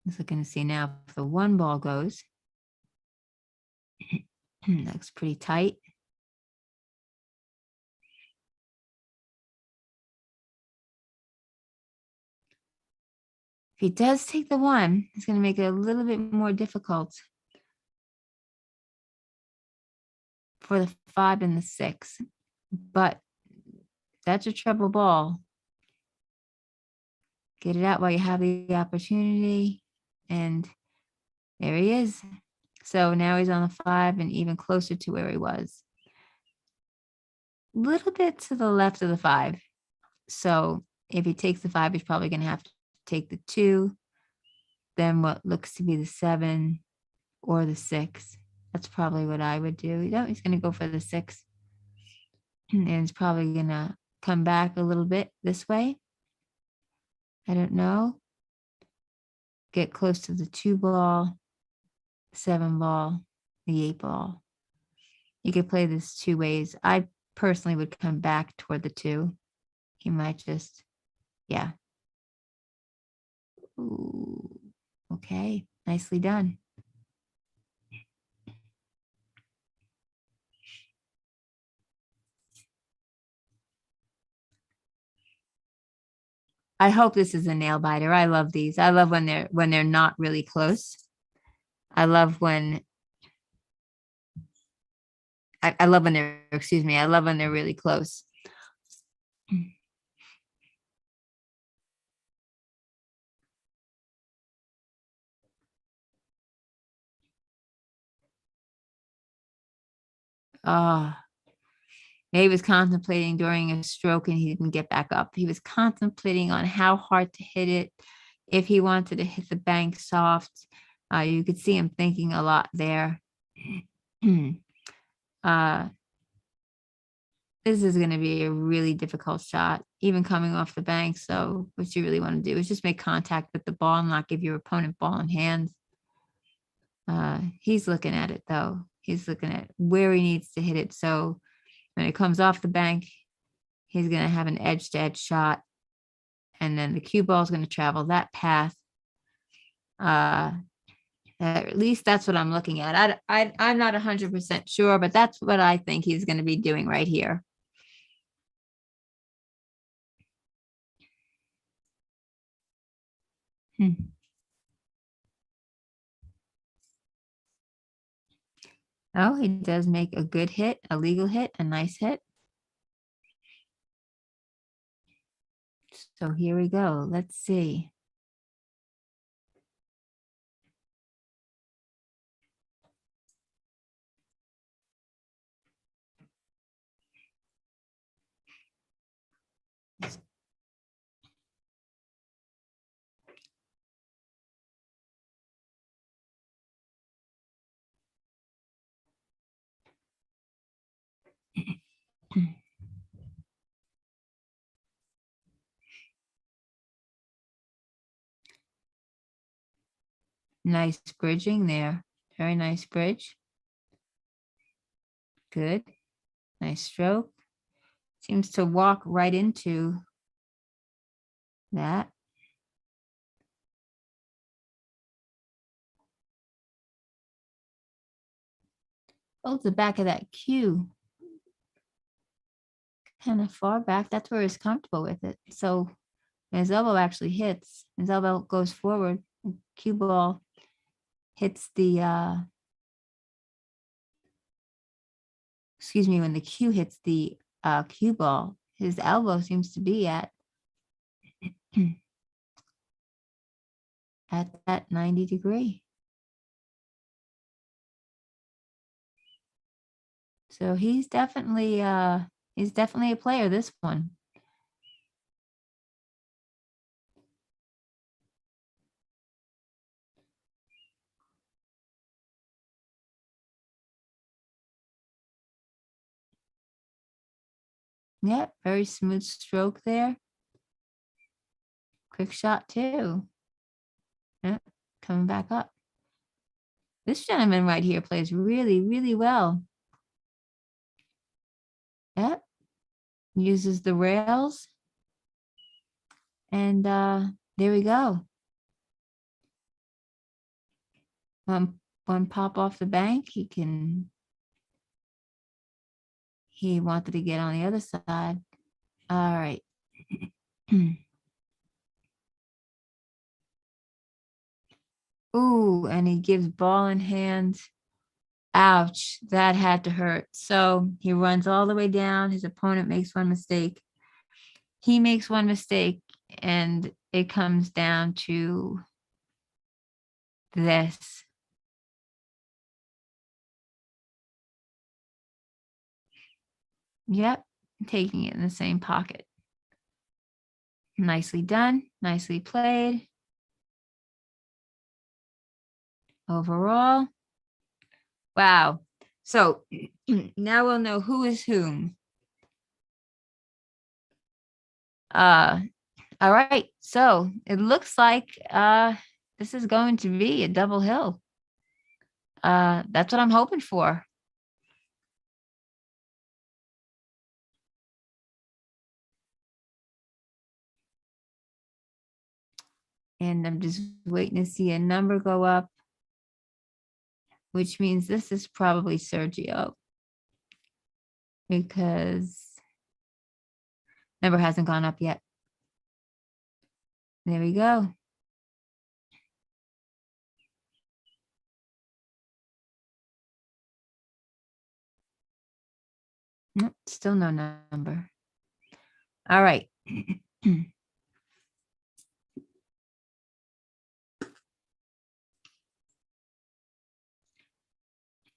He's looking to see now if the 1 ball goes. Looks pretty tight. If he does take the 1, it's going to make it a little bit more difficult for the 5 and the 6. But that's a treble ball. Get it out while you have the opportunity. And there he is. So now he's on the 5 and even closer to where he was. A little bit to the left of the 5. So if he takes the 5, he's probably going to have to take the 2, then what looks to be the 7 or the 6. That's probably what I would do. No, he's going to go for the 6. And he's probably going to come back a little bit this way. I don't know. Get close to the 2 ball, 7 ball, the 8 ball. You could play this 2 ways. I personally would come back toward the 2. He might just, yeah. Ooh, okay, nicely done. I hope this is a nail biter. I love these. I love when they're not really close. I love when I love when they're, excuse me, I love when they're really close. Oh, he was contemplating during a stroke and he didn't get back up. He was contemplating on how hard to hit it. If he wanted to hit the bank soft, you could see him thinking a lot there. This is going to be a really difficult shot, even coming off the bank. So what you really want to do is just make contact with the ball and not give your opponent ball in hand. He's looking at it though. He's looking at where he needs to hit it. So when it comes off the bank, he's going to have an edge-to-edge shot. And then the cue ball is going to travel that path. At least that's what I'm looking at. I'm not 100% sure, but that's what I think he's going to be doing right here. Oh, he does make a good hit, a legal hit, a nice hit. So here we go. Let's see. Nice bridging there. Very nice bridge. Good. Nice stroke. Seems to walk right into that. Holds the back of that cue kind of far back. That's where he's comfortable with it. So his elbow actually hits. His elbow goes forward. Cue ball hits the excuse me, when the cue hits the cue ball, his elbow seems to be at that 90 degree. So he's definitely a player, this one. Yep, very smooth stroke there. Quick shot too. Yep, coming back up. This gentleman right here plays really, really well. Yep. Uses the rails. And there we go. One pop off the bank, he wanted to get on the other side. All right. Ooh, and he gives ball in hand. Ouch, that had to hurt. So he runs all the way down. His opponent makes one mistake. He makes one mistake, and it comes down to this. Yep, taking it in the same pocket. Nicely done, nicely played. Overall, wow. So now we'll know who is whom. All right, so it looks like this is going to be a double hill. That's what I'm hoping for. And I'm just waiting to see a number go up, which means this is probably Sergio, because number hasn't gone up yet. There we go. Nope, still no number. All right.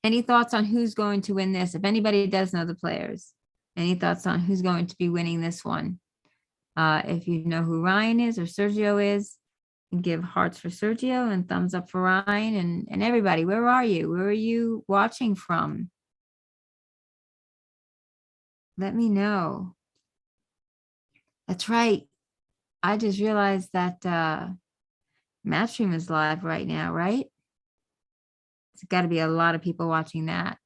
Any thoughts on who's going to win this? If anybody does know the players, any thoughts on who's going to be winning this one? If you know who Ryan is or Sergio is, give hearts for Sergio and thumbs up for Ryan, and everybody. Where are you? Where are you watching from? Let me know. That's right. I just realized that Matchroom is live right now, right? It's got to be a lot of people watching that.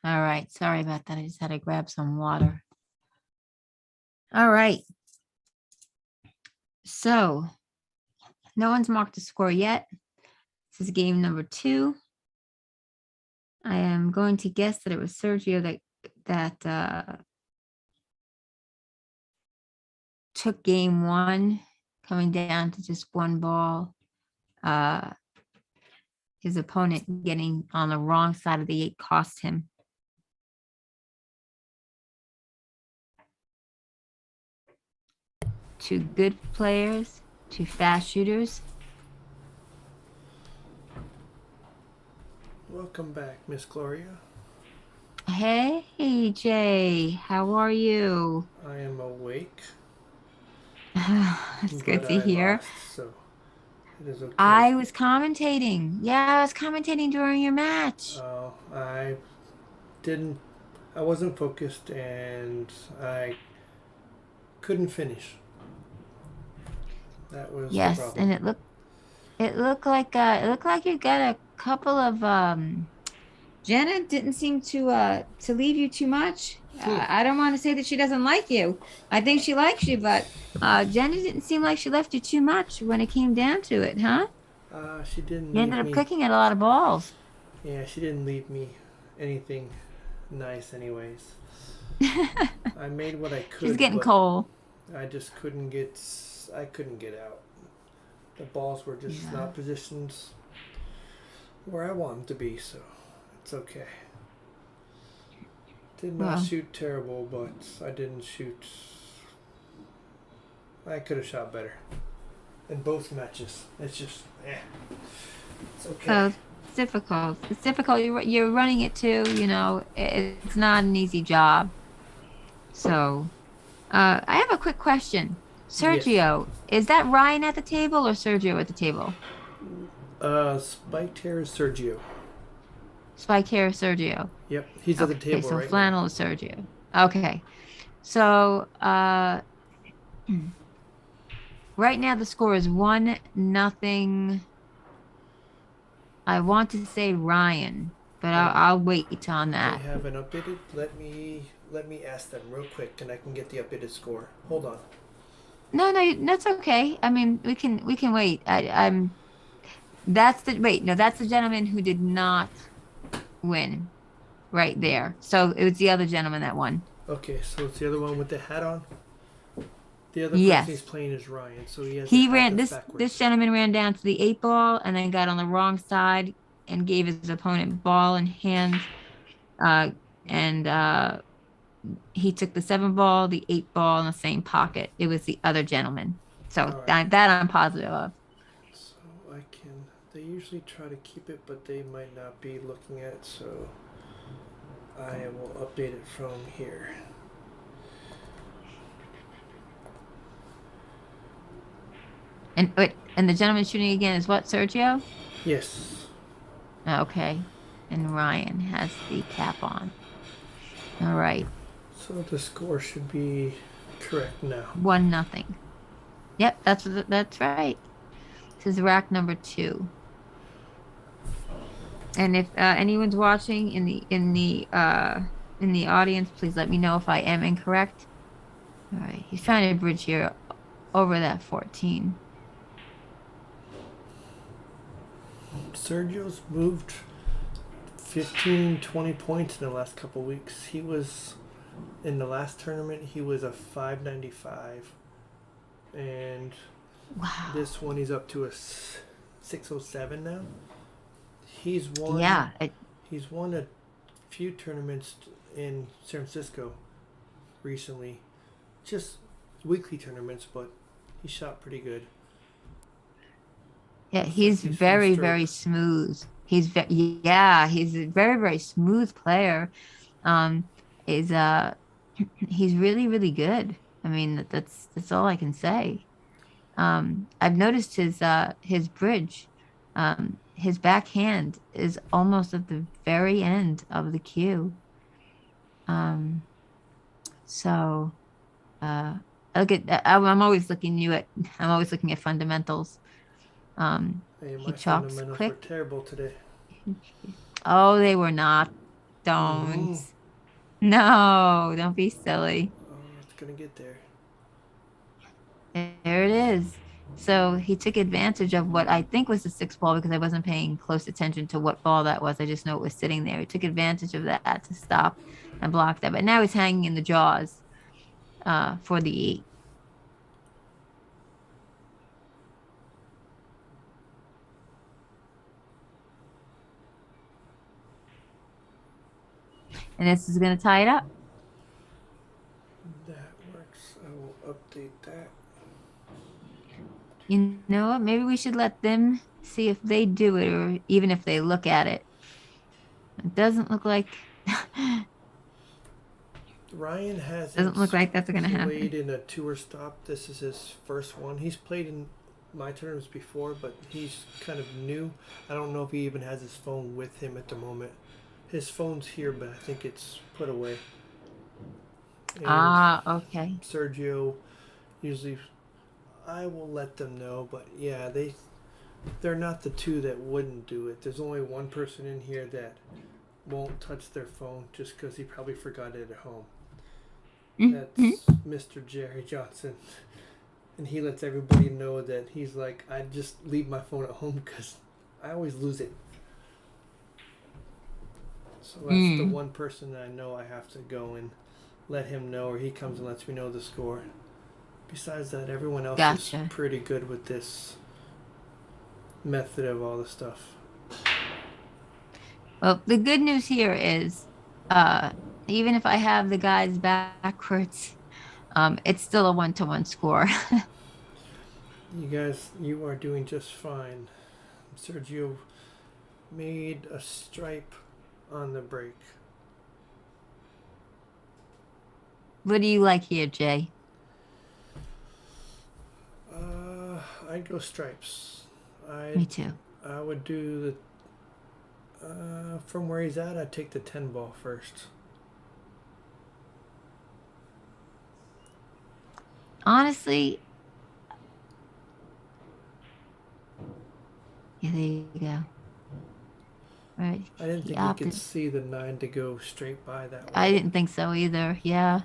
All right. Sorry about that. I just had to grab some water. All right. So no one's marked a score yet. This is game number 2. I am going to guess that it was Sergio that took game 1, coming down to just one ball. His opponent getting on the wrong side of the 8 cost him. Two good players, two fast shooters. Welcome back, Miss Gloria. Hey, Jay, how are you? I am awake, It's good but to I hear. lost, so it is okay. I was commentating. Yeah, I was commentating during your match. I didn't. I wasn't focused, and I couldn't finish. That was the Yes, problem. and it looked like you got a couple of Jenna didn't seem to leave you too much. I don't want to say that she doesn't like you. I think she likes you, but Jenna didn't seem like she left you too much when it came down to it, huh? She didn't You ended leave up me. cooking at a lot of balls. Yeah, she didn't leave me anything nice, anyways. I made what I could. She's getting but cold. I just couldn't get. I couldn't get out. The balls were just Yeah. not positioned where I want them to be, so it's okay. Did not Well. shoot terrible, but I didn't shoot. I could have shot better in both matches. It's just, it's okay. So it's difficult. It's difficult. You're running it too. You know, it's not an easy job. So, I have a quick question. Sergio, is that Ryan at the table or Sergio at the table? Spiked hair is Sergio. Spike hair, Sergio. Yep, he's at the Okay, table so right flannel is Sergio. Okay, so right now the score is 1-0. I want to say Ryan, but I'll wait on now. that. They haven't updated. Let me ask them real quick, and I can get the updated score. Hold on. No, that's okay. I mean, we can wait. That's the gentleman who did not win, right there. So it was the other gentleman that won. Okay, so it's the other one with the hat on. The other Yes. person he's playing is Ryan, so he has. He the hat ran that's this backwards. gentleman ran down to the 8 ball and then got on the wrong side and gave his opponent ball in hand. And he took the 7 ball, the 8 ball in the same pocket. It was the other gentleman. So All right. that I'm positive of. So I can. They usually try to keep it, but they might not be looking at it, so I will update it from here. And wait, and the gentleman shooting again is what, Sergio? Yes. Okay. And Ryan has the cap on. All right. So the score should be correct now. 1-0. Yep, that's right. This is rack number 2. And if anyone's watching in the audience, please let me know if I am incorrect. All right, he's trying to bridge here over that 14. Sergio's moved 15, 20 points in the last couple weeks. He was in the last tournament. He was a 595, and Wow. this one he's up to a 607 now. He's won. Yeah. He's won a few tournaments in San Francisco recently, just weekly tournaments, but he shot pretty good. Yeah, Looks like he's he's very, from stroke. very smooth. He's a very, very smooth player. He's really, really good. I mean, that's all I can say. I've noticed his bridge. His backhand is almost at the very end of the cue. So look at I'm always looking at fundamentals. Hey, He my chalks fundamentals were quick. terrible today. Oh, they were not. Don't. No, don't be silly. Oh, it's gonna get there. There it is. So he took advantage of what I think was the 6 ball because I wasn't paying close attention to what ball that was. I just know it was sitting there. He took advantage of that to stop and block that. But now he's hanging in the jaws for the 8. And this is going to tie it up. That works. I will update that. You know what? Maybe we should let them see if they do it or even if they look at it. It doesn't look like Ryan hasn't doesn't look like that's gonna happen. played in a tour stop. This is his first one. He's played in my tournaments before, but he's kind of new. I don't know if he even has his phone with him at the moment. His phone's here, but I think it's put away. And Okay. Sergio usually, I will let them know, but yeah, they're not the two that wouldn't do it. There's only one person in here that won't touch their phone just because he probably forgot it at home. That's Mr. Jerry Johnson. And he lets everybody know that he's like, I just leave my phone at home because I always lose it. So that's the one person that I know I have to go and let him know, or he comes and lets me know the score. Besides that, everyone else is pretty good with this method of all the stuff. Well, the good news here is, even if I have the guys backwards, it's still a 1-to-1 score. You guys, you are doing just fine. Sergio made a stripe on the break. What do you like here, Jay? I'd go stripes. Me too. I would do the from where he's at. I'd take the 10 ball first. Honestly, yeah, there you go. Right. I didn't think he could see the 9 to go straight by that way. I didn't think so either. Yeah.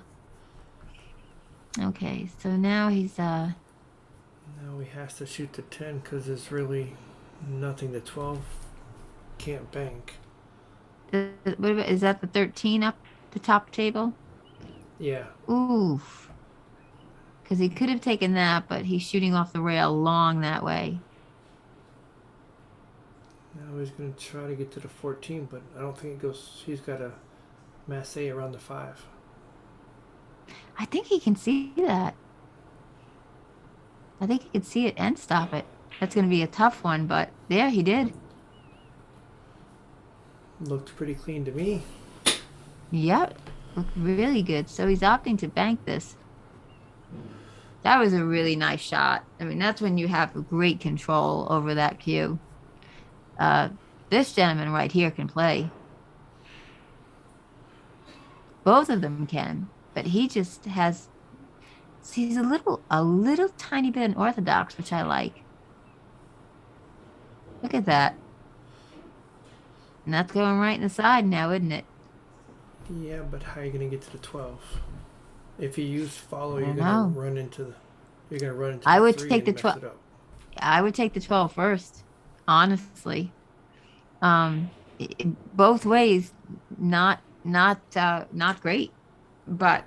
Okay, so now he's Now he has to shoot the 10 because there's really nothing. The 12 can't bank. Is that the 13 up the top table? Yeah. Oof. Because he could have taken that, but he's shooting off the rail long that way. Now he's going to try to get to the 14, but I don't think it goes. He's got a masse around the 5. I think he can see that. I think he can see it and stop it. That's going to be a tough one, but there he did. Looked pretty clean to me. Yep. Looked really good. So he's opting to bank this. That was a really nice shot. I mean, that's when you have great control over that cue. This gentleman right here can play. Both of them can, but he just has. He's a little tiny bit unorthodox, which I like. Look at that. And that's going right in the side now, isn't it? Yeah, but how are you going to get to the 12? If you use follow, you're going to run into the. You're going to run into. I the would 3 take the and mess 12. it up. I would take the 12 first, honestly. Both ways, not great, but.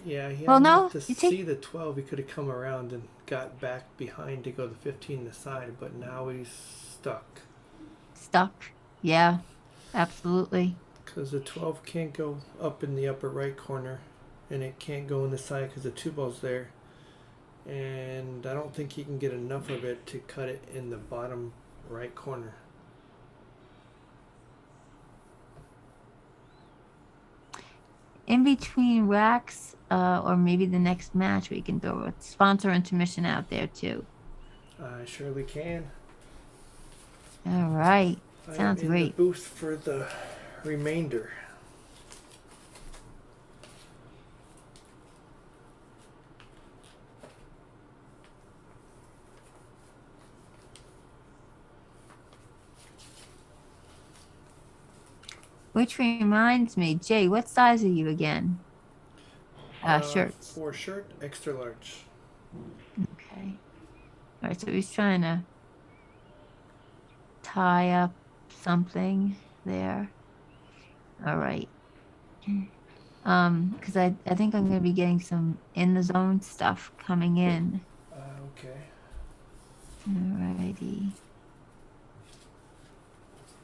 Yeah, he well, no. To see the 12, he could have come around and got back behind to go the 15 to the side, but now he's stuck. Stuck, yeah, absolutely. Because the 12 can't go up in the upper right corner, and it can't go in the side because the 2 ball's there. And I don't think he can get enough of it to cut it in the bottom right corner. In between racks, or maybe the next match, we can throw a sponsor intermission out there too. I surely can. All right, sounds I'm in great. the booth for the remainder. Which reminds me, Jay, what size are you again? Shirts. For shirt, extra large. Okay. All right, so he's trying to tie up something there. All right. Because I think I'm going to be getting some in the zone stuff coming in. Okay. All righty.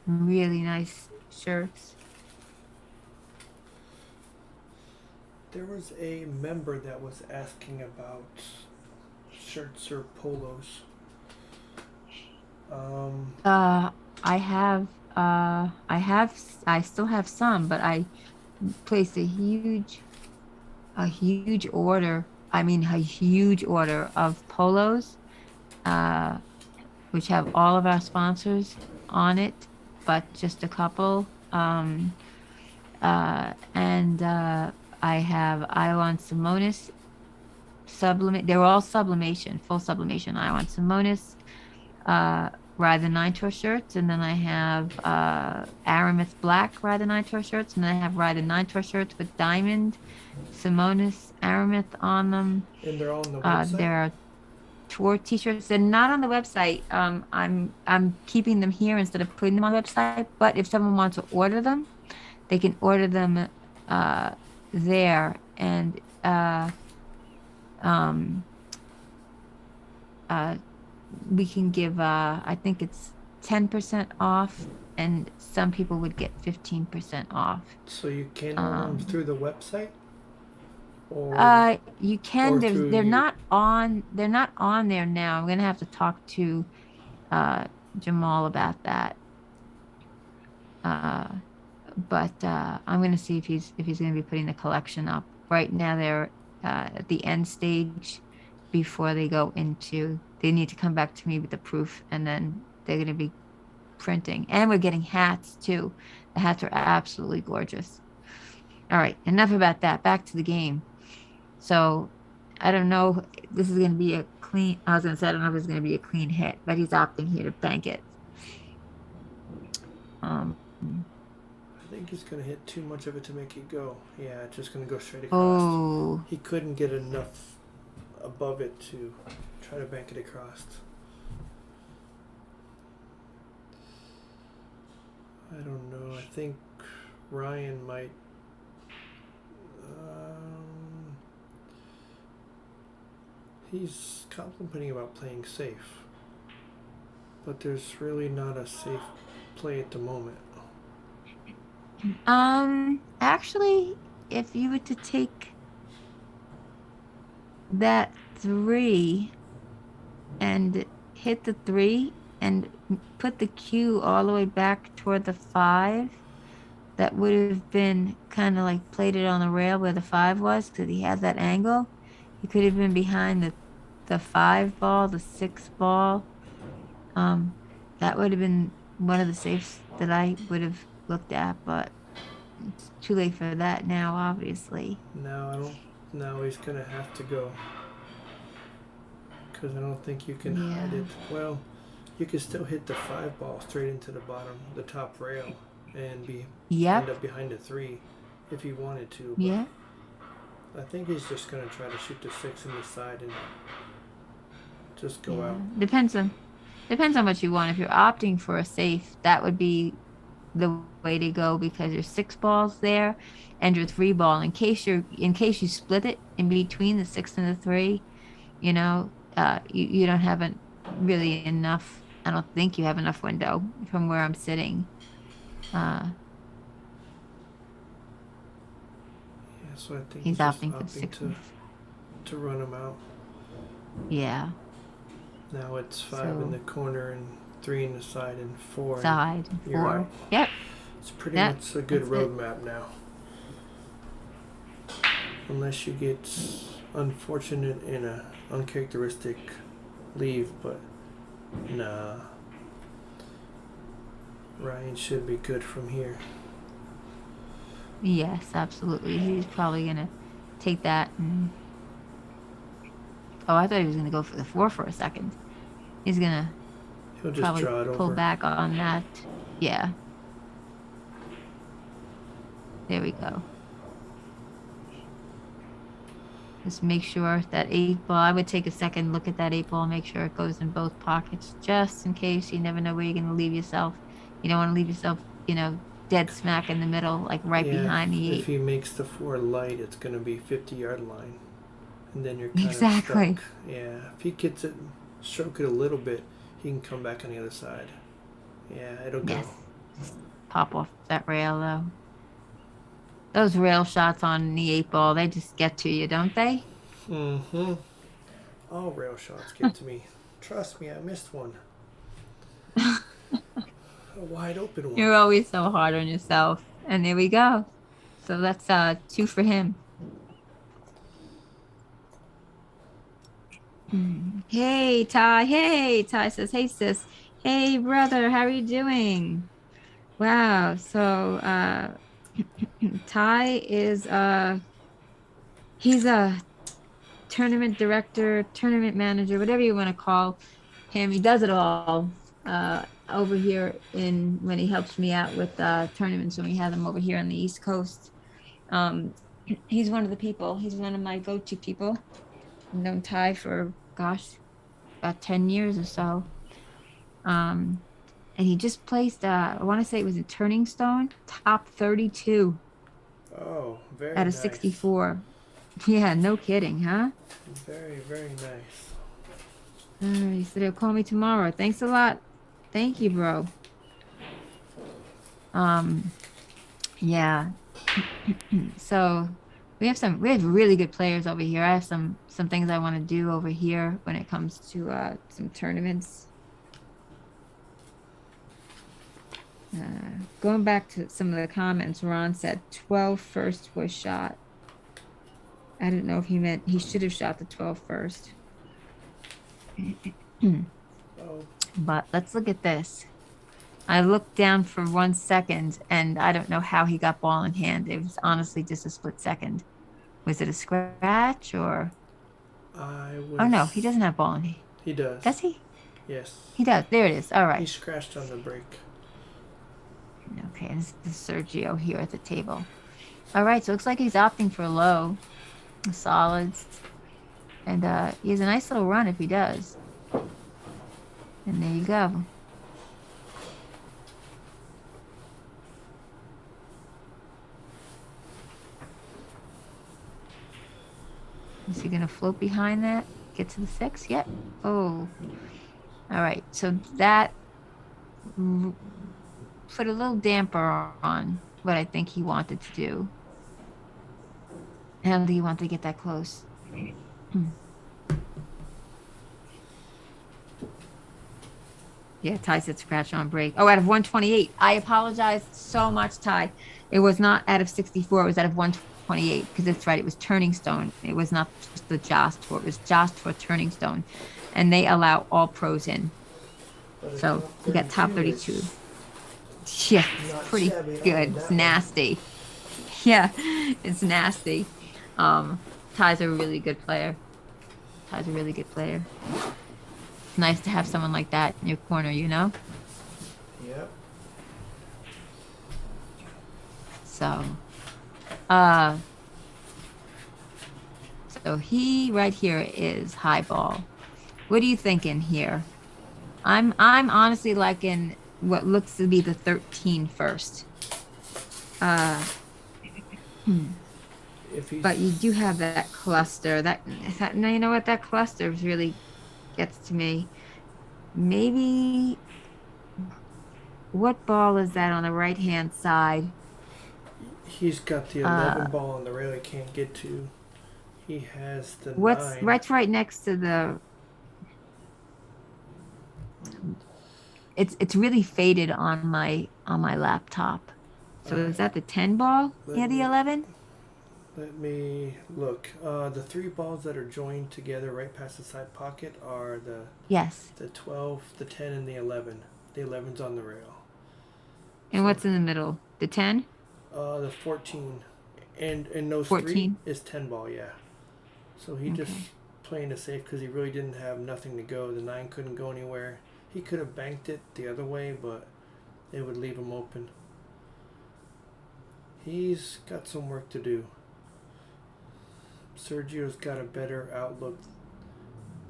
Really nice shirts. There was a member that was asking about shirts or polos. I have I still have some, but I placed a huge order. I mean, a huge order of polos, uh, which have all of our sponsors on it, but just a couple. And I have Iwan Simonis sublimate. They're all sublimation, full sublimation. Iwan Simonis, Ride the Nine Tour shirts, and then I have Aramis Black Ride the Nine Tour shirts, and then I have Ride the Nine Tour shirts with diamond Simonis Aramis on them. And they're all on the website? There are tour t-shirts. They're not on the website. I'm keeping them here instead of putting them on the website. But if someone wants to order them, they can order them there, and we can give I think it's 10% off, and some people would get 15% off. So you can order them through the website? Or You can. or through They're you? not on. They're not on there now. I'm gonna have to talk to Jamal about that. But I'm gonna see if he's gonna be putting the collection up. Right now they're at the end stage before they go into. They need to come back to me with the proof, and then they're gonna be printing. And we're getting hats too. The hats are absolutely gorgeous. All right, enough about that. Back to the game. So I don't know. This is going to be a clean. I was going to say I don't know if it's going to be a clean hit, but he's opting here to bank it. I think he's going to hit too much of it to make it go. Yeah, it's just going to go straight across. Oh, He couldn't get enough above it to try to bank it across. I don't know. I think Ryan might. He's contemplating about playing safe, but there's really not a safe play at the moment. actually, if you were to take that 3 and hit the 3 and put the cue all the way back toward the 5, that would have been kind of like played it on the rail where the 5 was, because he had that angle. He could have been behind the 5 ball, the 6 ball. That would have been one of the safes that I would have looked at, but it's too late for that now, obviously. Now he's gonna have to go, because I don't think you can Yeah. hide it. Well, you can still hit the 5 ball straight into the bottom, the top rail, and end Yep. up behind the 3 if he wanted to. But Yeah. I think he's just gonna try to shoot the 6 in the side and just go Yeah. out. Depends on what you want. If you're opting for a safe, that would be the way to go, because your 6 balls there and your 3 ball, in case you split it in between the 6 and the 3, you don't have really enough. I don't think you have enough window from where I'm sitting. Yeah, so I think He's just opting for 6. to run him out. Yeah. Now it's 5 in So- the corner and 3 in the side and 4. Side and and you're 4. out. Yep. It's pretty Yep, much a good that's it. roadmap now. Unless you get unfortunate in a uncharacteristic leave, but nah. Ryan should be good from here. Yes, absolutely. He's probably gonna take that and. Oh, I thought he was gonna go for the 4 for a second. He's gonna He'll just probably draw it pull over. back on that. Yeah. There we go. Just make sure that 8 ball. I would take a second look at that 8 ball, make sure it goes in both pockets, just in case. You never know where you're gonna leave yourself. You don't want to leave yourself, dead smack in the middle, like right Yeah, behind the 8. if he makes the 4 light, it's going to be 50-yard line. And then you're kind Exactly. of stuck. Yeah, if he gets it, stroke it a little bit, he can come back on the other side. Yeah, it'll go. Yes. Pop off that rail though. Those rail shots on the 8 ball, they just get to you, don't they? Mm-hmm. All rail shots get to me. Trust me, I missed one. A wide open one. You're always so hard on yourself. And there we go. So that's 2 for him. Hey, Ty. Hey, Ty says, hey, sis. Hey, brother. How are you doing? Wow. So Ty is he's a tournament director, tournament manager, whatever you want to call him. He does it all over here when he helps me out with tournaments when we have them over here on the East Coast. He's one of the people. He's one of my go-to people. I've known Ty for about 10 years or so. And he just placed I want to say it was a Turning Stone top 32 Oh, very out of nice. 64. Yeah, no kidding, huh? Very, very nice. He said he'll call me tomorrow. Thanks a lot. Thank you, bro. Yeah. So we have really good players over here. I have some things I want to do over here when it comes to some tournaments. Going back to some of the comments, Ron said 12 first was shot. I didn't know if he meant he should have shot the 12 first. Oh, But let's look at this. I looked down for 1 second and I don't know how he got ball in hand. It was honestly just a split second. Was it a scratch or? Oh no, he doesn't have ball in hand. He does. Does he? Yes. He does. There it is. All He right. scratched on the break. Okay, this is Sergio here at the table. All right, so it looks like he's opting for low, solids. And he has a nice little run if he does. And there you go. Is he going to float behind that? Get to the 6? Yep. Oh. All right. So that put a little damper on what I think he wanted to do. I don't think he wanted to get that close. Yeah, Ty said scratch on break. Oh, out of 128. I apologize so much, Ty. It was not out of 64. It was out of 128 because it's right. It was Turning Stone. It was not just the Jost Tour. It was Jost Tour Turning Stone. And they allow all pros in. So we got top 32. Yeah, it's pretty good. It's nasty. Yeah, it's nasty. Ty's a really good player. Ty's a really good player. It's nice to have someone like that in your corner, you know? Yep. So he right here is high ball. What are you thinking here? I'm honestly liking what looks to be the 13 first. But you do have that cluster. That now you know what, that cluster really gets to me. Maybe what ball is that on the right hand side? He's got the 11 ball on the rail he can't get to. He has the 9. What's right next to the? It's really faded on my laptop. So is that the 10 ball? Yeah, the 11. Let me look. The 3 balls that are joined together right past the side pocket are the 12, the 10, and the 11. The 11's on the rail. And what's in the middle? The 10? The 14. And those 14? 3 is 10 ball, yeah. So he just playing it safe because he really didn't have nothing to go. The 9 couldn't go anywhere. He could have banked it the other way, but it would leave him open. He's got some work to do. Sergio's got a better outlook.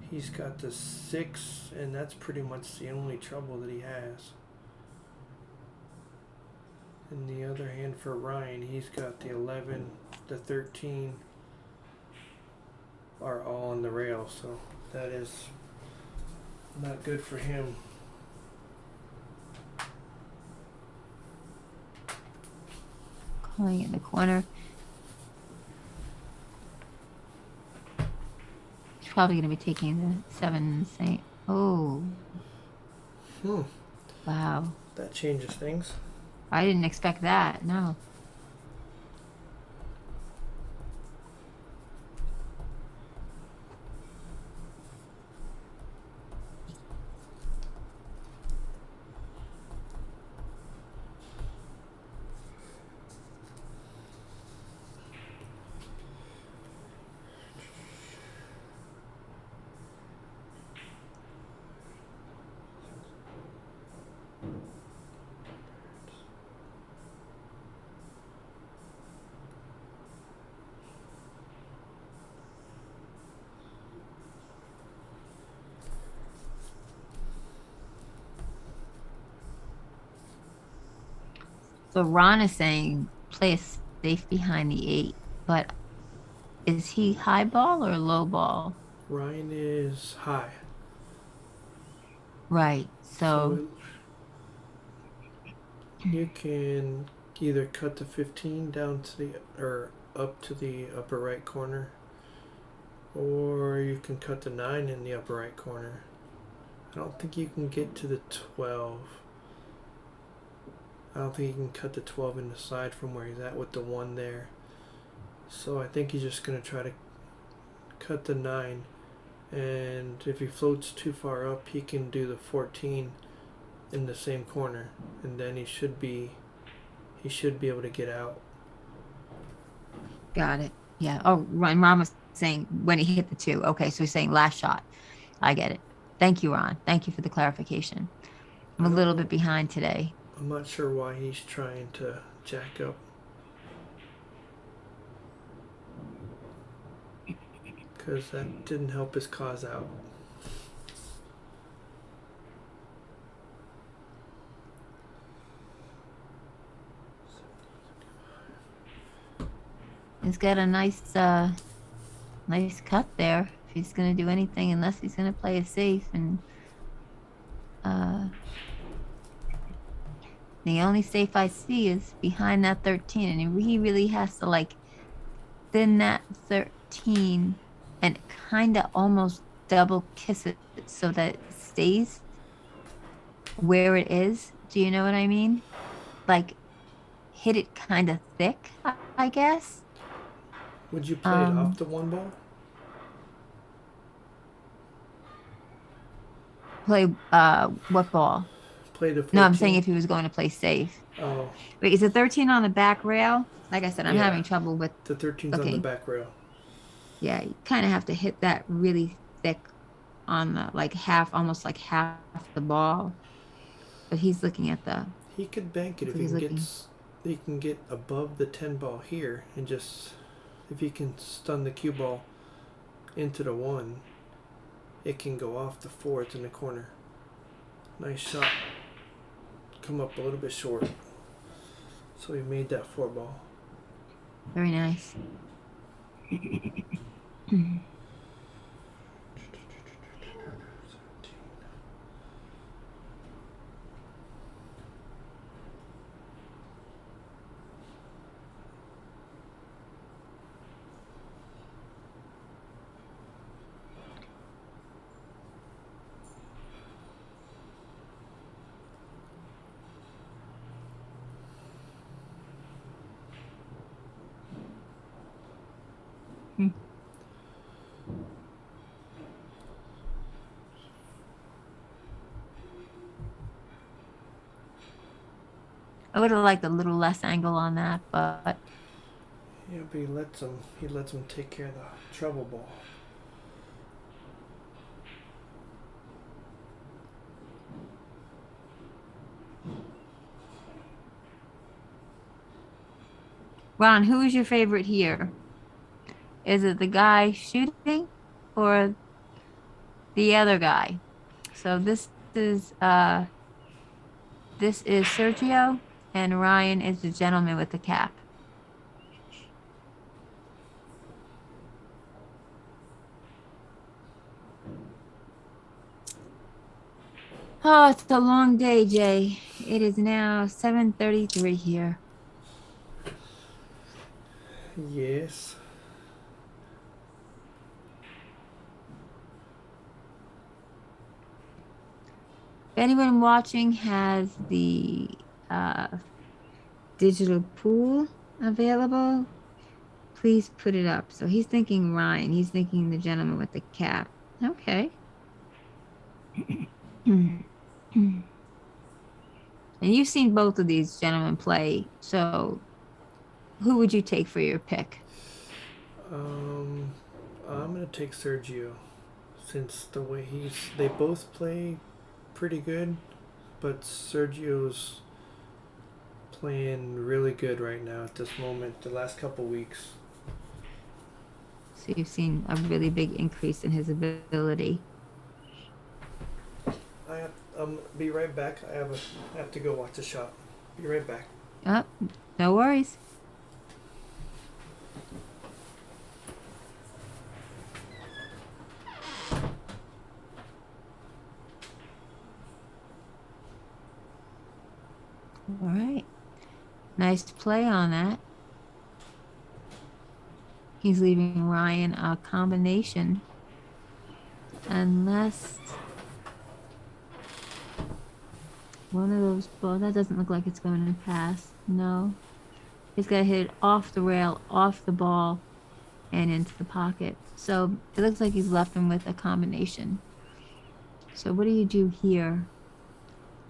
He's got the 6, and that's pretty much the only trouble that he has. On the other hand, for Ryan, he's got the 11, the 13 are all on the rail, so that is not good for him. Calling it in the corner. He's probably going to be taking the 7 Saint. Oh. Wow. That changes things. I didn't expect that. No. So Ron is saying play it safe behind the 8, but is he high ball or low ball? Ryan is high. Right. So You can either cut the 15 down to the or up to the upper right corner, or you can cut the 9 in the upper right corner. I don't think you can get to the 12. I don't think you can cut the 12 in the side from where he's at with the 1 there. So I think he's just going to try to cut the 9. And if he floats too far up, he can do the 14 in the same corner. And then he should be able to get out. got it. Yeah. Oh, Ron was saying when he hit the 2. Okay, so he's saying last shot. I get it. Thank you, Ron. Thank you for the clarification. I'm a little bit behind today. I'm not sure why he's trying to jack up. Because that didn't help his cause out. He's got a nice nice cut there. If he's gonna do anything, unless he's gonna play it safe, and the only safe I see is behind that 13, and he really has to like thin that 13 and kind of almost double kiss it so that it stays where it is. Do you know what I mean? Like hit it kind of thick, I guess. Would you play it off the 1 ball? Play what ball? Play the 14? No, I'm saying if he was going to play safe. Oh. Wait, is the 13 on the back rail? Like I said, I'm having trouble with the 13's on the back rail. Yeah, you kind of have to hit that really thick on the like half, almost like half the ball. But he's looking at the. He could bank it if he can get above the 10 ball here and just if he can stun the cue ball into the 1, it can go off the 4. It's in the corner. Nice shot. Come up a little bit short. So he made that 4 ball. Very nice. I would have liked a little less angle on that, but yeah, but he lets him take care of the treble ball. Ron, who is your favorite here? Is it the guy shooting or the other guy? So this is Sergio, and Ryan is the gentleman with the cap. Oh, it's a long day, Jay. It is now 7:33 here. Yes. If anyone watching has the digital pool available, please put it up. So he's thinking Ryan. He's thinking the gentleman with the cap. Okay. And you've seen both of these gentlemen play. So who would you take for your pick? I'm gonna take Sergio, since the way they both play pretty good, but Sergio's playing really good right now at this moment. The last couple weeks. So you've seen a really big increase in his ability. Be right back. I have to go watch the shot. Be right back. Oh, no worries. All right. Nice play on that. He's leaving Ryan a combination. Unless one of those balls, that doesn't look like it's going to pass. No. He's got to hit it off the rail, off the ball, and into the pocket. So it looks like he's left him with a combination. So what do you do here?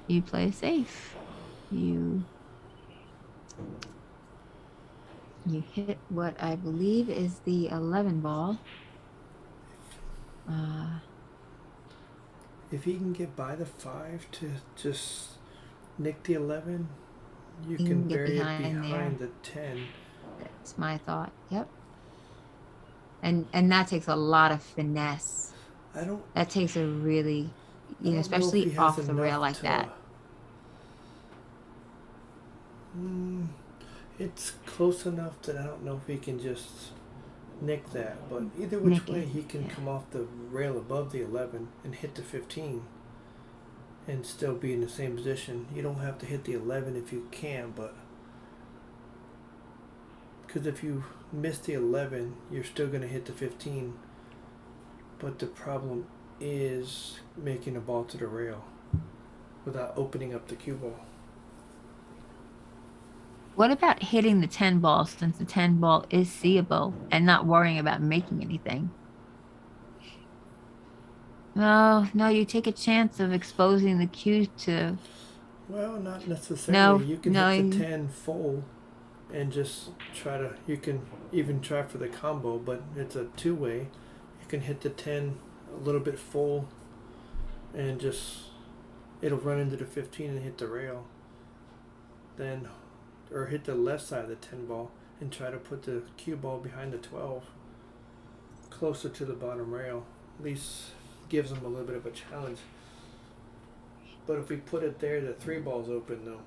You play safe. You hit what I believe is the 11 ball. If he can get by the 5 to just nick the 11, you can get bury it behind behind the 10. That's my thought. Yep. And that takes a lot of finesse. That takes a really, especially off the rail like that. It's close enough that I don't know if he can just nick that, but either which way he can come off the rail above the 11 and hit the 15 and still be in the same position. You don't have to hit the 11 if you can, but because if you miss the 11, you're still going to hit the 15. But the problem is making a ball to the rail without opening up the cue ball. What about hitting the 10 ball, since the 10 ball is seeable, and not worrying about making anything? No, you take a chance of exposing the cue to... Well, not necessarily. No, you can hit the 10 full and just you can even try for the combo, but it's a two-way. You can hit the 10 a little bit full and it'll run into the 15 and hit the rail. Then, or hit the left side of the 10 ball and try to put the cue ball behind the 12 closer to the bottom rail. At least gives them a little bit of a challenge. But if we put it there, the 3 ball's open though.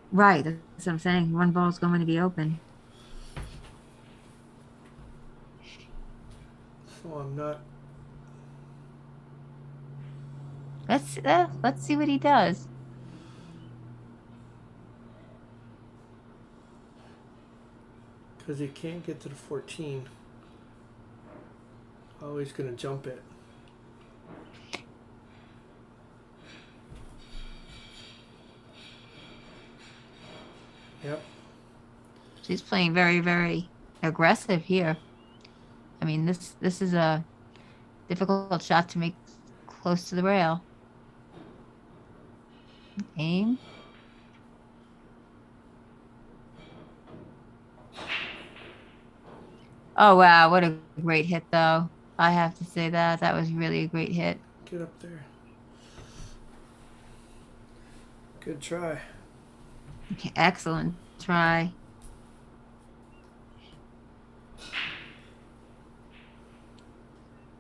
Right, that's what I'm saying. 1 ball's going to be open. So I'm not... Let's see what he does. Because he can't get to the 14. Oh, he's going to jump it. Yep. She's playing very, very aggressive here. I mean, this is a difficult shot to make close to the rail. Aim. Oh, wow. What a great hit, though. I have to say that. That was really a great hit. Get up there. Good try. Okay, excellent try.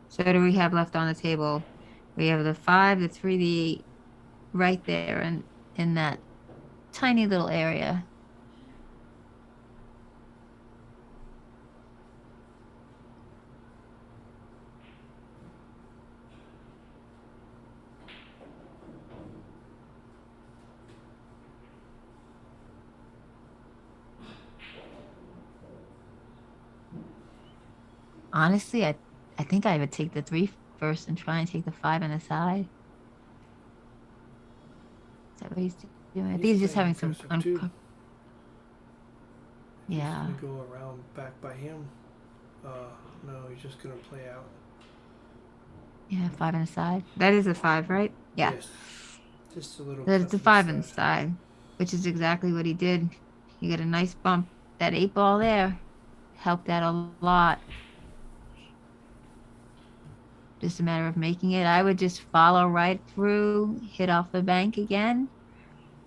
So what do we have left on the table? We have the 5, the 3, the 8 right there in that tiny little area. Honestly, I think I would take the 3 first and try and take the 5 on the side. Is that what he's doing? I think He's he's just playing having some. aggressive, too. Yeah. He's gonna go around back by him. No, he's just gonna play out. Yeah, 5 on the side. That is a 5, right? Yeah. Yes. Just a little. That's cut a to 5 on the side. side, which is exactly what he did. He got a nice bump. That 8 ball there helped out a lot. Just a matter of making it. I would just follow right through, hit off the bank again,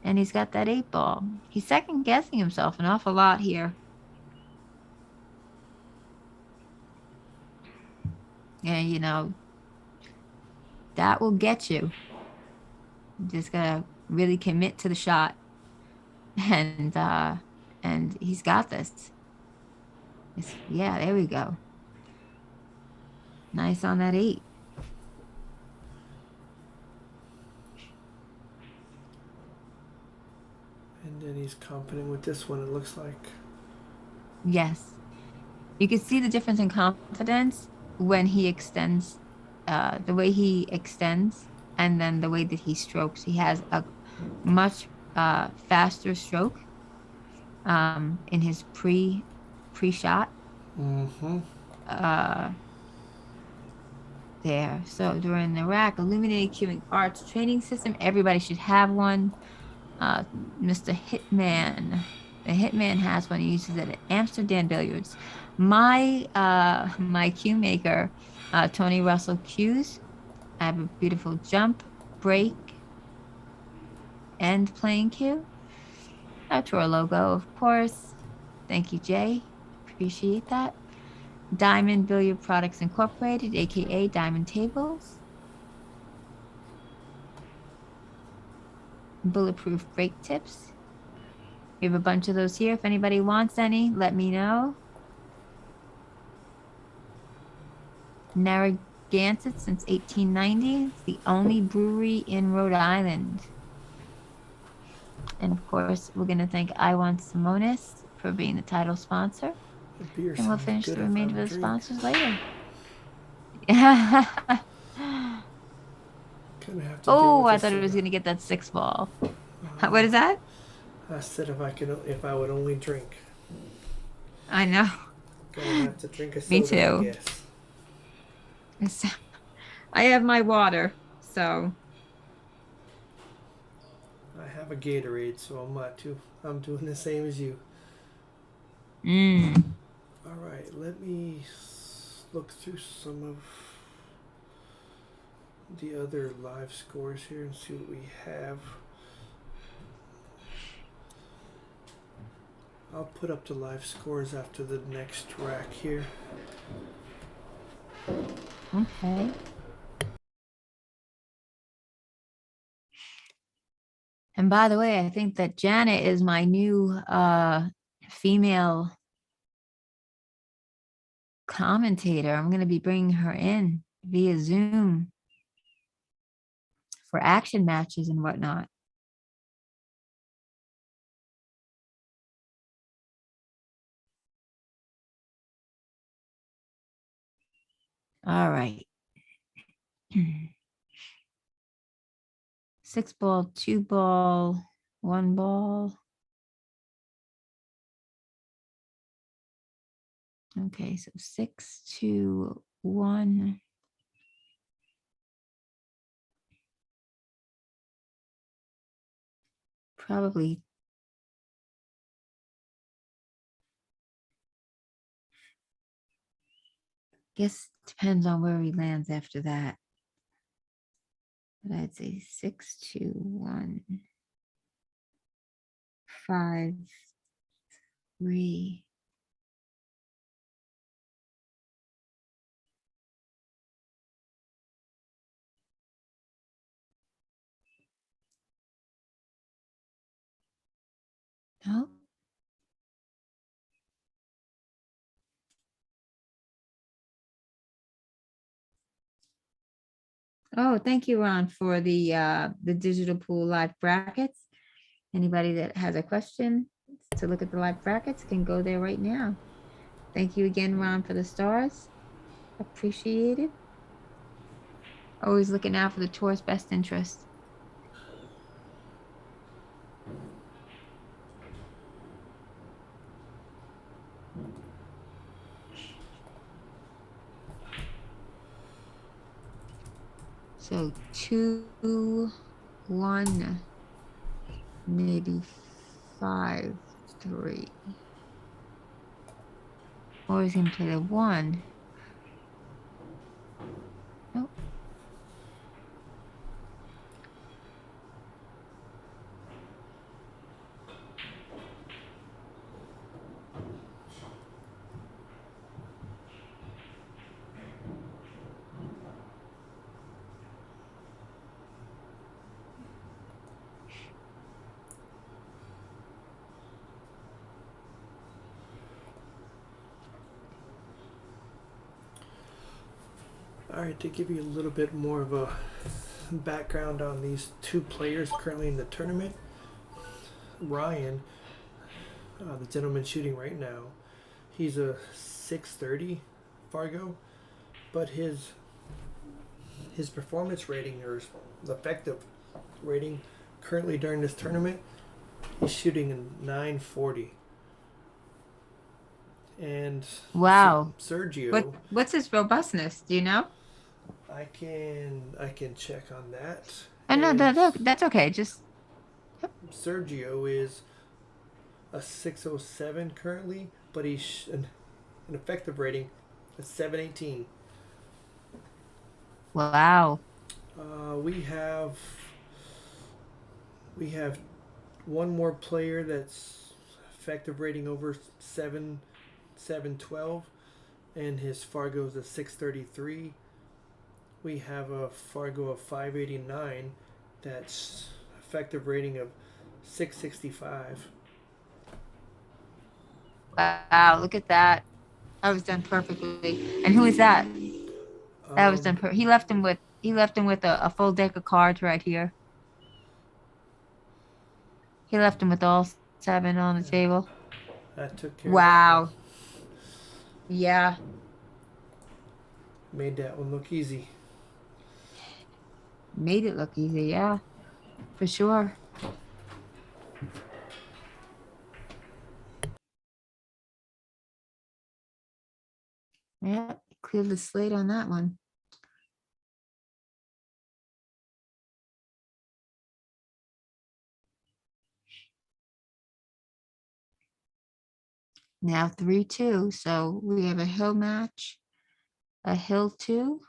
and he's got that 8 ball. He's second guessing himself an awful lot here. And you know, that will get you. You just gotta really commit to the shot. And he's got this. Yeah, there we go. Nice on that 8. And then he's confident with this one, it looks like. Yes. You can see the difference in confidence when he extends, the way he extends and then the way that he strokes. He has a much faster stroke in his pre-shot. Mm-hmm. There. So during the rack, illuminated cueing arts training system, everybody should have one. Mr. Hitman. The Hitman has one. He uses it at Amsterdam Billiards. My cue maker, Tony Russell cues. I have a beautiful jump, break, and playing cue. Our tour logo, of course. Thank you, Jay. Appreciate that. Diamond Billiard Products Incorporated, aka Diamond Tables. Bulletproof brake tips. We have a bunch of those here. If anybody wants any, let me know. Narragansett since 1890. It's the only brewery in Rhode Island. And of course, we're going to thank Iwan Simonis for being the title sponsor. The beer And we'll sounds finish good the if remainder I'm of the drink. sponsors later. Gonna have to Oh, deal I with thought it this was soda. going to get that 6 ball. What is that? I said if I would only drink. I know. Gonna have to drink a soda, Me I too. guess. I have my water, so. I have a Gatorade, so I'm doing the same as you. All right, let me look through some of the other live scores here and see what we have. I'll put up the live scores after the next rack here. Okay. And by the way, I think that Janet is my new female commentator. I'm going to be bringing her in via Zoom for action matches and whatnot. All right. 6 ball, 2 ball, 1 ball. Okay, so 6, 2, 1. Probably. Guess depends on where he lands after that. But I'd say 6, 2, 1, 5, 3. No. Oh, thank you, Ron, for the digital pool live brackets. Anybody that has a question to look at the live brackets can go there right now. Thank you again, Ron, for the stars. Appreciate it. Always looking out for the tour's best interest. So 2, 1, maybe 5, 3. Or he's gonna play the 1. Nope. All right, to give you a little bit more of a background on these two players currently in the tournament, Ryan, the gentleman shooting right now, he's a 630 Fargo, but his performance rating, or his effective rating currently during this tournament, he's shooting a 940. And Wow. Sergio, What's his robustness? Do you know? I can check on that. Oh, no, And that's okay. Just Sergio is a 607 currently, but he's an effective rating of 718. wow. We have one more player that's effective rating over 712, and his Fargo is a 633. We have a Fargo of 589 that's effective rating of 665. Wow, look at that. That was done perfectly. And who is that? That was done He left him with a full deck of cards right here. He left him with all 7 on the table. That took care Wow. of that Yeah. one. Made that one look easy. Made it look easy, yeah. For sure. Yeah, cleared the slate on that one. Now 3-2. So we have a hill match, a hill 2.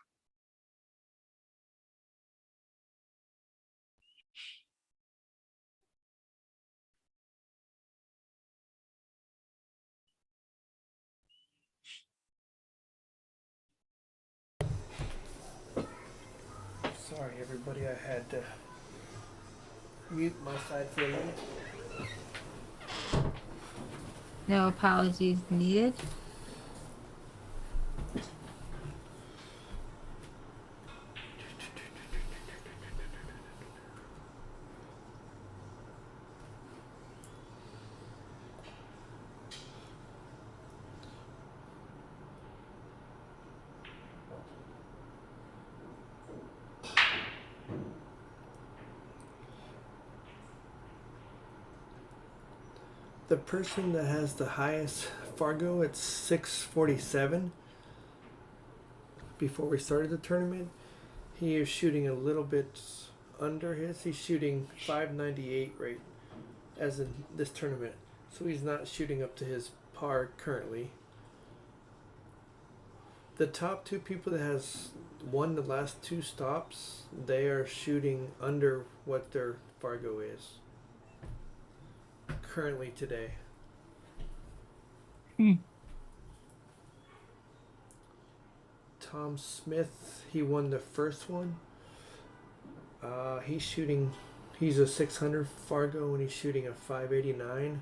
Sorry, everybody, I had to mute my side for a minute. No apologies needed. The person that has the highest Fargo at 647 before we started the tournament, he is shooting a little bit under his. He's shooting 598 right as in this tournament. So he's not shooting up to his par currently. The top 2 people that has won the last 2 stops, they are shooting under what their Fargo is currently today. Tom Smith, he won the first one. He's a 600 Fargo and he's shooting a 589.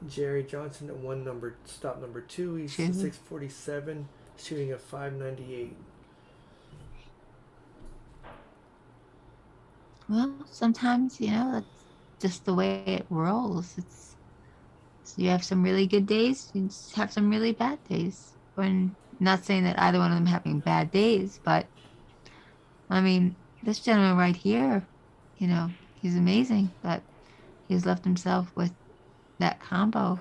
Jerry Johnson that won stop number 2, he's a 647, shooting a 598. Well, sometimes, that's just the way it rolls. You have some really good days, you just have some really bad days. When not saying that either one of them having bad days, but I mean, this gentleman right here, he's amazing, but he's left himself with that combo.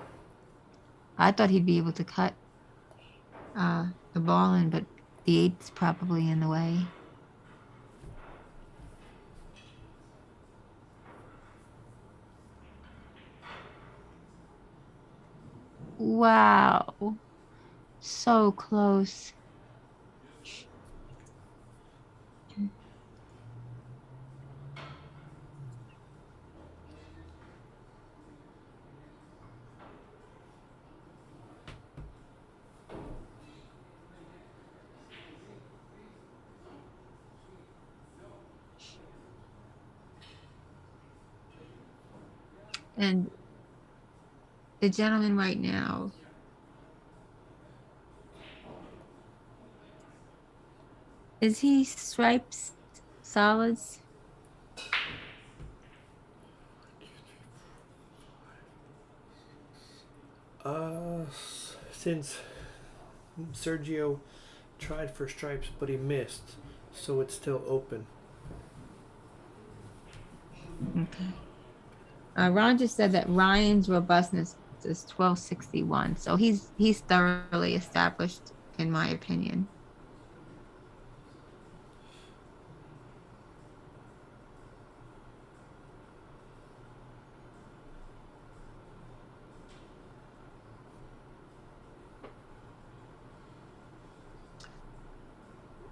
I thought he'd be able to cut the ball in, but the 8's probably in the way. Wow. So close. And the gentleman right now, is he stripes, solids? Since Sergio tried for stripes, but he missed, so it's still open. Okay. Ron just said that Ryan's robustness is 1261, so he's thoroughly established, in my opinion.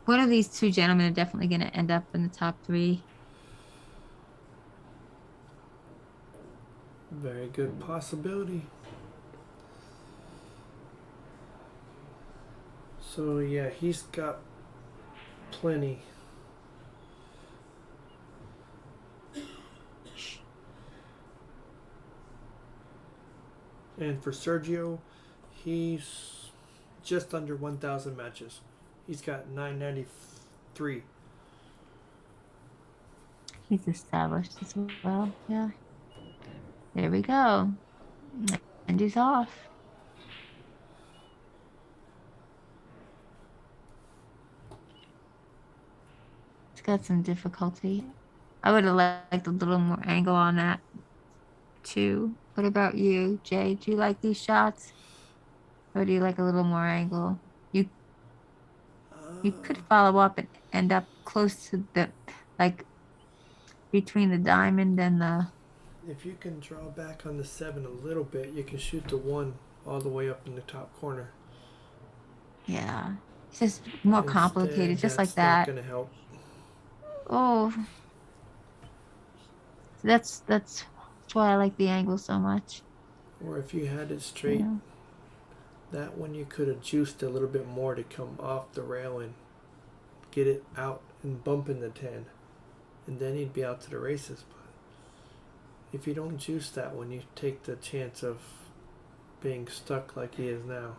One of these two gentlemen are definitely going to end up in the top 3. Very good possibility. So yeah, he's got plenty. And for Sergio, he's just under 1,000 matches. He's got 993. He's established as well. Yeah. There we go. And he's off. It's got some difficulty. I would have liked a little more angle on that too. What about you, Jay? Do you like these shots? Or do you like a little more angle? You could follow up and end up close to the, like, between the diamond and the. If you can draw back on the 7 a little bit, you can shoot the 1 all the way up in the top corner. Yeah. It's just more Instead, complicated, just like that's not that. going to help. Oh. That's why I like the angle so much. Or if you had it straight, Yeah. that one you could have juiced a little bit more to come off the rail and get it out and bump in the 10. And then you'd be out to the races. But if you don't juice that one, you take the chance of being stuck like he is now.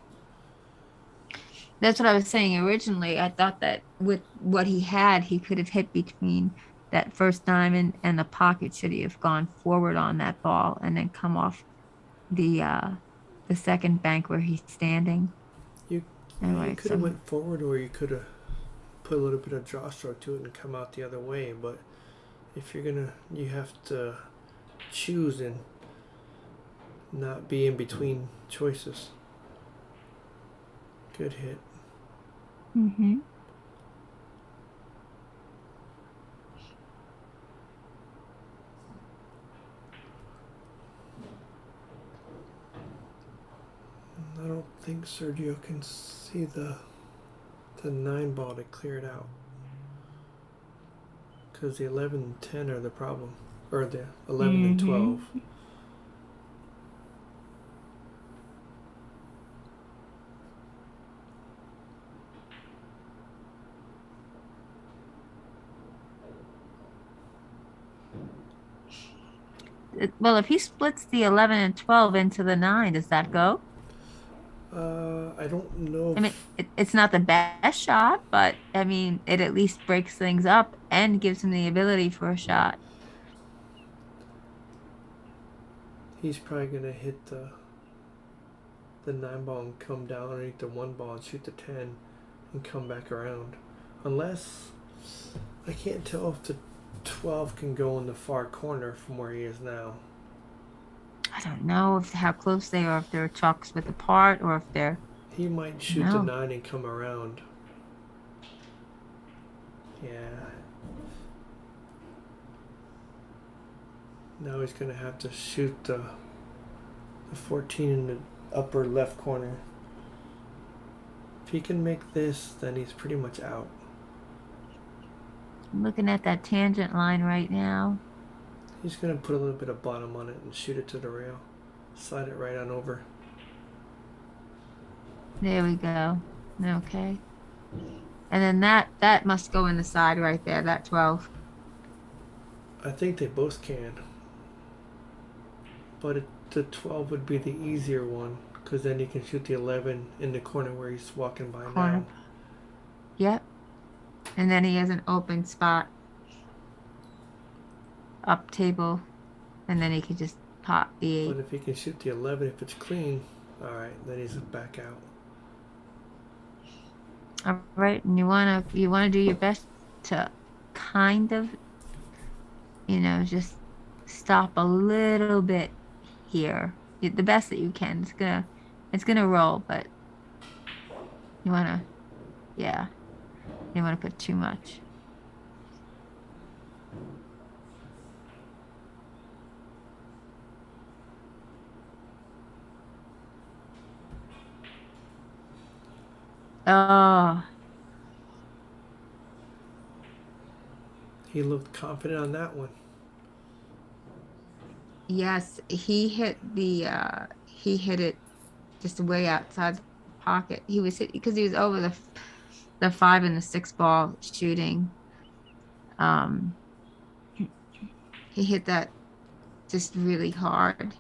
That's what I was saying originally. I thought that with what he had, he could have hit between that first diamond and the pocket should he have gone forward on that ball and then come off the second bank where he's standing. You Anyway, could have went forward, or you could have put a little bit of draw stroke to it and come out the other way. But if you're gonna, you have to choose and not be in between choices. Good hit. Mm-hmm. I don't think Sergio can see the 9 ball to clear it out, because the 11 and 10 are the problem, or the 11 and 12. Well, if he splits the 11 and 12 into the 9, does that go? I don't know. I mean, it's not the best shot, but I mean, it at least breaks things up and gives him the ability for a shot. He's probably gonna hit the 9 ball and come down underneath the 1 ball and shoot the 10 and come back around. Unless, I can't tell if the 12 can go in the far corner from where he is now. I don't know how close they are, if they're chalks width apart or if they're. He might shoot the 9 and come around. Yeah. Now he's gonna have to shoot the 14 and upper left corner. If he can make this, then he's pretty much out. I'm looking at that tangent line right now. He's gonna put a little bit of bottom on it and shoot it to the rail. Slide it right on over. There we go. Okay. And then that must go in the side right there, that 12. I think they both can. But the 12 would be the easier one, because then you can shoot the 11 in the corner where he's walking by Corner. now. Yep. And then he has an open spot up table, and then he can just pop the 8. But if he can shoot the 11, if it's clean, alright, then he's back out. All right, and you wanna do your best to kind of, just stop a little bit here. The best that you can. It's gonna roll, but you wanna put too much. Oh, He looked confident on that one. yes, he hit it just way outside the pocket. He was hit because he was over the 5 and the 6 ball shooting. He hit that just really hard.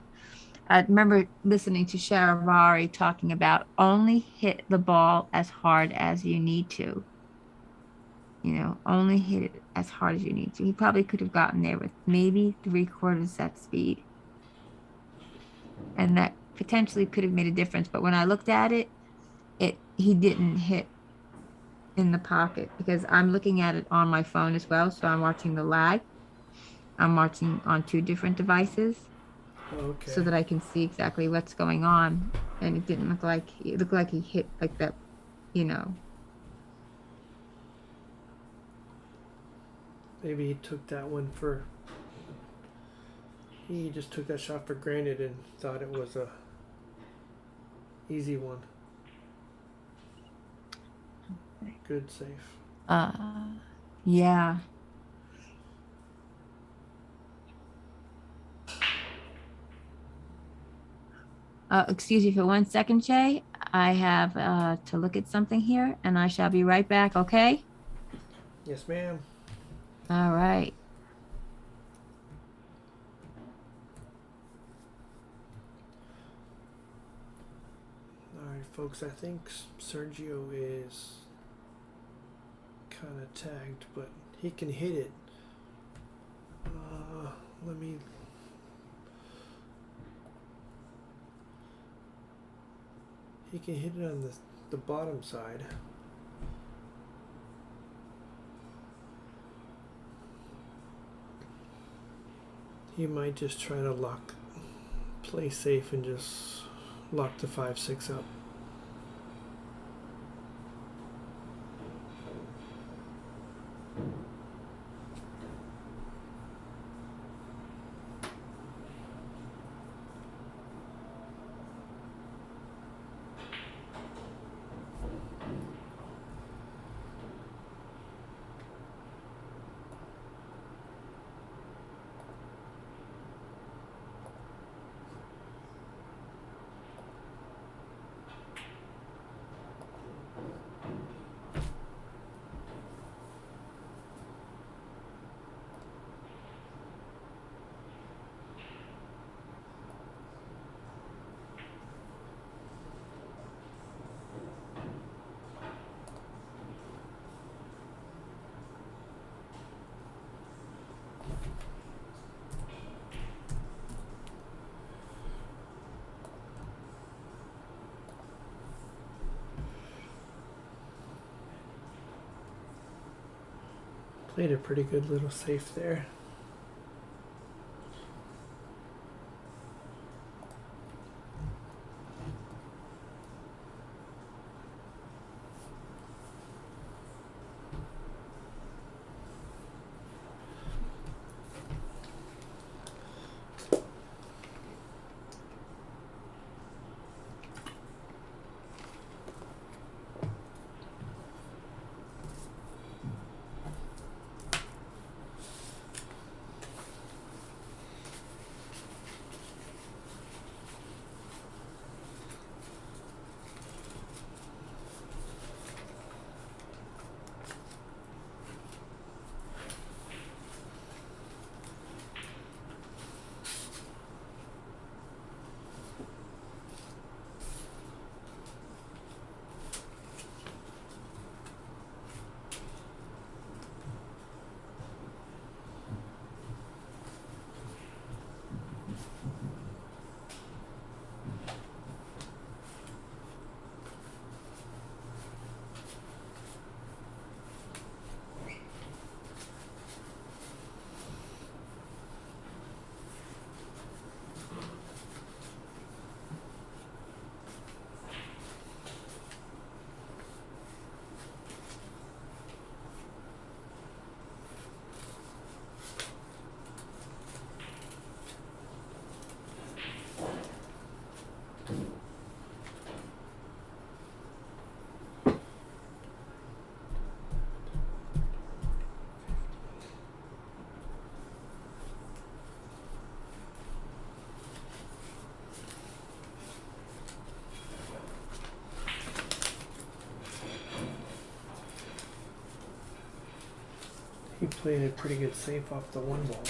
I remember listening to Sharavari talking about only hit the ball as hard as you need to. Only hit it as hard as you need to. He probably could have gotten there with maybe 3/4 that speed. And that potentially could have made a difference. But when I looked at it, he didn't hit in the pocket, because I'm looking at it on my phone as well. So I'm watching the lag. I'm watching on 2 different devices. Okay. So that I can see exactly what's going on. And it didn't look like he hit like that, Maybe he took that one for. He just took that shot for granted and thought it was a easy one. Good save. Yeah. Excuse me for 1 second, Shay. I have to look at something here, and I shall be right back, okay? Yes, ma'am. All right. Alright, folks, I think Sergio is kind of tagged, but he can hit it. Let me. He can hit it on the bottom side. He might just try to play safe and just lock the 5-6 up. Played a pretty good little safe there. playing it pretty good safe off the one ball.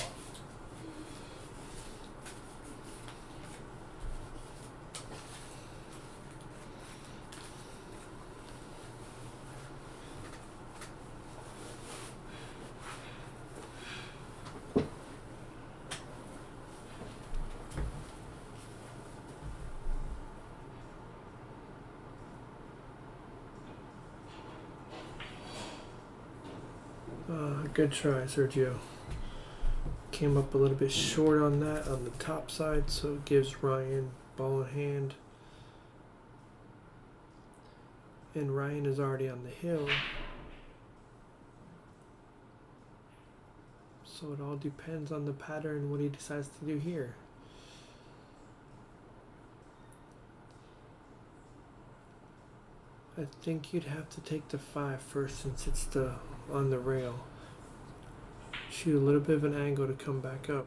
Good try, Sergio. Came up a little bit short on that on the top side, so it gives Ryan ball in hand. And Ryan is already on the hill. So it all depends on the pattern, what he decides to do here. I think you'd have to take the 5 first since it's on the rail. Shoot a little bit of an angle to come back up.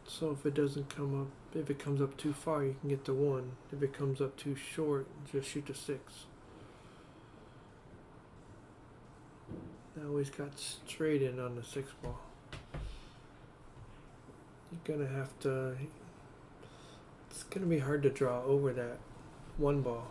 So if it doesn't come up, if it comes up too far, you can get the 1. If it comes up too short, just shoot the 6. Now he's got straight in on the 6 ball. You're gonna have to. It's gonna be hard to draw over that 1 ball.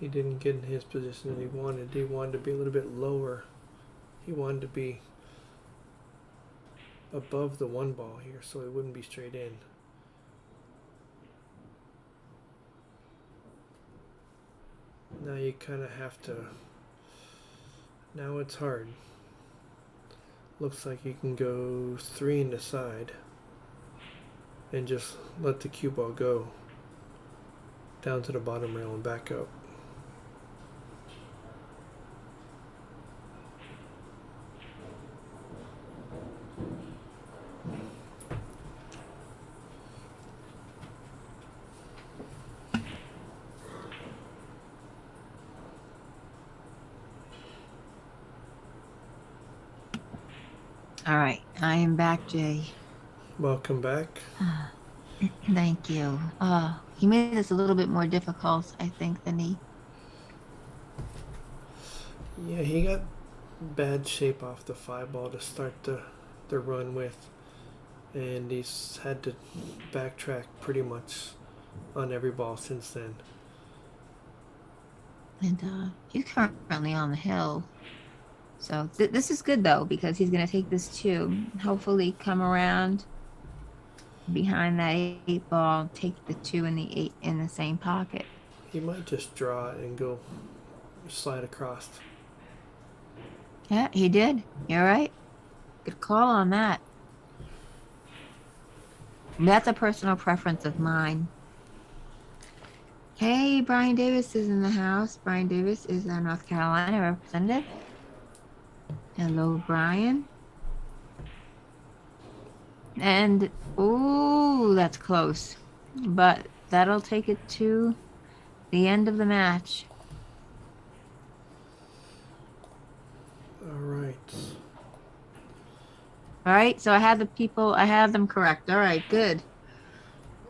He didn't get in his position that he wanted. He wanted to be a little bit lower. He wanted to be above the 1 ball here, so it wouldn't be straight in. Now you kind of have to. Now it's hard. Looks like you can go 3 in the side and just let the cue ball go down to the bottom rail and back up. All right, I am back, Jay. Welcome back. Thank you. He made this a little bit more difficult, I think, than he. Yeah, he got bad shape off the 5 ball to start the run with, and he's had to backtrack pretty much on every ball since then. And he's currently on the hill. So this is good, though, because he's going to take this 2. Hopefully come around behind that 8 ball, take the 2 and the 8 in the same pocket. He might just draw it and go slide across. Yeah, he did. You're right. Good call on that. That's a personal preference of mine. Hey, Brian Davis is in the house. Brian Davis is our North Carolina representative. Hello, Brian. And, ooh, that's close. But that'll take it to the end of the match. All right. All right, so I had them correct. All right, good.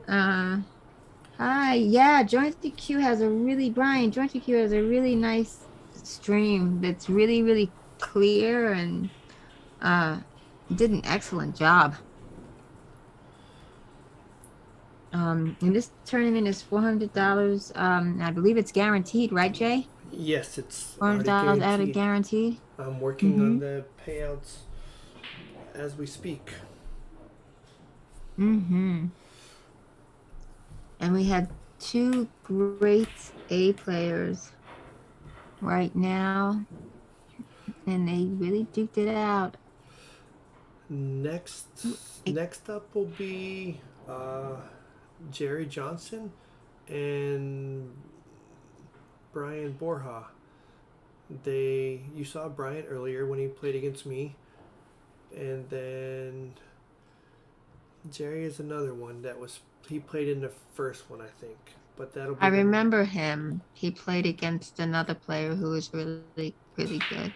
Hi, yeah, Joint DQ has a really, Brian, Joint DQ has a really nice stream that's really, really clear and did an excellent job. And this tournament is $400. I believe it's guaranteed, right, Jay? Yes, it's $400 added guaranteed. I'm working on the payouts as we speak. Mm-hmm. And we had 2 great A players right now, and they really duked it out. Next up will be Jerry Johnson and Brian Borja. You saw Brian earlier when he played against me, and then Jerry is another one he played in the first one, I think. But that'll be I remember him. He played against another player who was really, really good.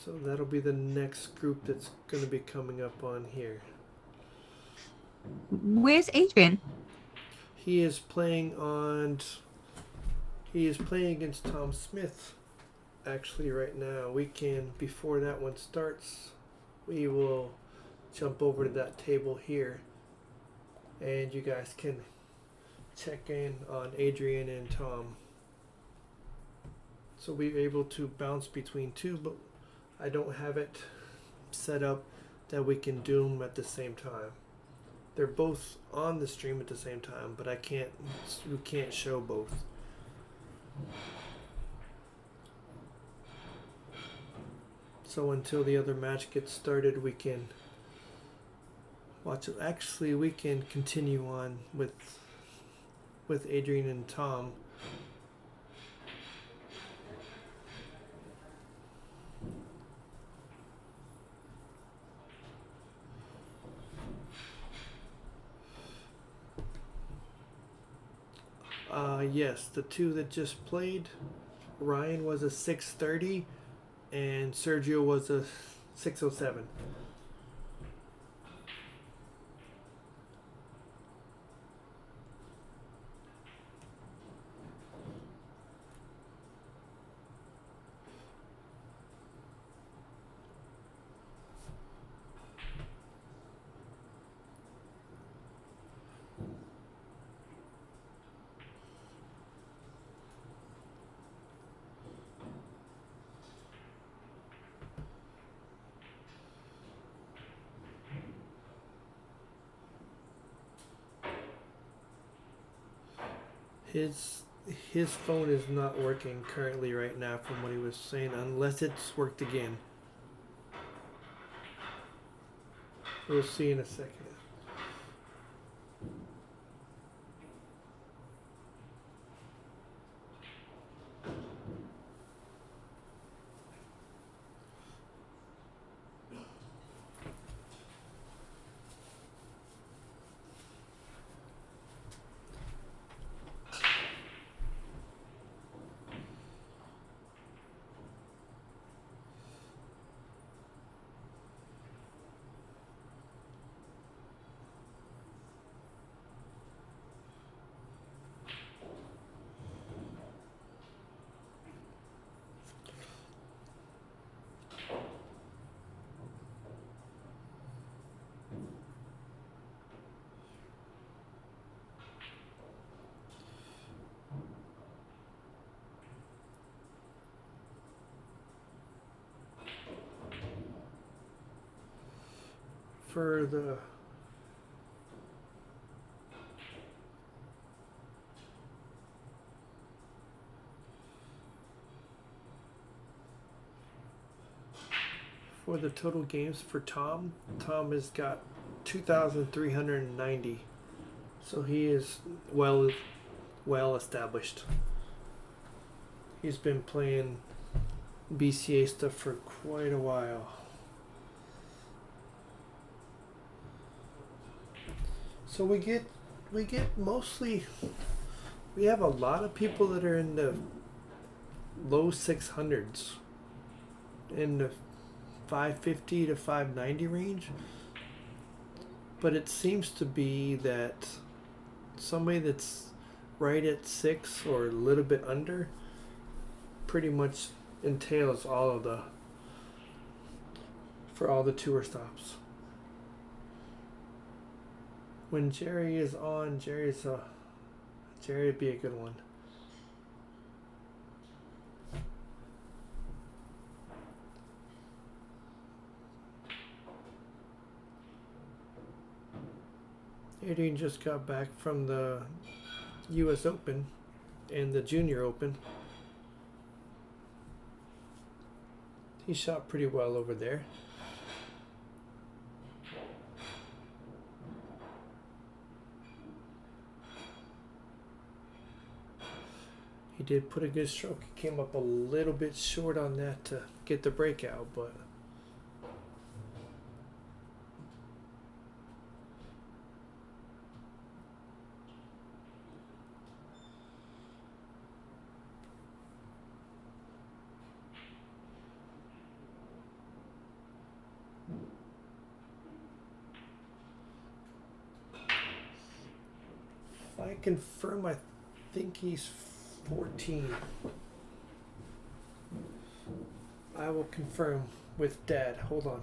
So that'll be the next group that's going to be coming up on here. Where's Adrian? He is playing against Tom Smith actually right now. Before that one starts, we will jump over to that table here and you guys can check in on Adrian and Tom. So we're able to bounce between two, but I don't have it set up that we can do them at the same time. They're both on the stream at the same time, but we can't show both. So until the other match gets started, we can watch it. Actually, we can continue on with Adrian and Tom. Yes, the two that just played, Ryan was a 630 and Sergio was a 607. His phone is not working currently right now from what he was saying, unless it's worked again. We'll see in a second. For the total games for Tom has got 2,390. So he is well established. He's been playing BCA stuff for quite a while. So we get mostly, we have a lot of people that are in the low 600s, in the 550 to 590 range. But it seems to be that somebody that's right at 6 or a little bit under pretty much entails for all the tour stops. When Jerry is on, Jerry would be a good one. Adrian just got back from the US Open and the Junior Open. He shot pretty well over there. He did put a good stroke. He came up a little bit short on that to get the breakout, but if I confirm, I think he's 14. I will confirm with Dad. Hold on.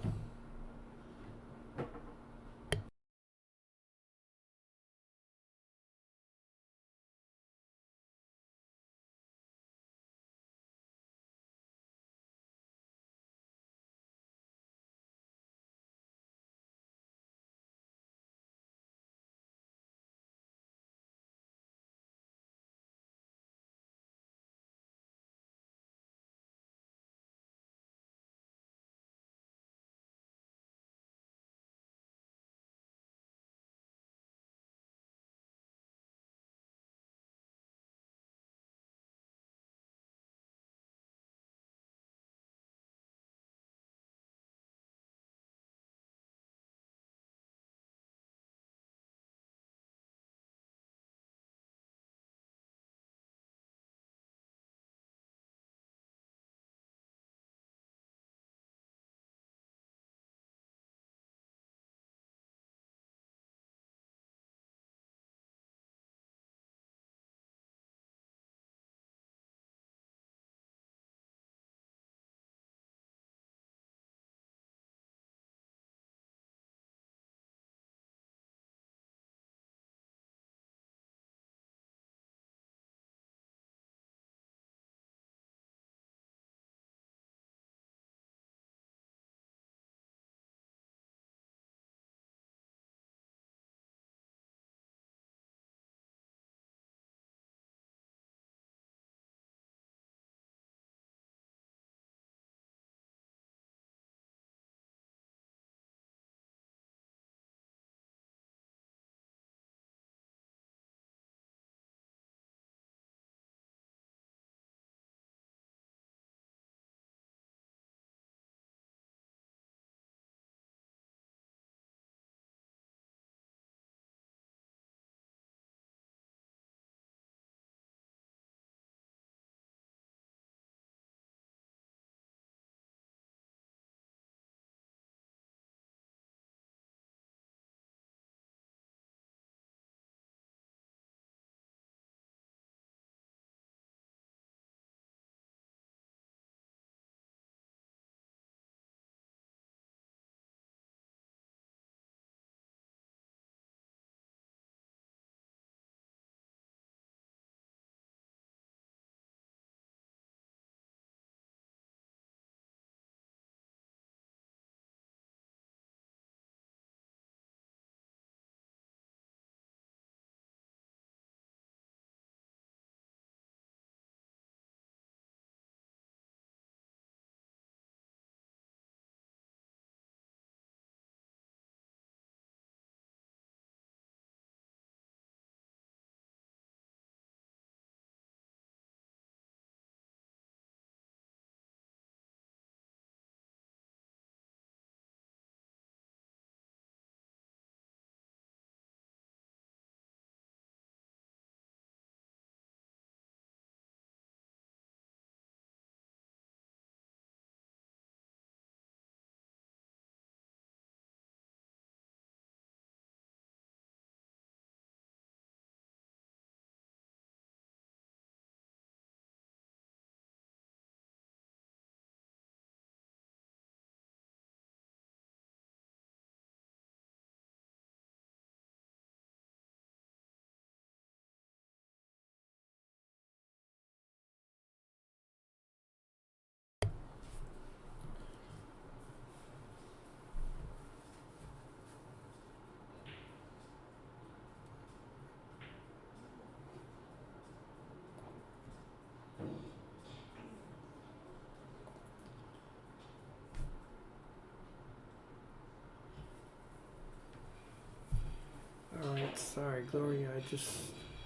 Alright, sorry, Gloria, I just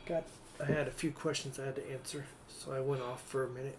I had a few questions I had to answer, so I went off for a minute.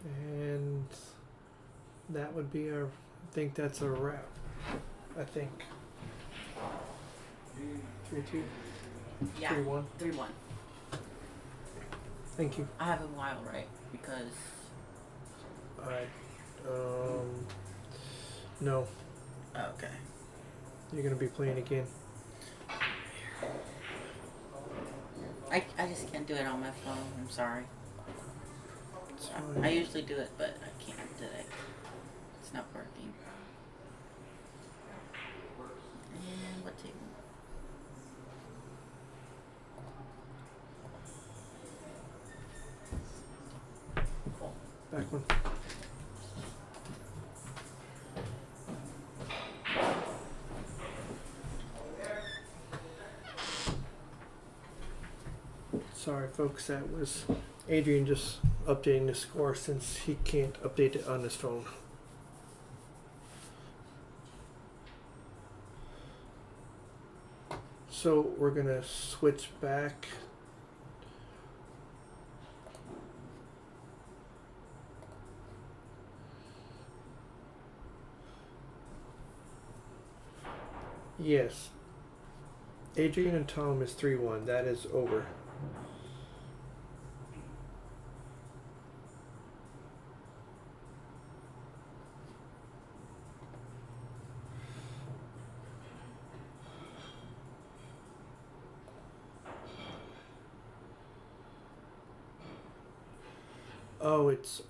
And that would be our. I think that's a wrap. I think. 3-2, Yeah, 3-1. 3-1. Thank you. I have a while, right? Because All right. No, okay. you're gonna be playing again. I just can't do it on my phone. I'm sorry. It's I fine. usually do it, but I can't today. It's not working. And what table? Cool. Back one. Sorry, folks. That was Adrian just updating the score since he can't update it on his phone. So we're gonna switch back. Yes. Adrian and Tom is 3-1. That is over. Oh, it's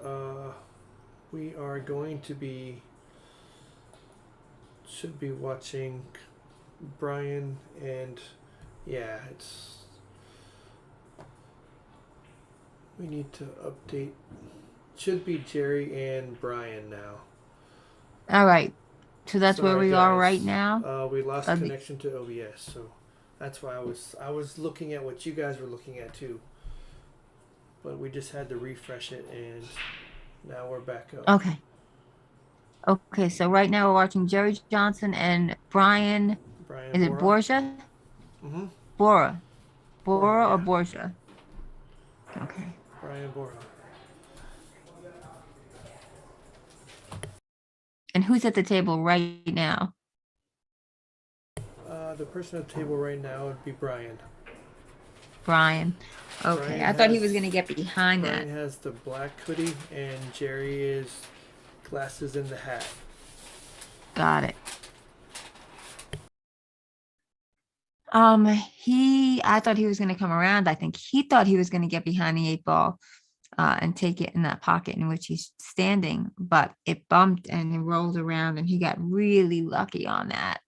we are going to be should be watching Brian and yeah, it's we need to update. Should be Jerry and Brian now. All right. So that's where Sorry, we are guys. right now. We lost The- connection to OBS, so that's why I was looking at what you guys were looking at too. But we just had to refresh it, and now we're back up. Okay. Okay. So right now we're watching Jerry Johnson and Brian. Brian Is it Bora. Borgia? Mm-hmm. Bora. Bora Yeah. or Borgia? Okay. Brian Bora. And who's at the table right now? The person at the table right now would be Brian. Brian. Okay. Brian I thought he has- was going to get behind Brian that. has the black hoodie, and Jerry is glasses in the hat. Got it. I thought he was going to come around. I think he thought he was going to get behind the 8 ball and take it in that pocket in which he's standing, but it bumped and it rolled around and he got really lucky on that.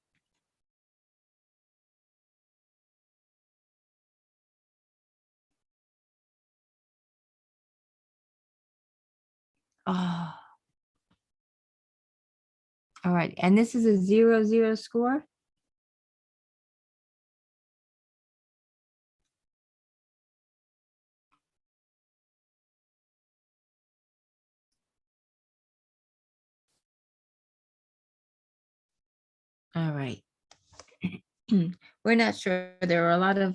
Oh. All right. And this is a 0-0 score. All right. We're not sure. There are a lot of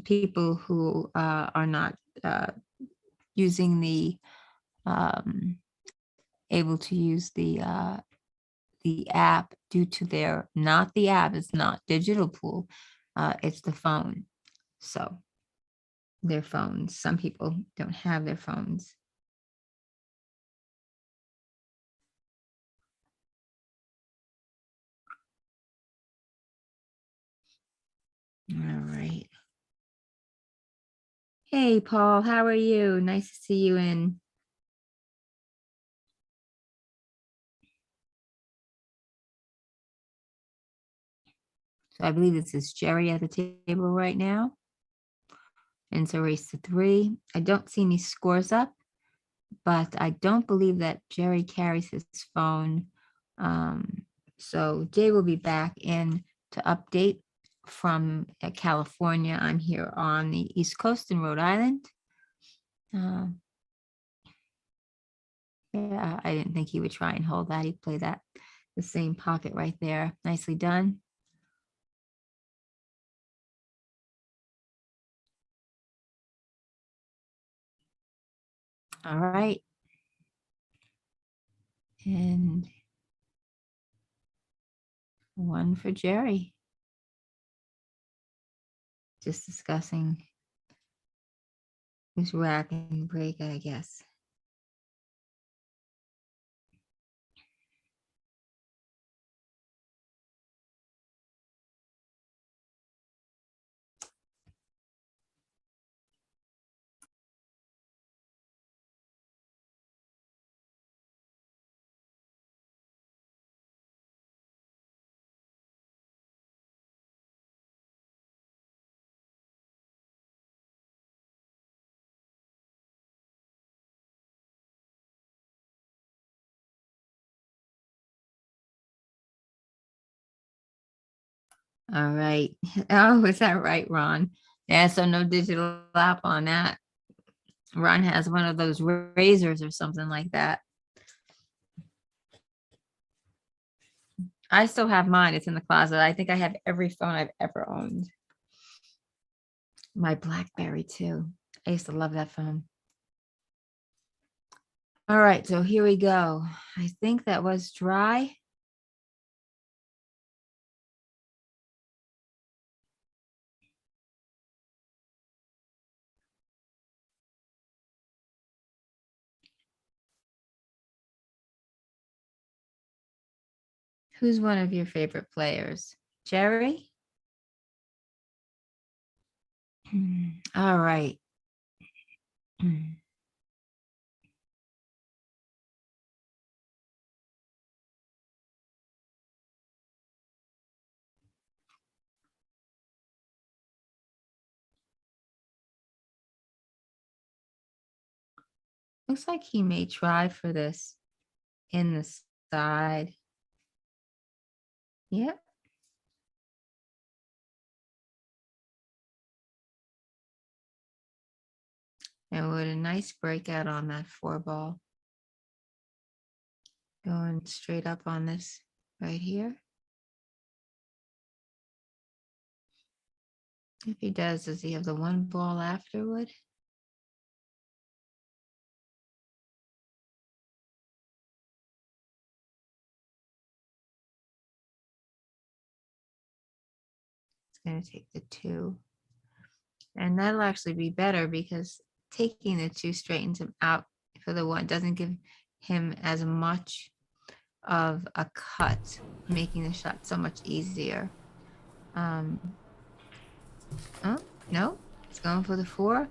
people who are not using able to use the app due to the app is not digital pool, it's the phone. So their phones. Some people don't have their phones. All right. Hey, Paul, how are you? Nice to see you in. So I believe this is Jerry at the table right now. And it's a race to 3. I don't see any scores up, but I don't believe that Jerry carries his phone. So Jay will be back in to update from California. I'm here on the East Coast in Rhode Island. Yeah, I didn't think he would try and hold that. He'd play that the same pocket right there. Nicely done. All right. And 1 for Jerry. Just discussing his rack and break, I guess. All right. Oh, is that right, Ron? Yeah, so no digital app on that. Ron has one of those razors or something like that. I still have mine. It's in the closet. I think I have every phone I've ever owned. My BlackBerry too. I used to love that phone. All right, so here we go. I think that was dry. Who's one of your favorite players? Jerry? All right. Looks like he may try for this in the side. Yep. And with a nice breakout on that 4 ball. Going straight up on this right here. If he does he have the 1 ball afterward? It's going to take the 2. And that'll actually be better because taking the 2 straightens him out for the 1. Doesn't give him as much of a cut, making the shot so much easier. Oh, no, it's going for the 4.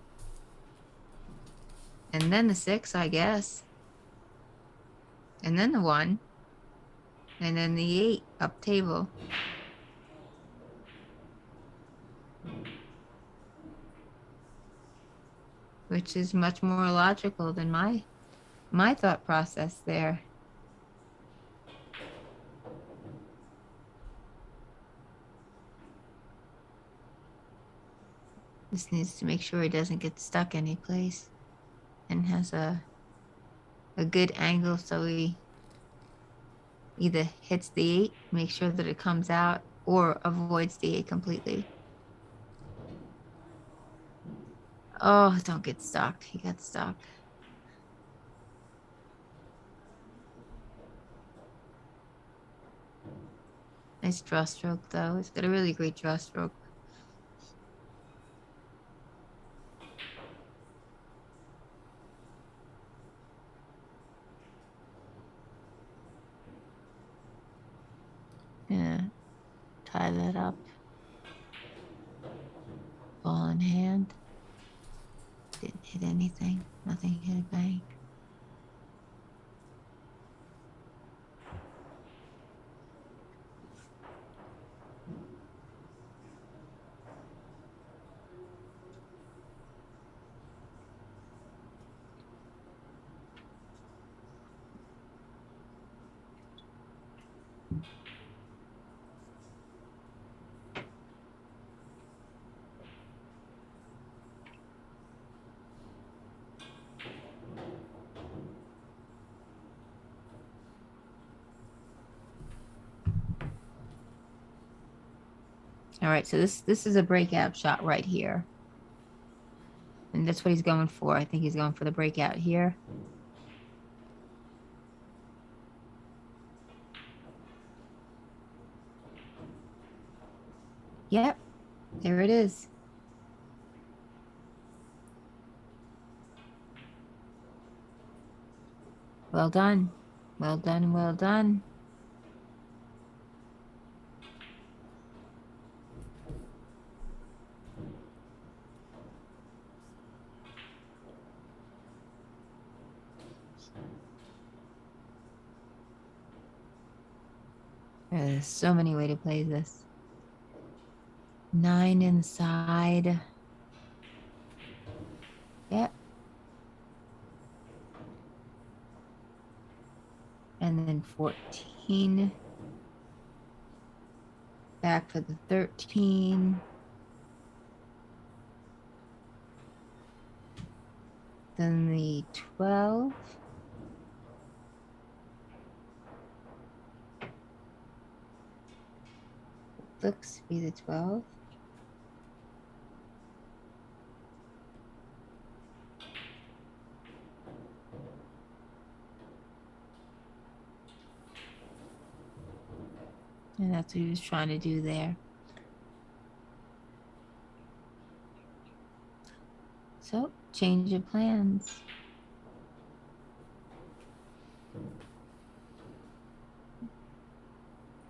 And then the 6, I guess. And then the 1. And then the 8 up table. Which is much more logical than my thought process there. Just needs to make sure he doesn't get stuck anyplace and has a good angle so he either hits the 8, make sure that it comes out, or avoids the 8 completely. Oh, don't get stuck. He got stuck. Nice draw stroke though. He's got a really great draw stroke. Yeah, tie that up. one hand. Didn't hit anything. Nothing hit a bank. All right, so this is a breakout shot right here. And that's what he's going for. I think he's going for the breakout here. Yep, there it is. Well done. Well done, well done. There's so many ways to play this. 9 inside. Yep. And then 14. Back for the 13. Then the 12. Looks to be the 12. And that's what he was trying to do there. So, change of plans.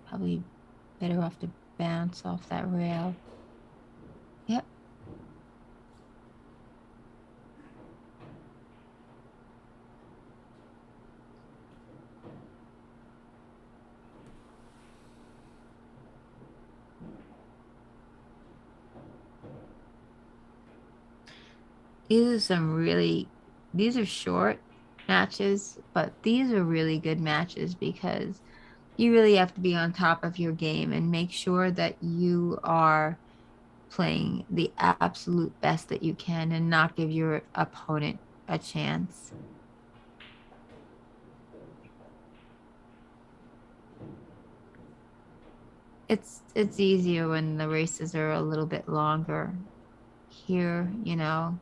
Probably better off to bounce off that rail. Yep. These are short matches, but these are really good matches because you really have to be on top of your game and make sure that you are playing the absolute best that you can and not give your opponent a chance. It's easier when the races are a little bit longer. Here, you know,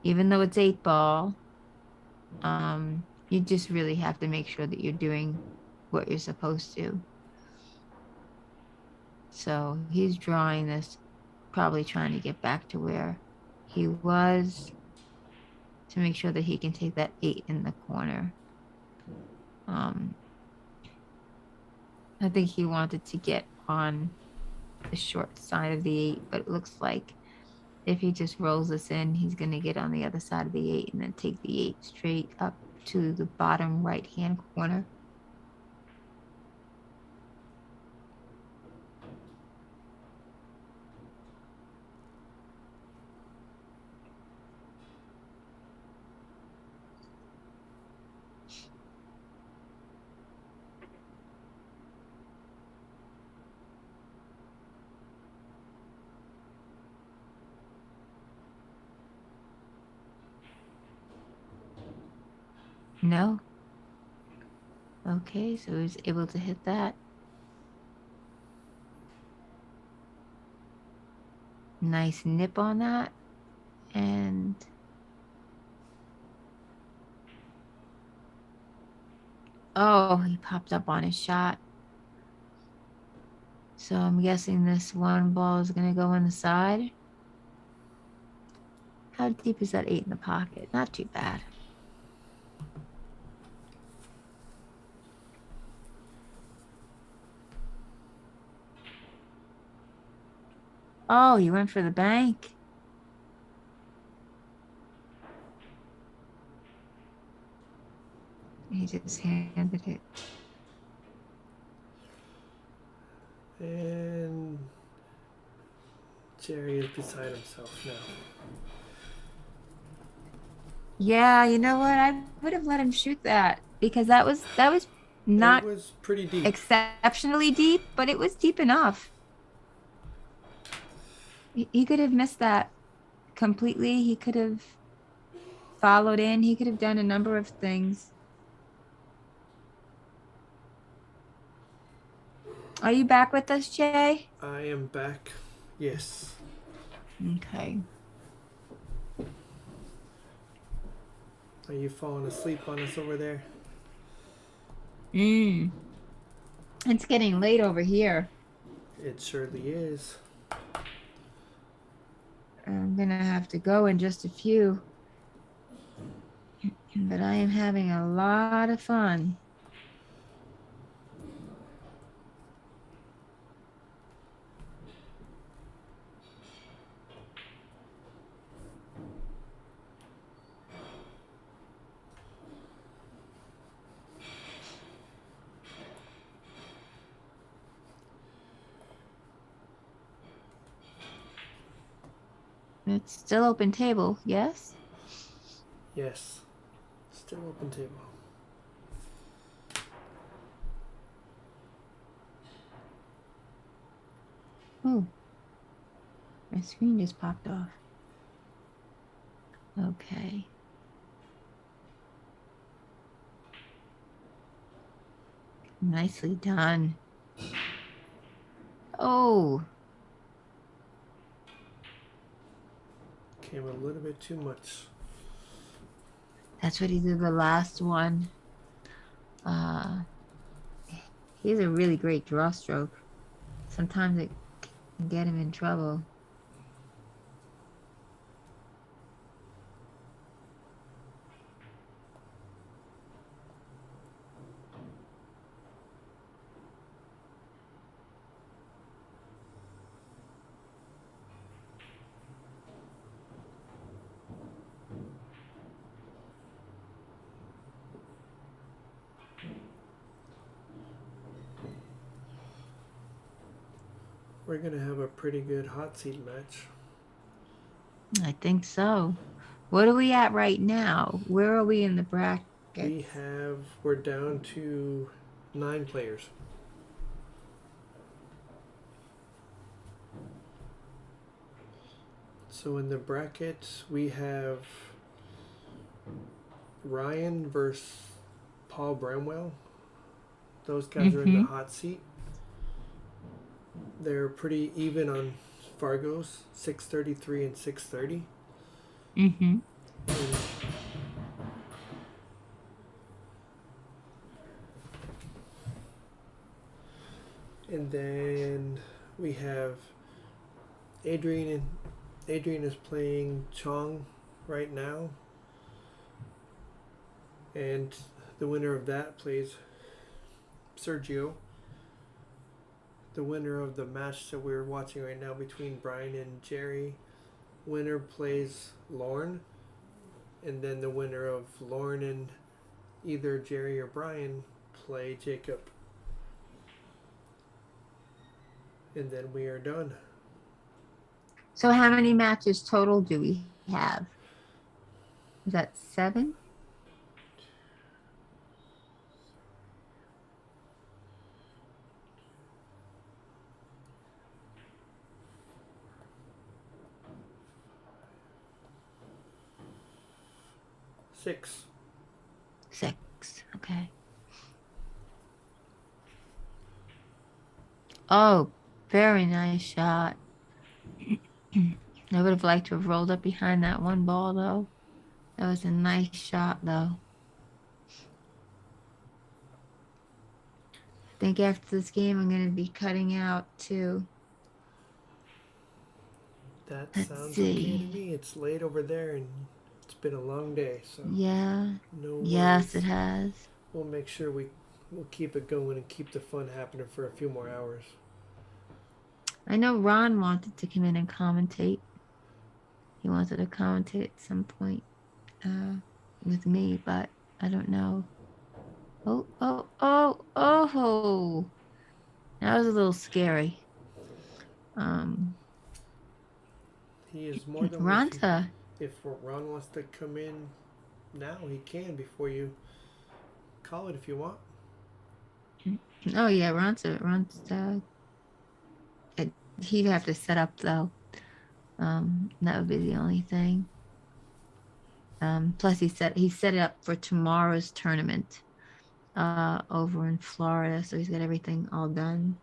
even though it's 8 ball, you just really have to make sure that you're doing what you're supposed to. So he's drawing this, probably trying to get back to where he was to make sure that he can take that 8 in the corner. I think he wanted to get on the short side of the 8, but it looks like if he just rolls this in, he's going to get on the other side of the 8 and then take the 8 straight up to the bottom right-hand corner. No. Okay, so he was able to hit that. Nice nip on that. And oh, he popped up on his shot. So I'm guessing this one ball is going to go in the side. How deep is that 8 in the pocket? Not too bad. Oh, you went for the bank. just handed it. And Jerry is beside himself now. Yeah, you know what? I would have let him shoot that because that was not It was pretty deep. exceptionally deep, but it was deep enough. He could have missed that completely. He could have followed in. He could have done a number of things. Are you back with us, Jay? I am back. Yes. Okay. Are you falling asleep on us over there? It's getting late over here. It surely is. I'm gonna have to go in just a few. But I am having a lot of fun. It's still open table, yes? Yes. Still open table. Oh, my screen just popped off. Okay. Nicely done. Oh, Came a little bit too much. that's what he did the last one. He's a really great draw stroke. Sometimes it can get him in trouble. We're going to have a pretty good hot seat match. I think so. What are we at right now? Where are we in the bracket? We're down to 9 players. So in the bracket, we have Ryan versus Paul Bramwell. Those guys are in the hot seat. They're pretty even on Fargo's, 633 and 630. And then we have Adrian is playing Chong right now. And the winner of that plays Sergio. The winner of the match that we're watching right now between Brian and Jerry, winner plays Lauren. And then the winner of Lauren and either Jerry or Brian play Jacob. And then we are done. So how many matches total do we have? Is that 7? Six. 6. Okay. Oh, very nice shot. I would have liked to have rolled up behind that one ball, though. That was a nice shot, though. I think after this game, I'm going to be cutting out, too. That Let's sounds see. okay to me. It's late over there and it's been a long day, so Yeah. no Yes, worries. it has. We'll make sure we'll keep it going and keep the fun happening for a few more hours. I know Ron wanted to come in and commentate. He wanted to commentate at some point with me, but I don't know. Oh, oh, oh, oh. That was a little scary. He is more than Ranta. if Ron wants to come in now, he can before you call it if you want. Oh yeah, Ranta. He'd have to set up though. That would be the only thing. Plus he set it up for tomorrow's tournament over in Florida, so he's got everything all done.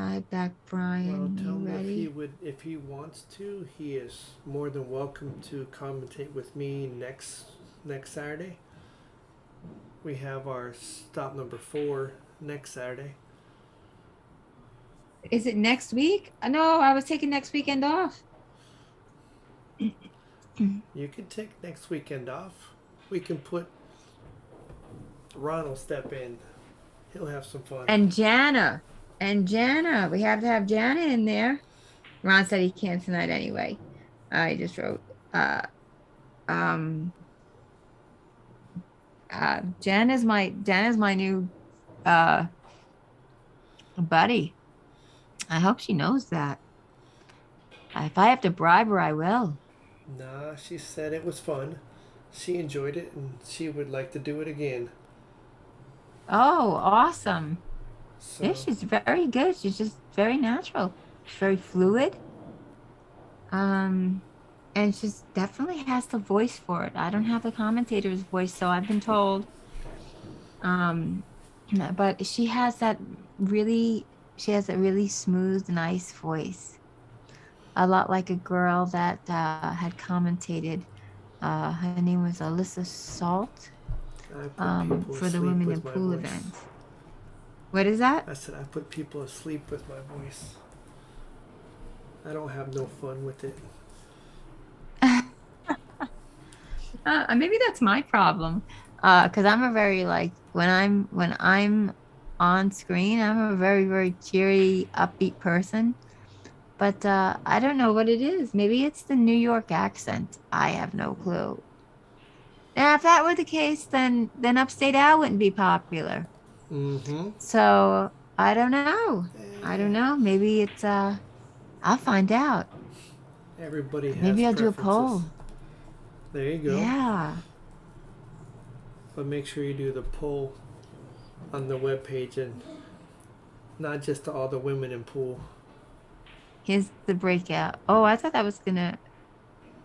I back Well, Brian. tell You him ready? if he wants to, he is more than welcome to commentate with me next Saturday. We have our stop number 4 next Saturday. Is it next week? No, I was taking next weekend off. You can take next weekend off. We can put Ron will step in. He'll have some fun. And Jana. We have to have Jana in there. Ron said he can't tonight anyway. I just wrote Jana's my new buddy. I hope she knows that. If I have to bribe her, I will. Nah, she said it was fun. She enjoyed it and she would like to do it again. Oh, awesome. So, Yeah, she's very good. She's just very natural. She's very fluid. And she's definitely has the voice for it. I don't have the commentator's voice, so I've been told. But she has that really smooth, nice voice. A lot like a girl that had commentated. Her name was Alyssa Salt. I put people For the asleep women in with my pool voice. event. What is that? I said I put people asleep with my voice. I don't have no fun with it. Maybe that's my problem. Because I'm a very when I'm on screen, I'm a very, very cheery, upbeat person. But I don't know what it is. Maybe it's the New York accent. I have no clue. Now, if that were the case, then Upstate Al wouldn't be popular. Mm-hmm. So I don't know. Maybe it's I'll find out. Everybody has Maybe I'll do a preferences. poll. There you go. Yeah. But make sure you do the poll on the webpage and not just to all the women in pool. Here's the breakout. Oh, I thought that was gonna.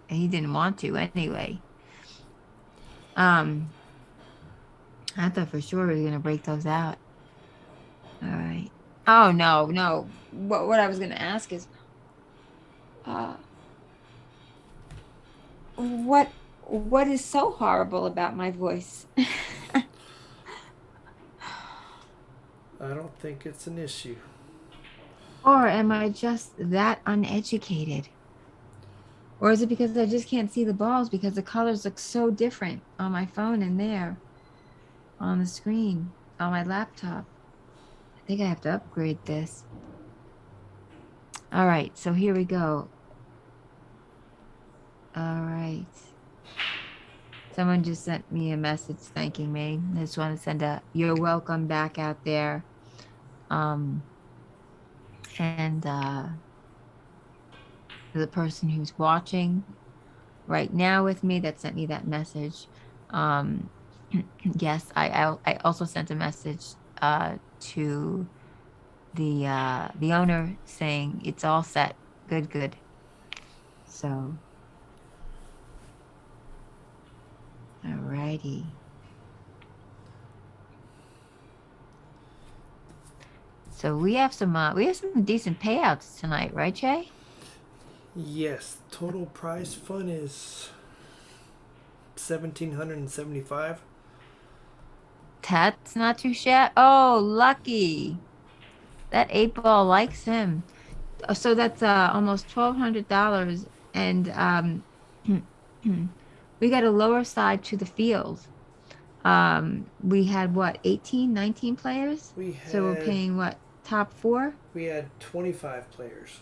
He didn't want to anyway. I thought for sure he was gonna break those out. All right. Oh no. What I was gonna ask is, what is so horrible about my voice? I don't think it's an issue. Or am I just that uneducated? Or is it because I just can't see the balls because the colors look so different on my phone and there on the screen on my laptop? I think I have to upgrade this. All right, so here we go. All right. Someone just sent me a message thanking me. I just want to send a you're welcome back out there. And the person who's watching right now with me that sent me that message. Yes, I also sent a message to the owner saying it's all set. Good. So, alrighty. So we have some decent payouts tonight, right, Jay? Yes, total prize fund is $1,775. That's not too shabby. Oh, lucky. That 8-ball likes him. So that's almost $1,200, and we got a lower side to the field. We had what, 18, 19 players? So we're paying what, top 4? We had 25 players.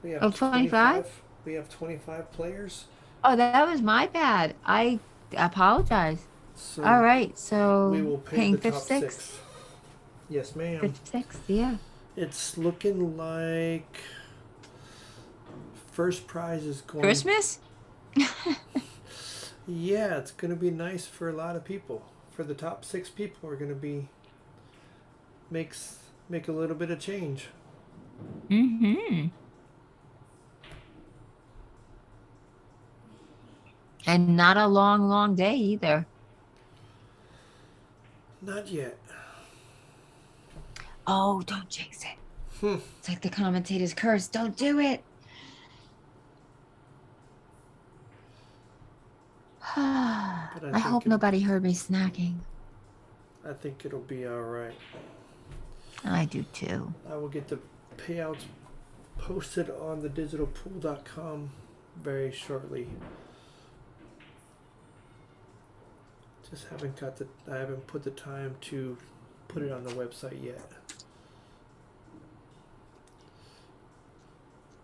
We have 25? We have 25 players. Oh, that was my bad. I apologize. So All right, we so will pay paying the fifth, top sixth, six. Yes, ma'am. fifth, sixth, yeah. It's looking like first prize is going. Christmas? Yeah, it's going to be nice for a lot of people. For the top 6 people, are going to be make a little bit of change. Mm-hmm. And not a long, long day either. Not yet. Oh, don't jinx it. It's like the commentator's curse. Don't do it. I think hope it'll- nobody heard me snacking. I think it'll be all right. I do too. I will get the payouts posted on the digitalpool.com very shortly. Just I haven't put the time to put it on the website yet.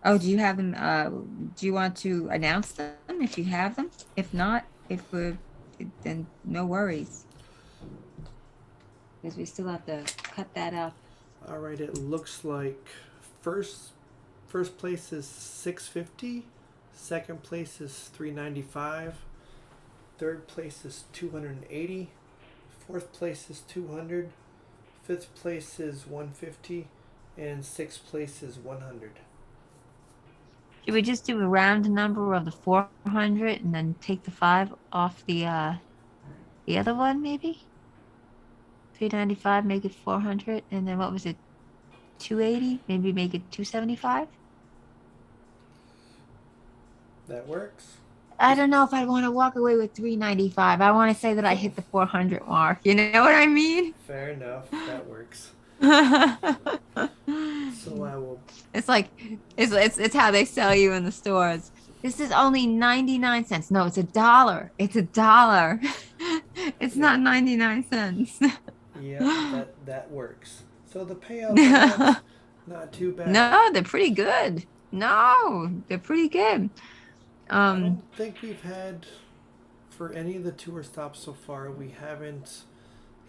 Oh, do you have them? Do you want to announce them if you have them? If not, then no worries. Because we still have to cut that up. All right, it looks like first place is $650, second place is $395, third place is $280, fourth place is $200, fifth place is $150, and sixth place is $100. Should we just do a round number of the 400 and then take the 5 off the other one, maybe? 395, make it 400, and then what was it? 280, maybe make it 275. That works. I don't know if I want to walk away with 395. I want to say that I hit the 400 mark. You know what I mean? Fair enough. That works. So I will. It's like it's how they sell you in the stores. This is only 99 cents. No, it's $1. It's $1. It's not 99 cents. Yeah, that works. So the payouts are not too bad. No, they're pretty good. No, they're pretty good. I don't think we've had, for any of the tour stops so far, we haven't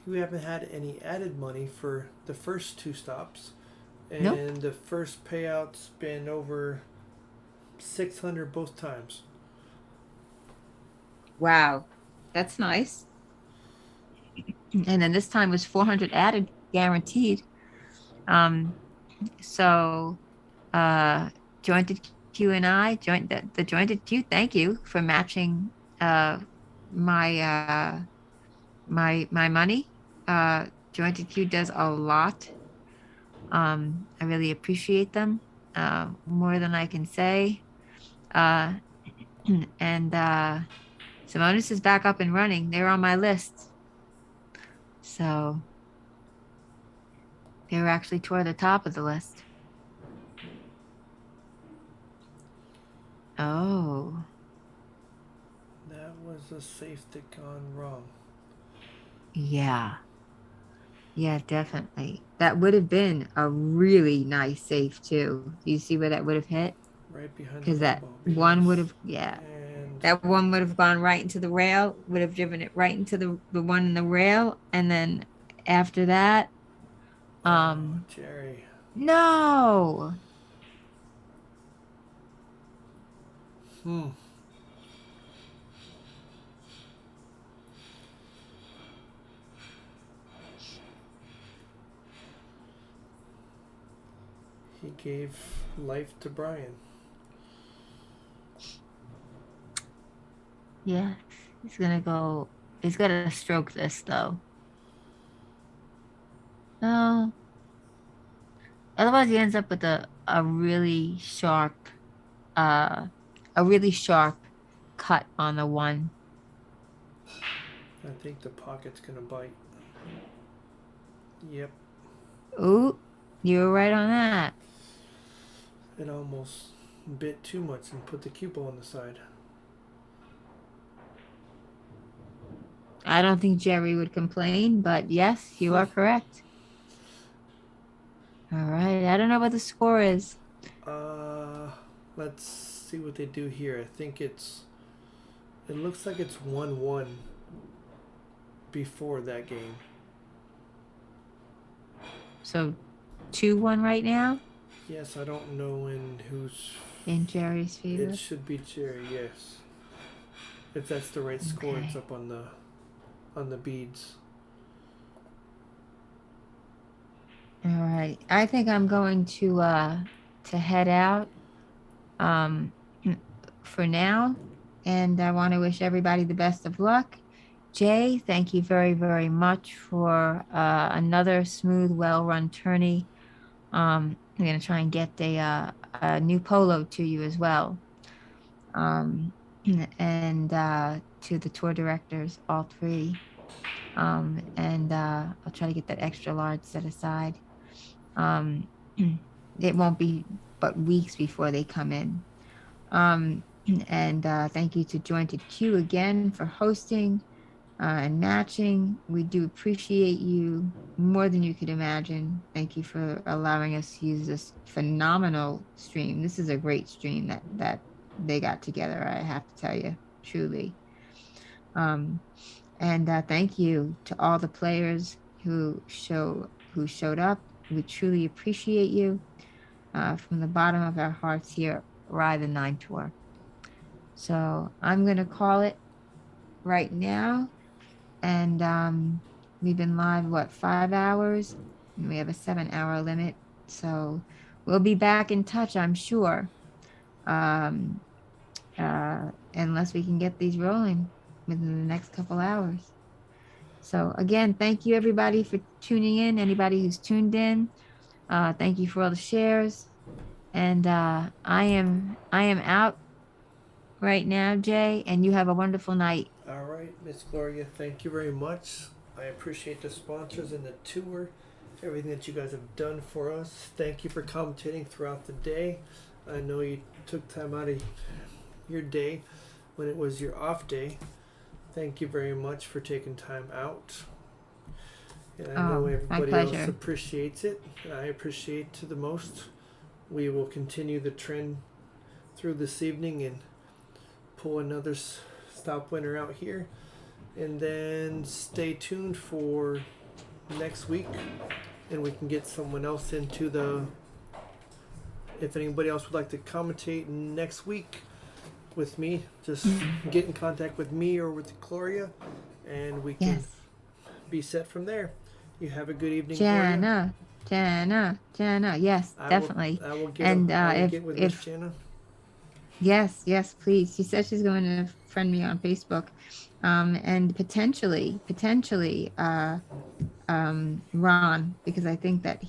had any added money for the first 2 stops, and Nope. the first payout's been over 600 both times. Wow, that's nice. And then this time was 400 added, guaranteed. So jointed Q and I the jointed Q. Thank you for matching my money. Jointed Q does a lot. I really appreciate them more than I can say. And Simonis is back up and running. They're on my list. So they were actually toward the top of the list. Oh. That was a safe stick gone wrong. Yeah. Yeah, definitely. That would have been a really nice safe too. Do you see where that would have hit? Right behind the Because that ball. one would have, yeah. And That one would have gone right into the rail, would have driven it right into the one in the rail, and then after that, Jerry. no. He gave life to Brian. Yeah, he's gonna stroke this though. No. Otherwise he ends up with a really sharp cut on the one. I think the pocket's gonna bite. Yep. Ooh, you were right on that. It almost bit too much and put the cue ball on the side. I don't think Jerry would complain, but yes, you are correct. All right, I don't know what the score is. Let's see what they do here. I think it looks like it's 1-1. before that game. So 2-1 right now Yes, I don't know who's. in Jerry's favor. It should be Jerry. Yes, if that's the right score, it's Okay. up on the beads. All right. I think I'm going to head out for now. And I want to wish everybody the best of luck. Jay, thank you very, very much for another smooth, well-run tourney. I'm going to try and get a new polo to you as well. And to the tour directors, all three. And I'll try to get that extra large set aside. It won't be but weeks before they come in. And thank you to Jointed Q again for hosting and matching. We do appreciate you more than you could imagine. Thank you for allowing us to use this phenomenal stream. This is a great stream that they got together, I have to tell you, truly. And thank you to all the players who showed up. We truly appreciate you from the bottom of our hearts here at Ride the 9 Tour. So I'm going to call it right now. And we've been live, 5 hours? And we have a 7-hour limit. So we'll be back in touch, I'm sure. Unless we can get these rolling within the next couple hours. So again, thank you everybody for tuning in. Anybody who's tuned in, thank you for all the shares. And I am out right now, Jay, and you have a wonderful night. All right, Miss Gloria, thank you very much. I appreciate the sponsors and the tour, everything that you guys have done for us. Thank you for commentating throughout the day. I know you took time out of your day when it was your off day. Thank you very much for taking time out. And I know everybody else appreciates it. I appreciate it to the most. We will continue the trend through this evening and pull another stop winner out here. And then stay tuned for next week. And we can get someone else into the... If anybody else would like to commentate next week with me, just get in contact with me or with Gloria, and we can be set from there. You have a good evening, Jana. Yes, definitely. I will get with Miss Jana. Yes, please. She said she's going to friend me on Facebook, and potentially, Ron, because I think that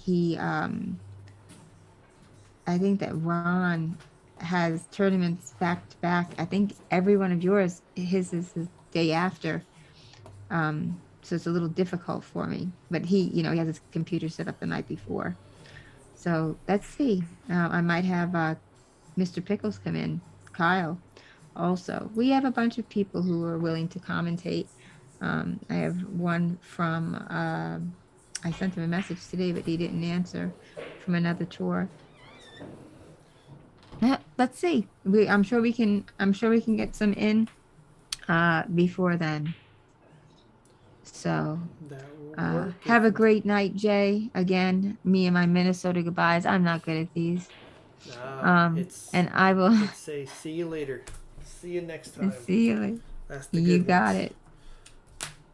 Ron has tournaments back to back. I think every one of yours, his is the day after. So it's a little difficult for me, but he has his computer set up the night before. So let's see. I might have Mr. Pickles come in, Kyle also. We have a bunch of people who are willing to commentate. I have one from, I sent him a message today, but he didn't answer, from another tour. Let's see. I'm sure we can get some in before then. So have a great night, Jay. Again, me and my Minnesota goodbyes. I'm not good at these. And I will say see you later. See you next time. See you later. That's the you good got ones.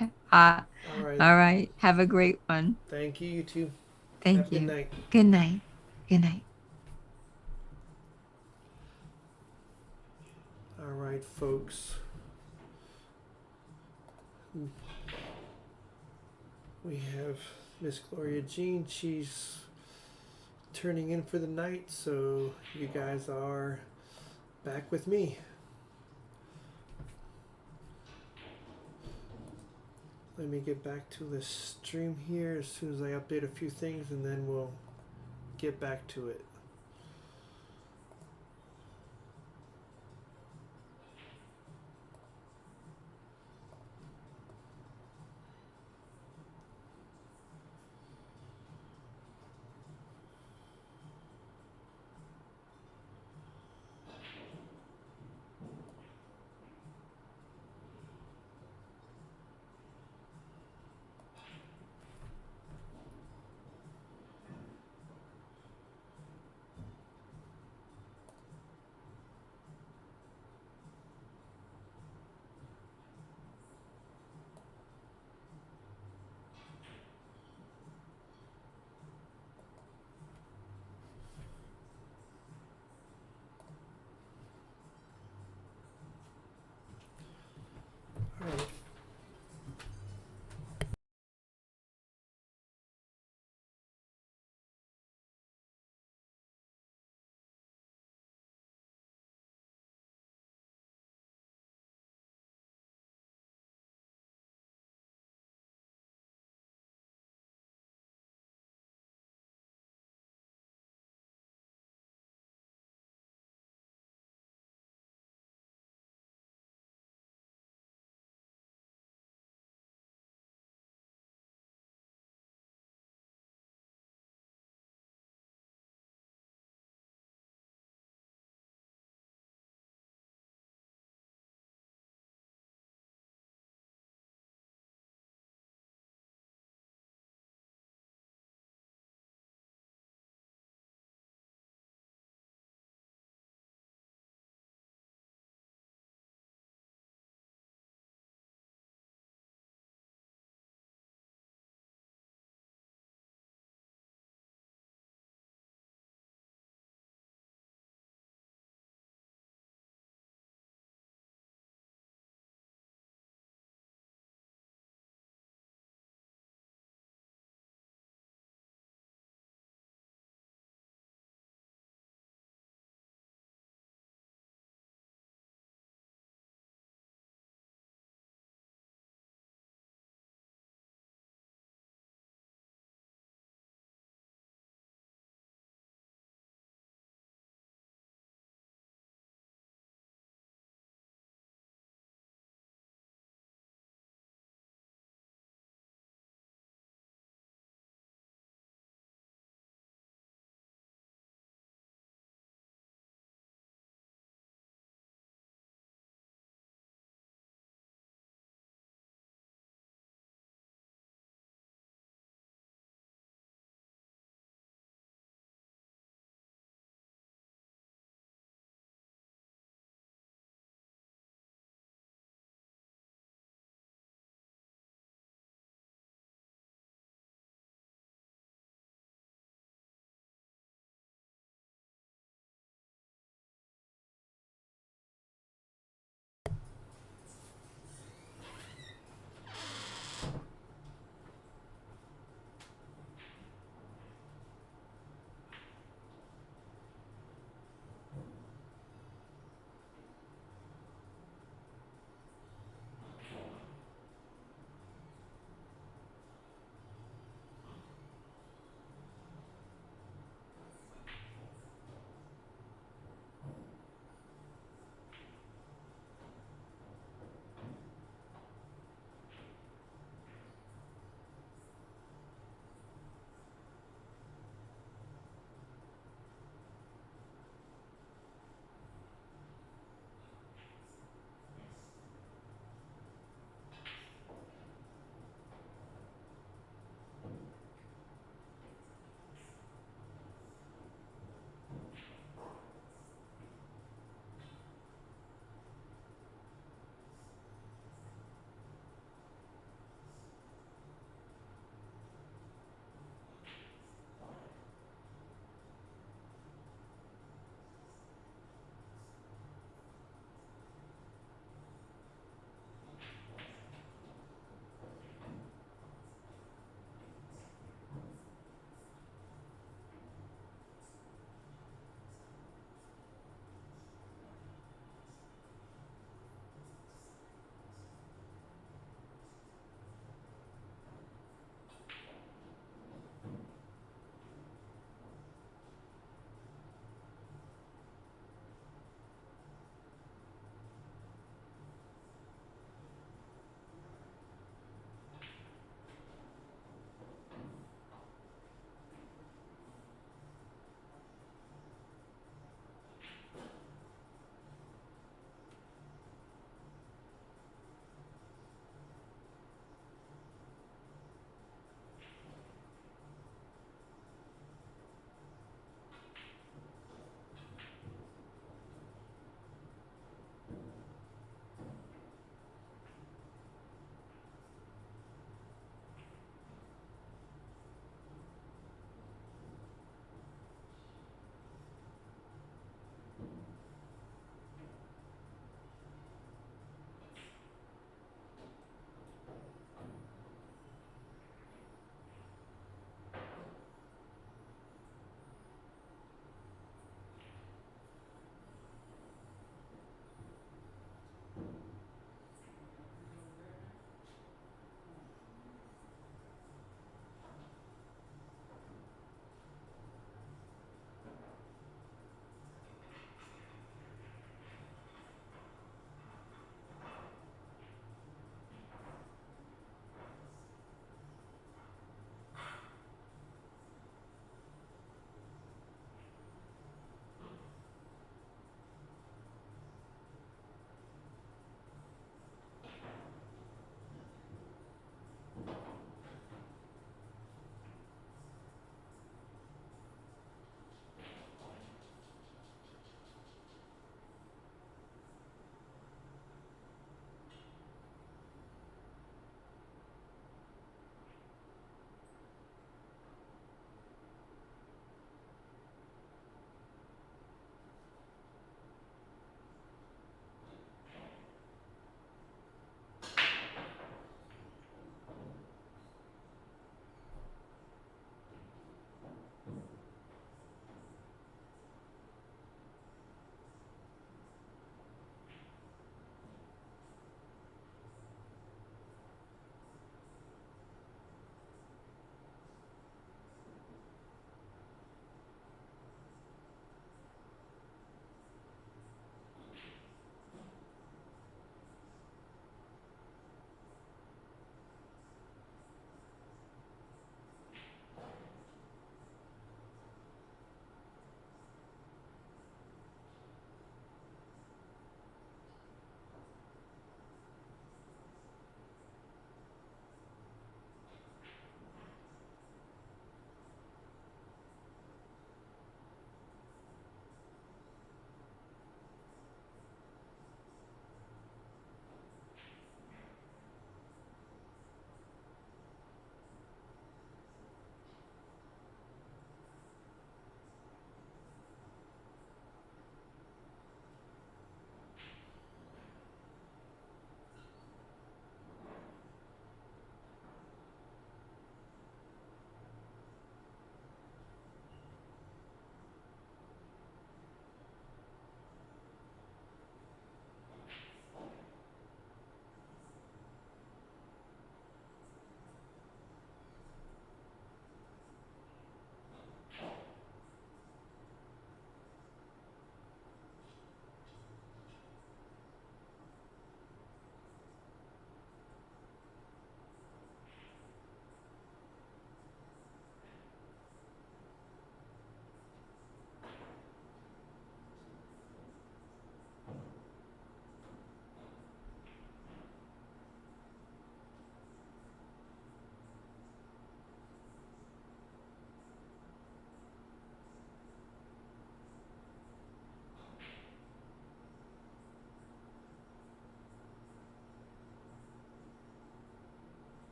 it. All right. Have a great one. Thank you, you too. Thank you. Good night. Good night. Good night. All right, folks. We have Miss Gloria Jean. She's turning in for the night, so you guys are back with me. Let me get back to the stream here as soon as I update a few things, and then we'll get back to it.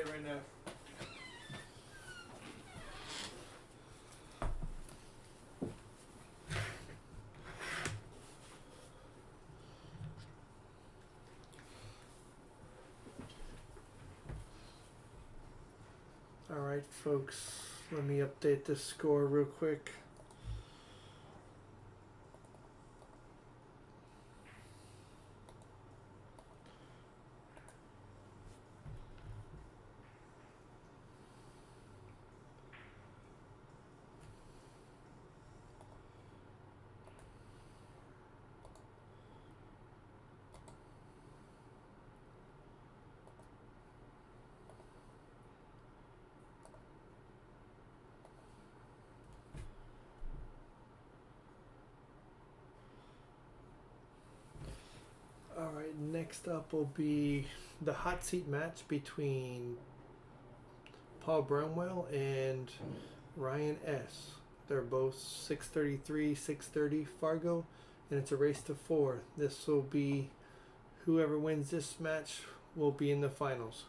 right now. All right, folks, let me update this score real quick. All right, next up will be the hot seat match between Paul Bramwell and Ryan S. They're both 633, 630 Fargo, and it's a race to 4. This will be whoever wins this match will be in the finals.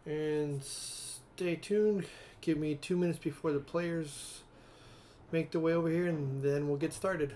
And stay tuned. Give me 2 minutes before the players make their way over here, and then we'll get started.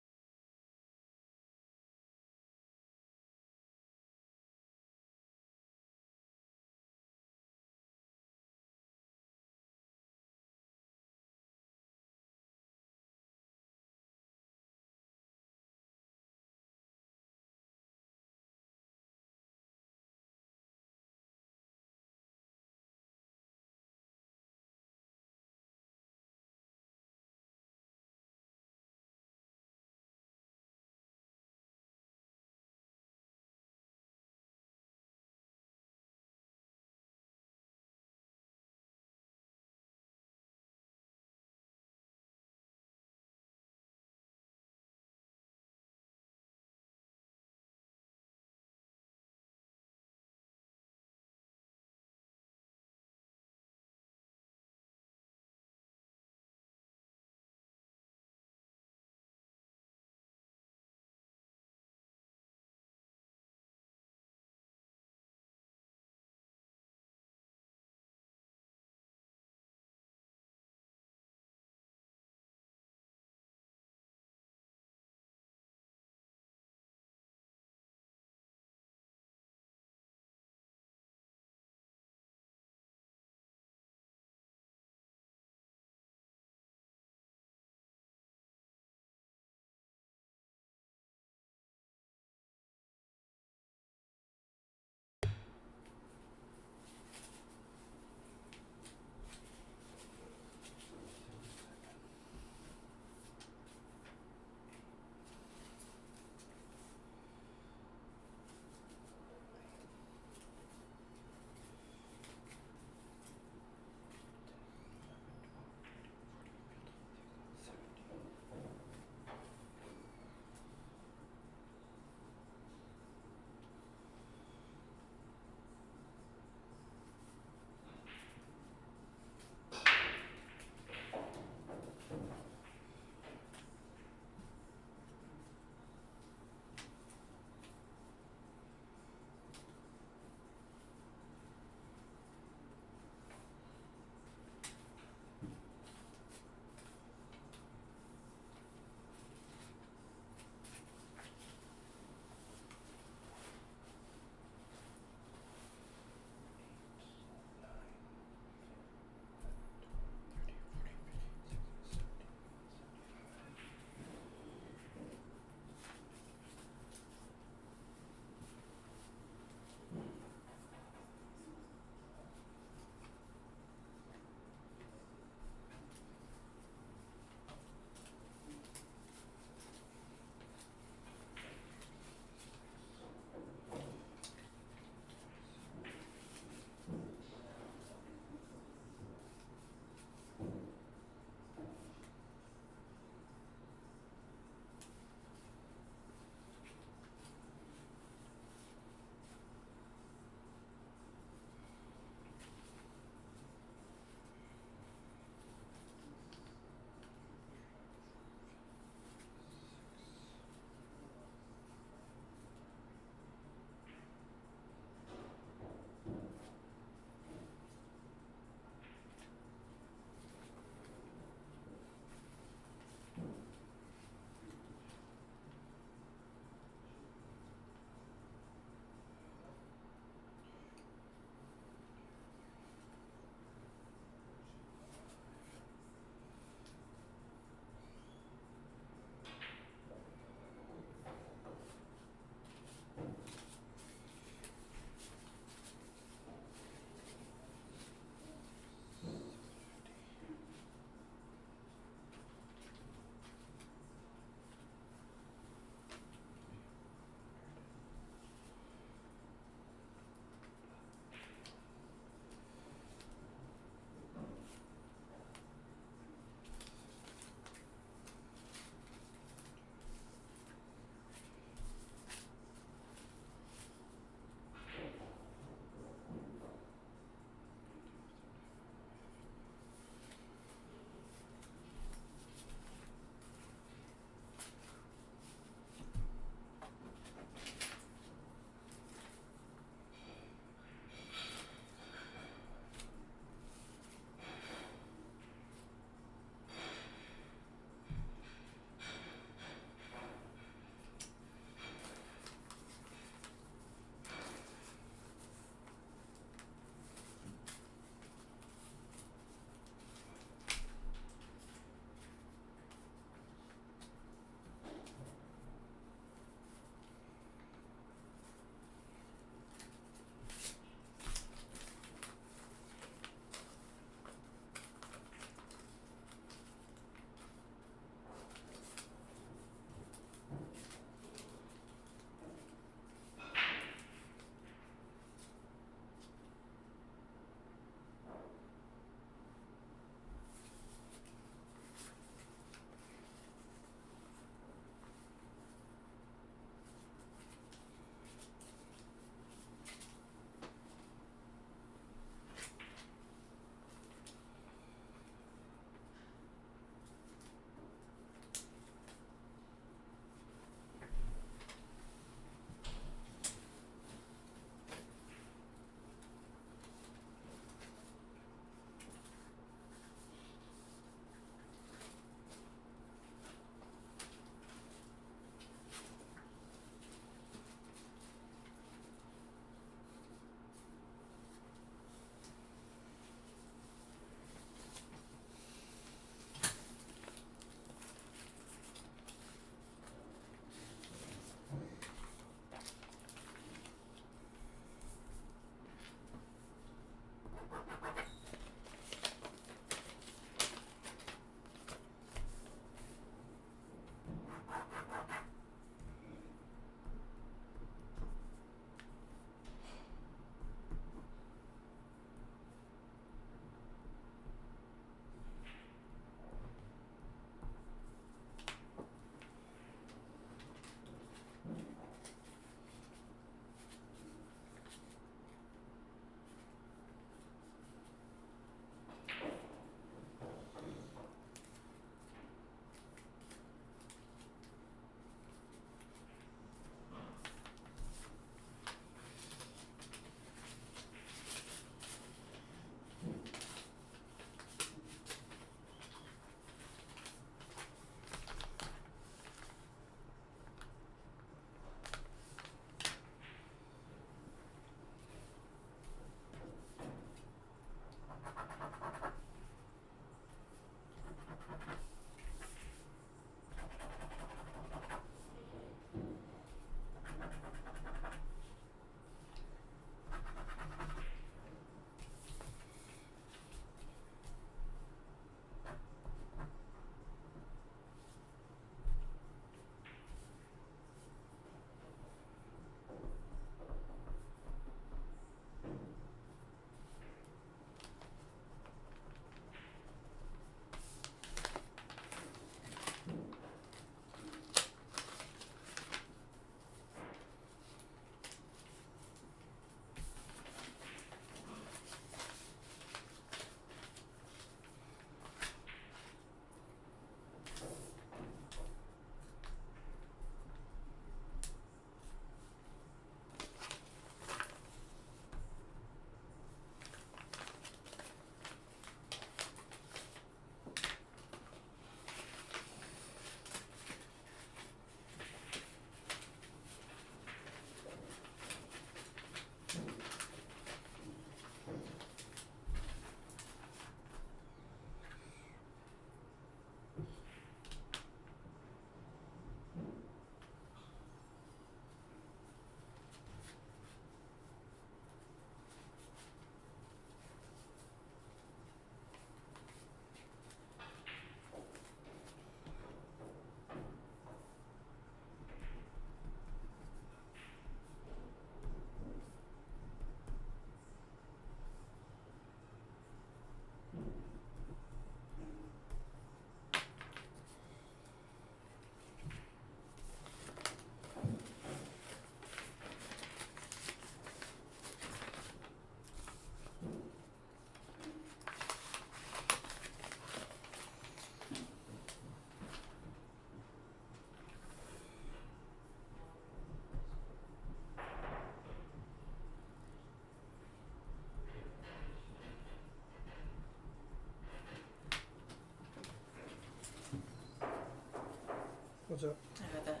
What's up? I heard that.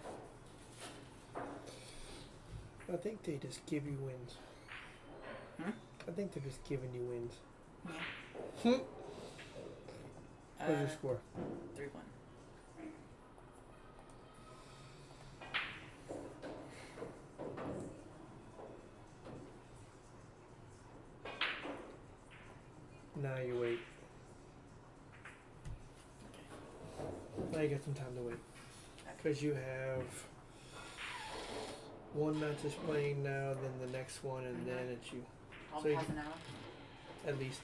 I think they just give you wins. Hmm? I think they're just giving you wins. Yeah. What's your score? 3-1. Now you wait. Now you got some time to wait. Because you have one match is playing now, then the next one, and then it's you. All So you- half an hour. At least.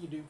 do.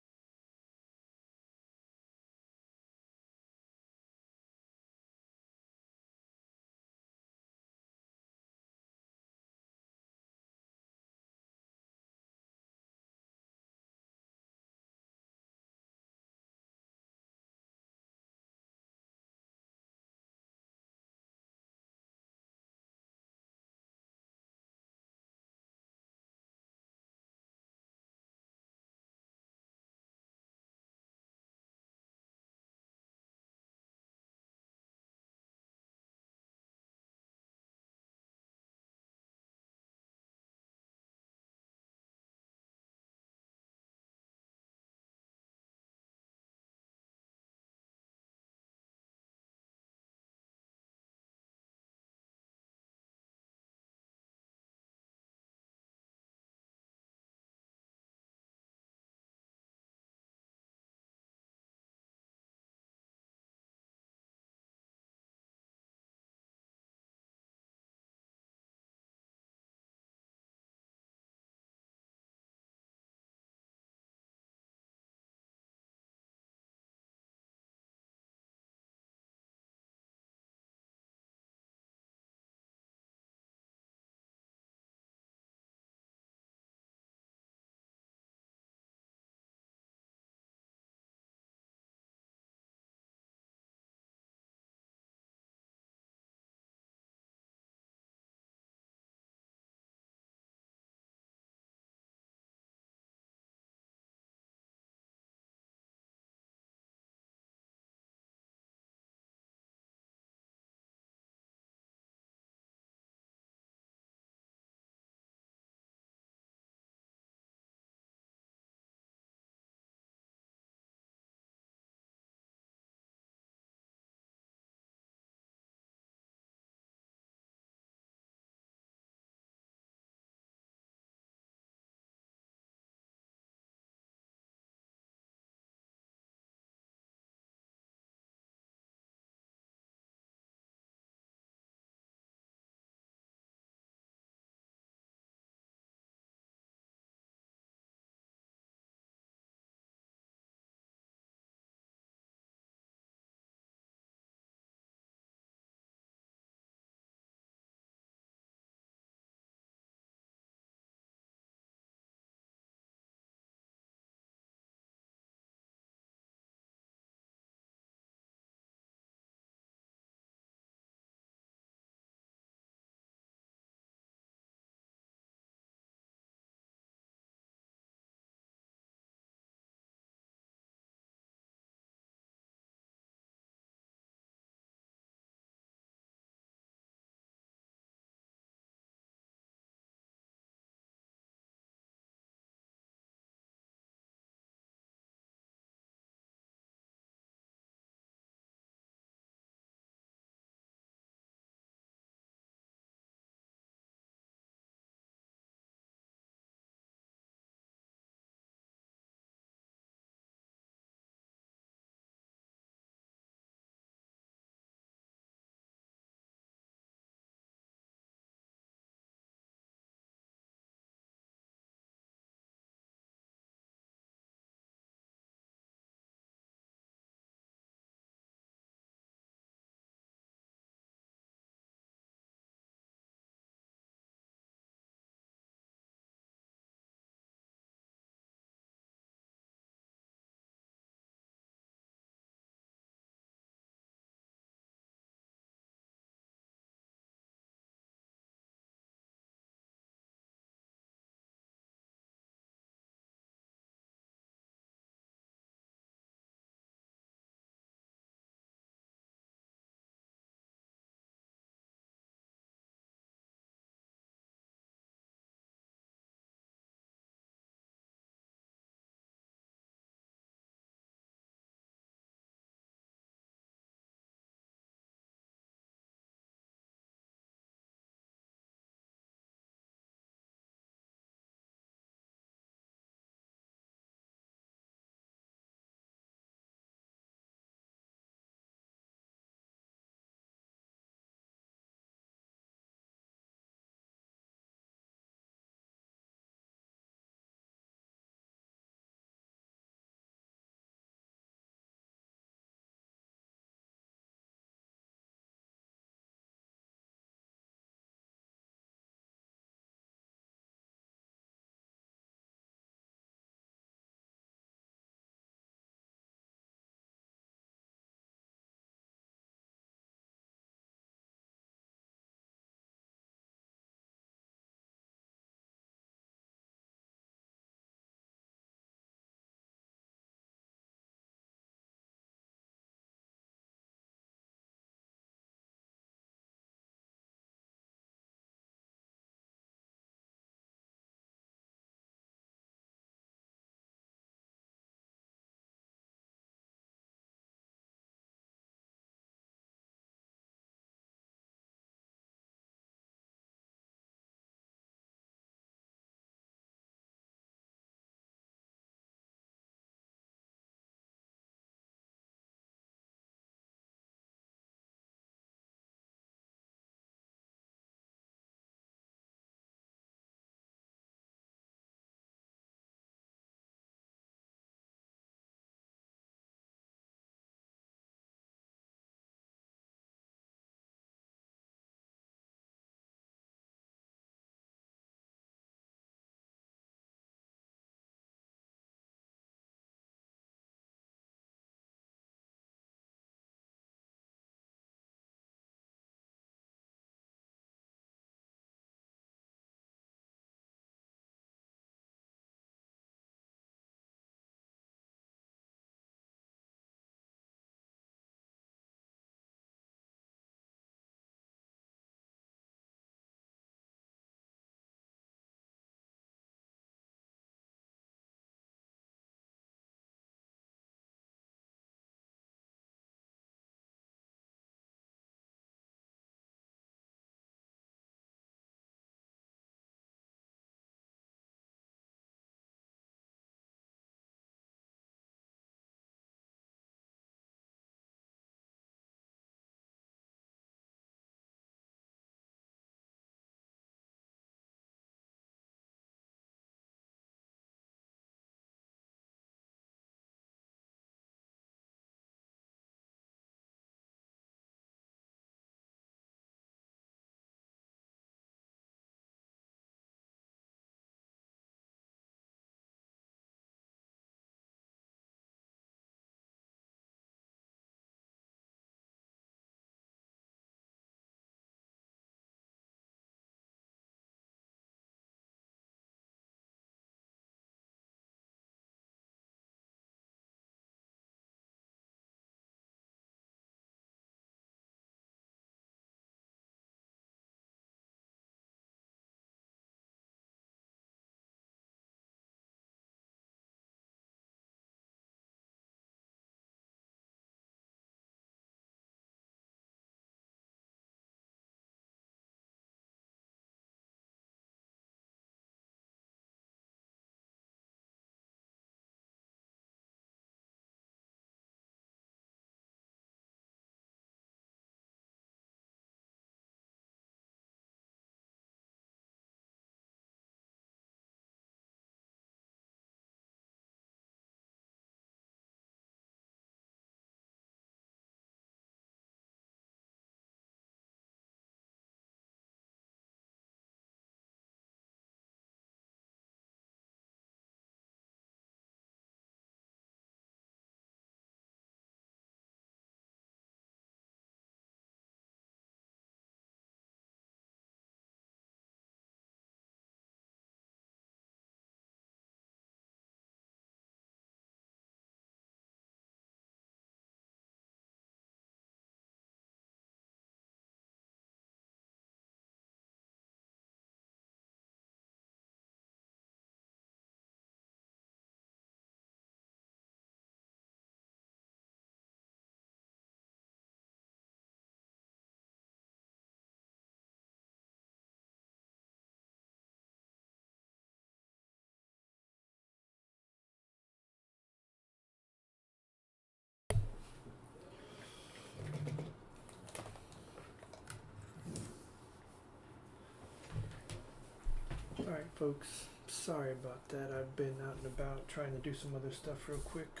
folks. Sorry about that. I've been out and about trying to do some other stuff real quick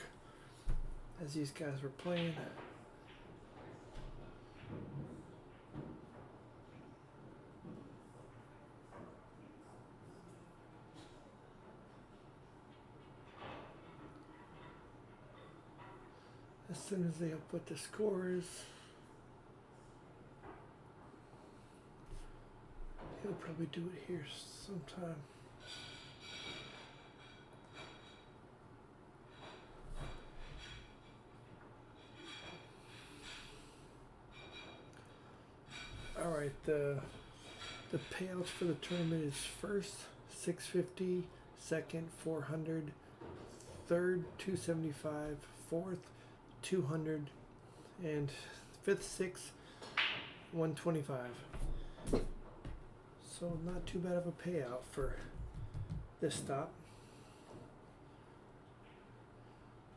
as these guys were playing. As soon as they put the scores, he'll probably do it here sometime. All right, the payouts for the tournament is first 650, second 400, third 275, fourth 200, and fifth, sixth 125. So not too bad of a payout for this stop.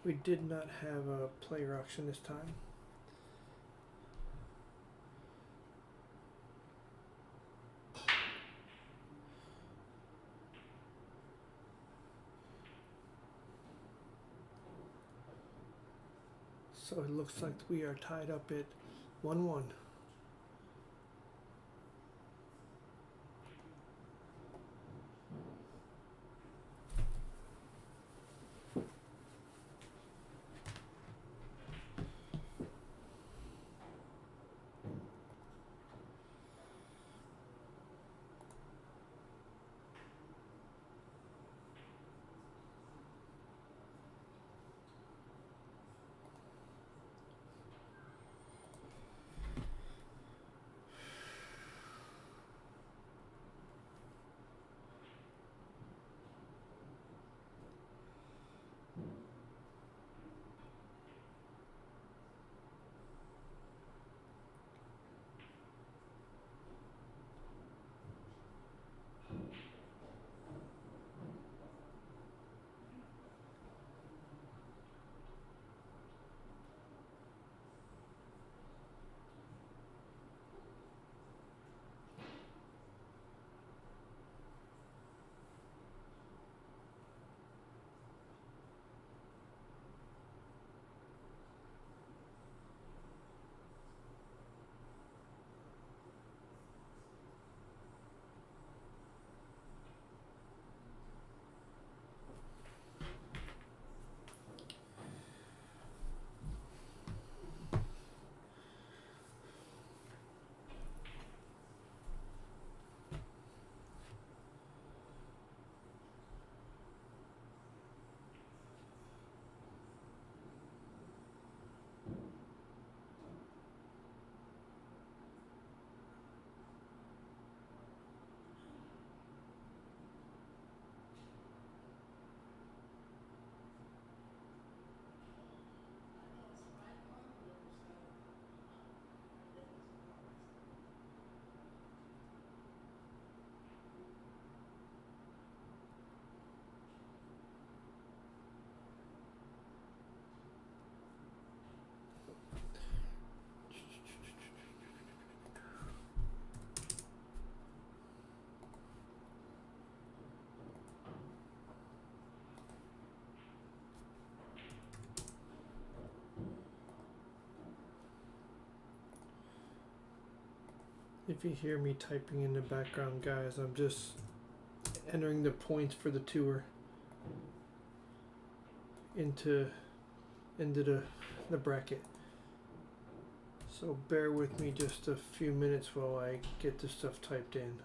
We did not have a player auction this time. So it looks like we are tied up at 1-1. If you hear me typing in the background, guys, I'm just entering the points for the tour into the bracket. So bear with me just a few minutes while I get this stuff typed in.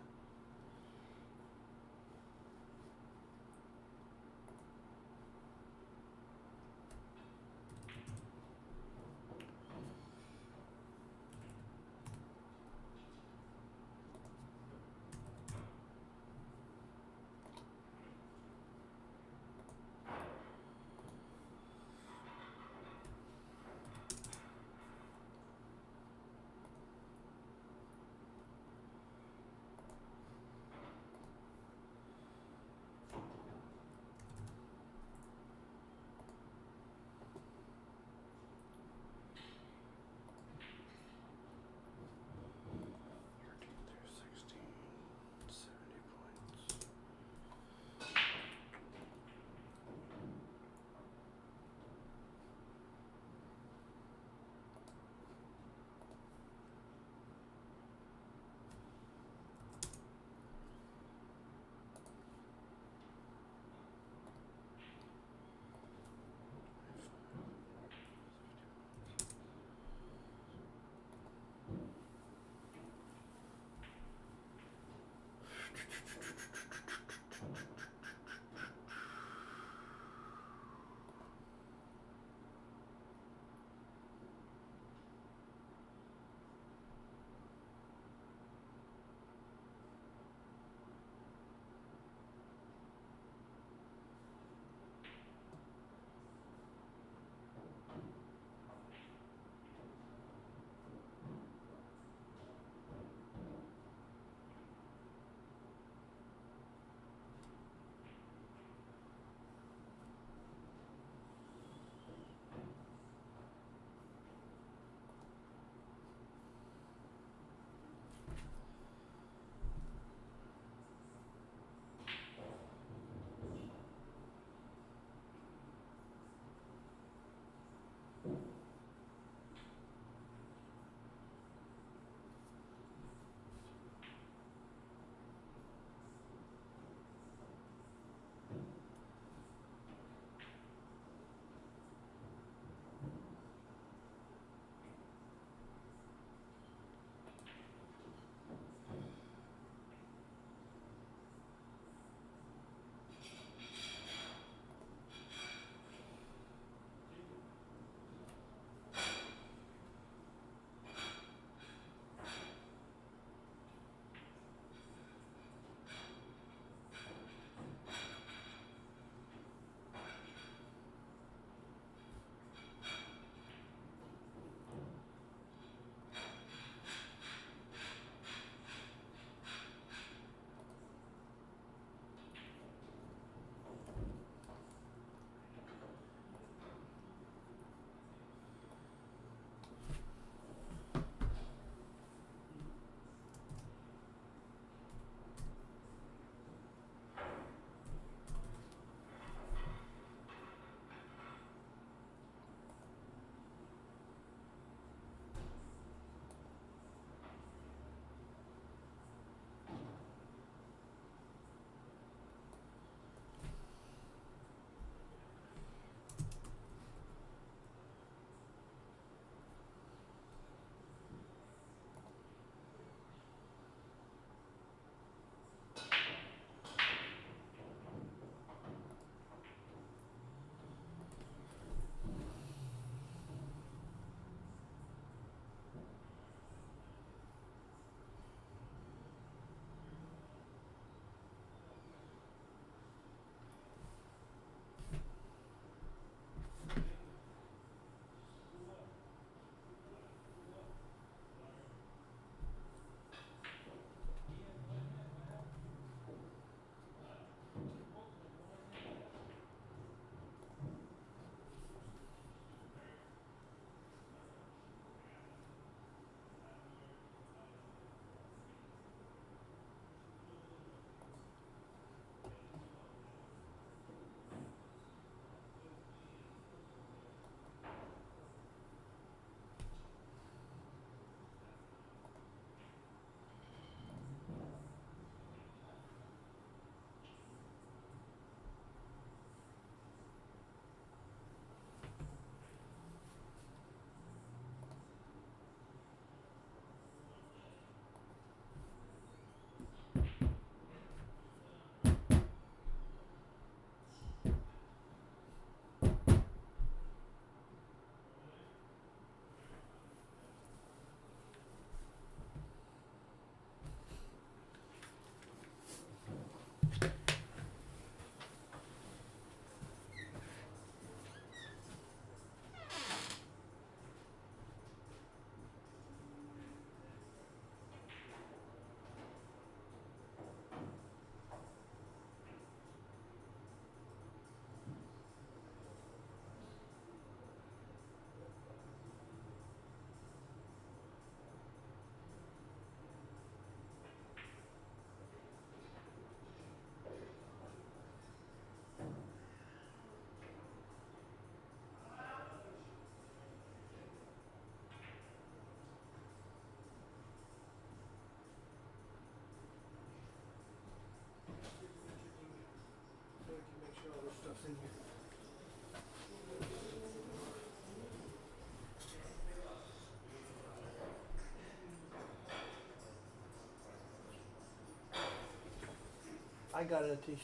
I got it, Atish.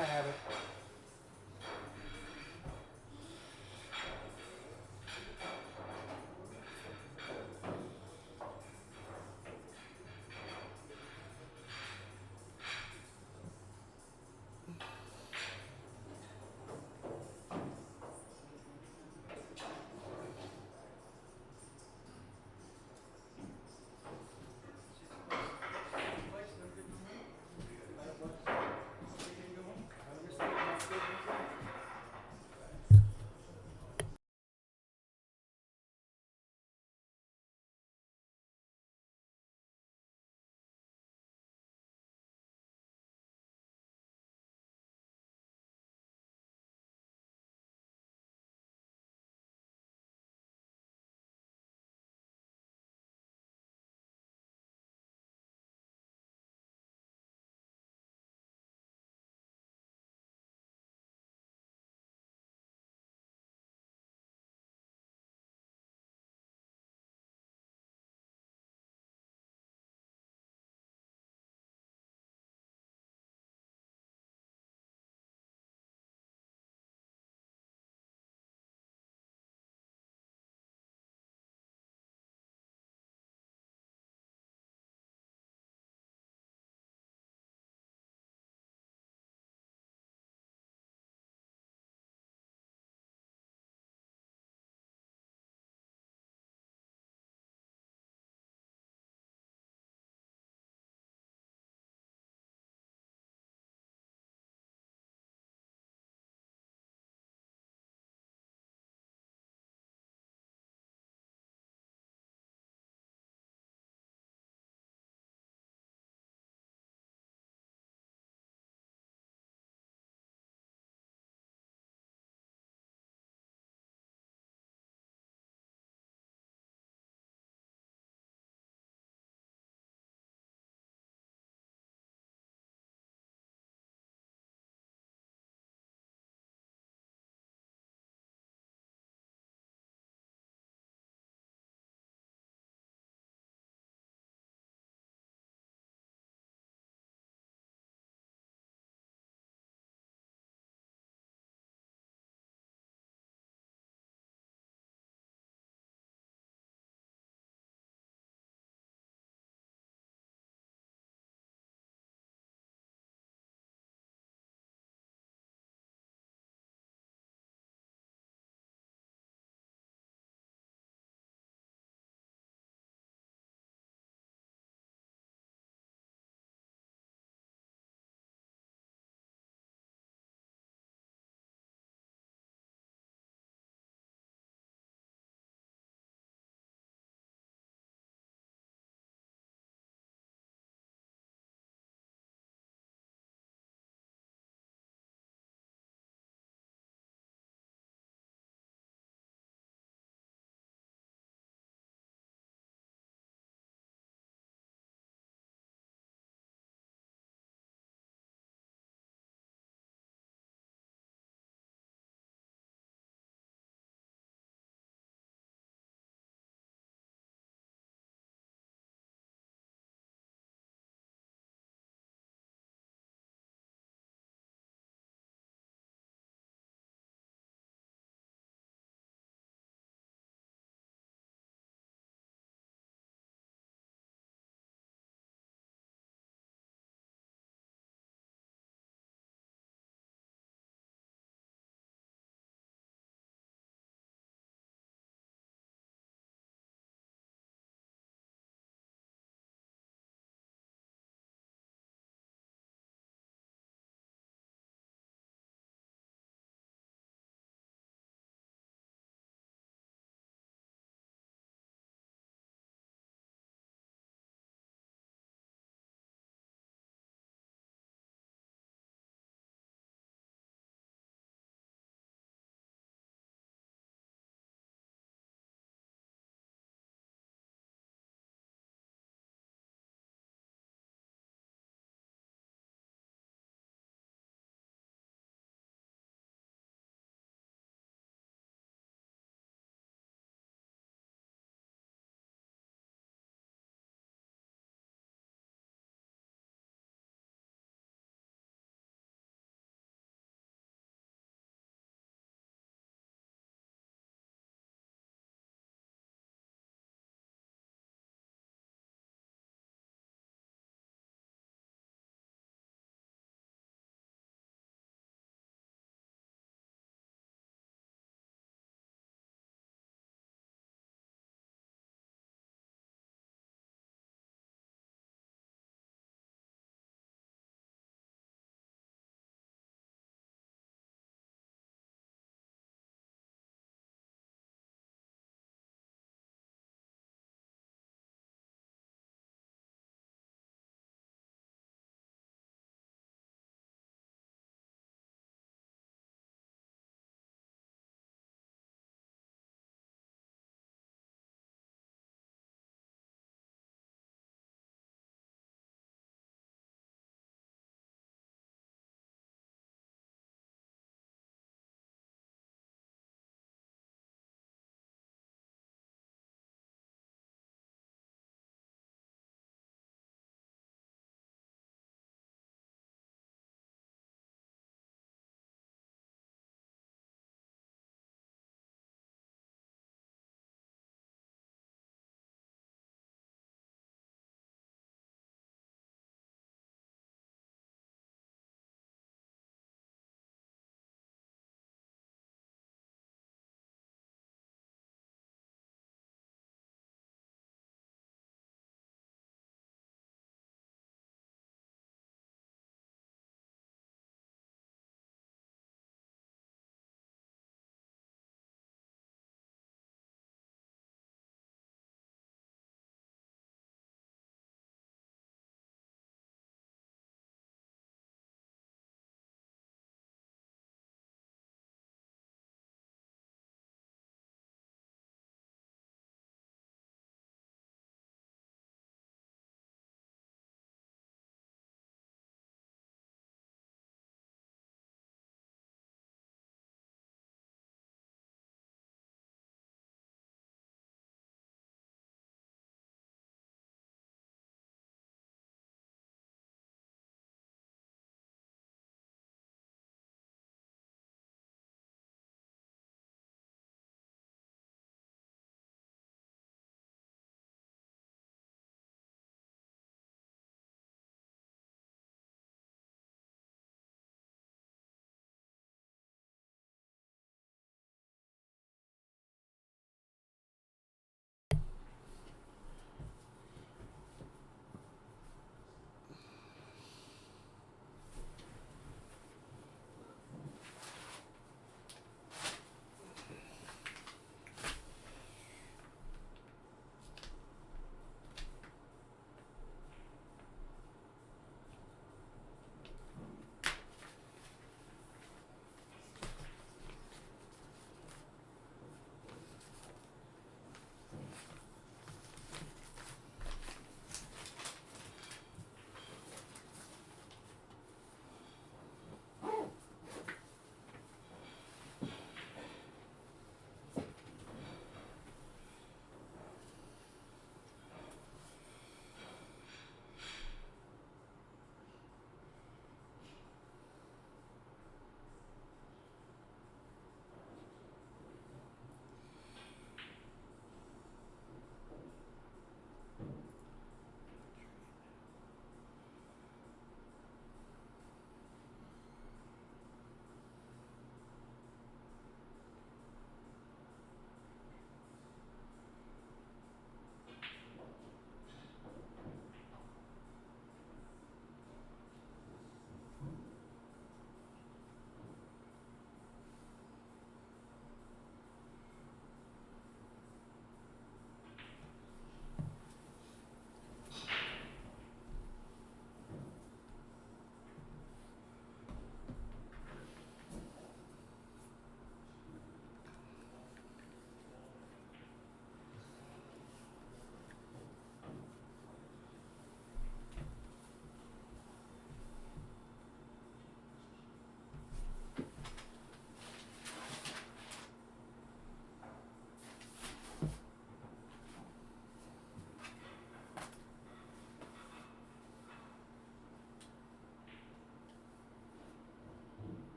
I have it.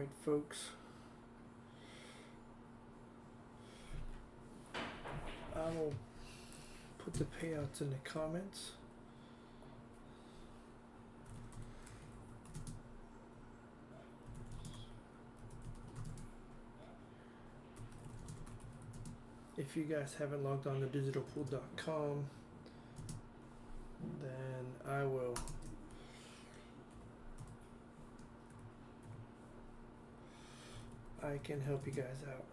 right, folks. I will put the payouts in the comments. If you guys haven't logged on to digitalpool.com, then I can help you guys out.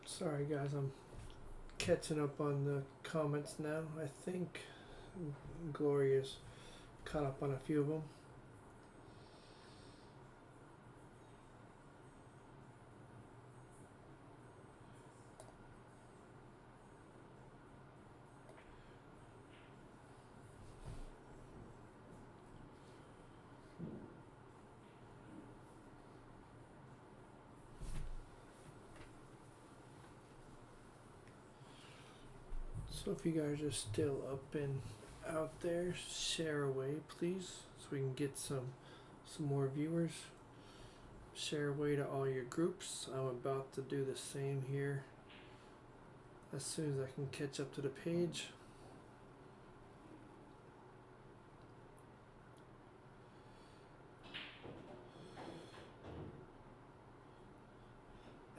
Sorry guys, I'm catching up on the comments now. I think Gloria's caught up on a few of them. So if you guys are still up and out there, share away please, so we can get some more viewers. Share away to all your groups. I'm about to do the same here as soon as I can catch up to the page.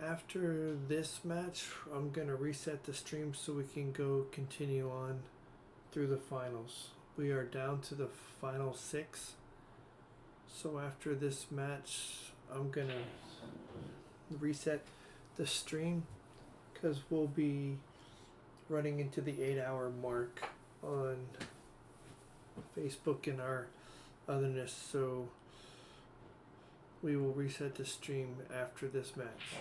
After this match, I'm gonna reset the stream so we can go continue on through the finals. We are down to the final 6. So after this match, I'm gonna reset the stream because we'll be running into the 8-hour mark on Facebook and our otherness. So we will reset the stream after this match.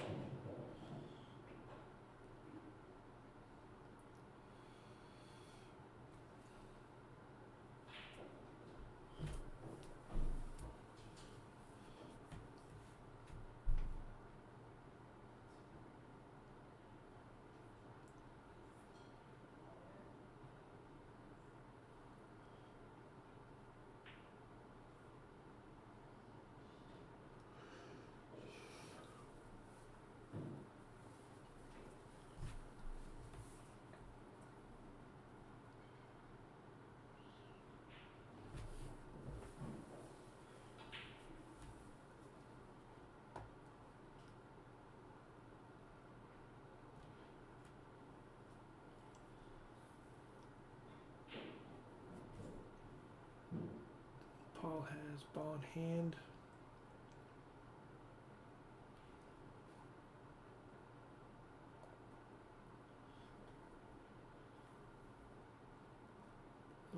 Paul has ball in hand.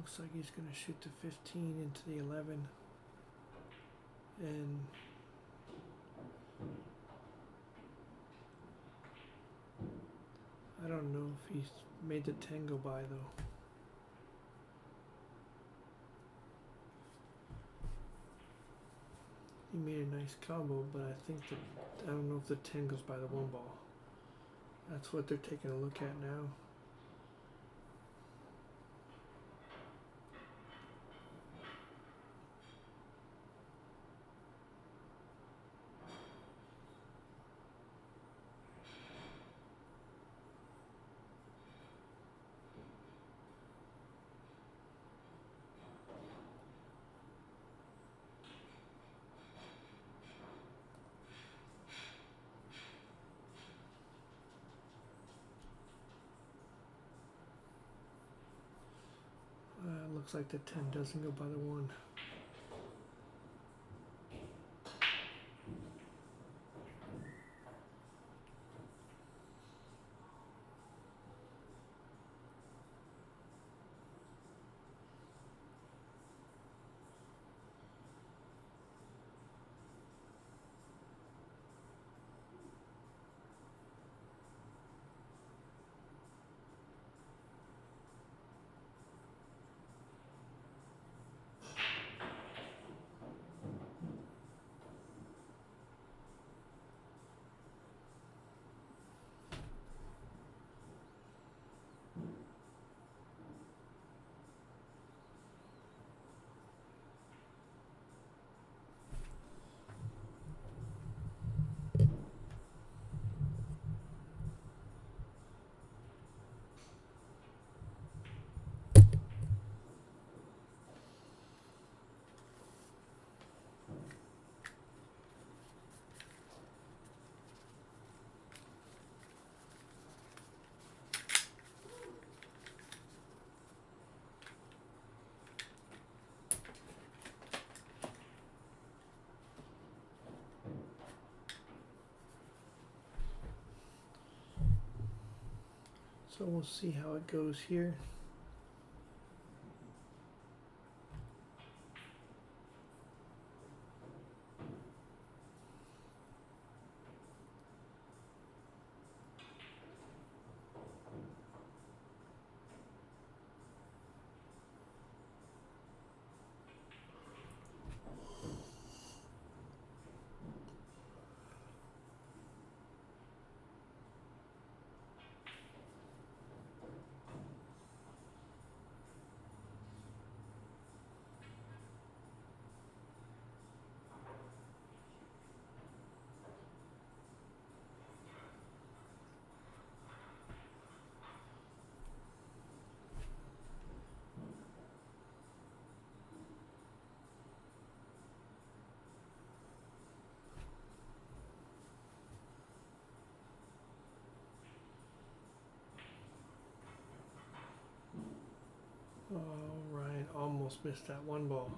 Looks like he's going to shoot the 15 into the 11. And I don't know if he's made the 10 go by though. He made a nice combo, but I think that I don't know if the 10 goes by the 1 ball. That's what they're taking a look at now. Looks like the 10 doesn't go by the 1. So we'll see how it goes here. Oh, Ryan almost missed that 1 ball.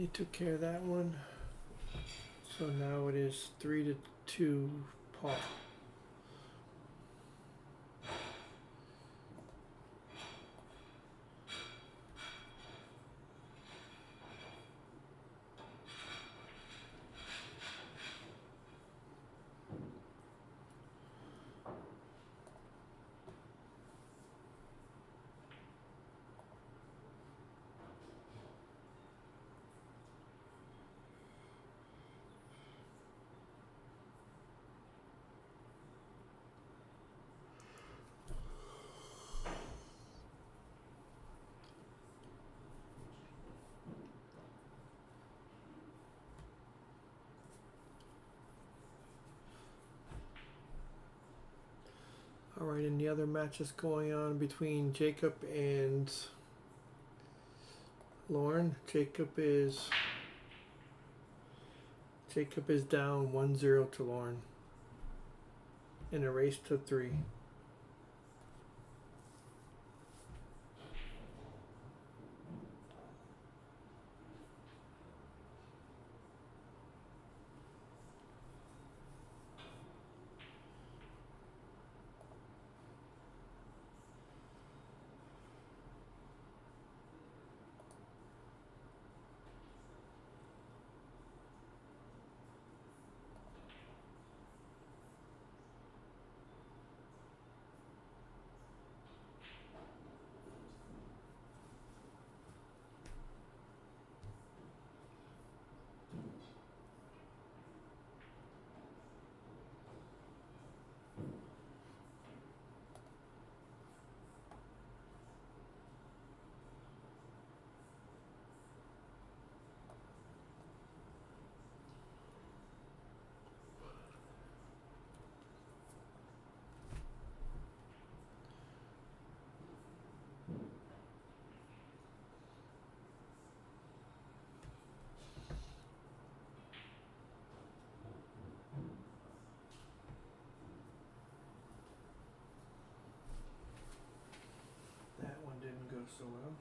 he took care of that one. So now it is 3-2, Paul. All right, and the other matches going on between Jacob and Lauren. Jacob is down 1-0 to Lauren in a race to 3. That one didn't go so well.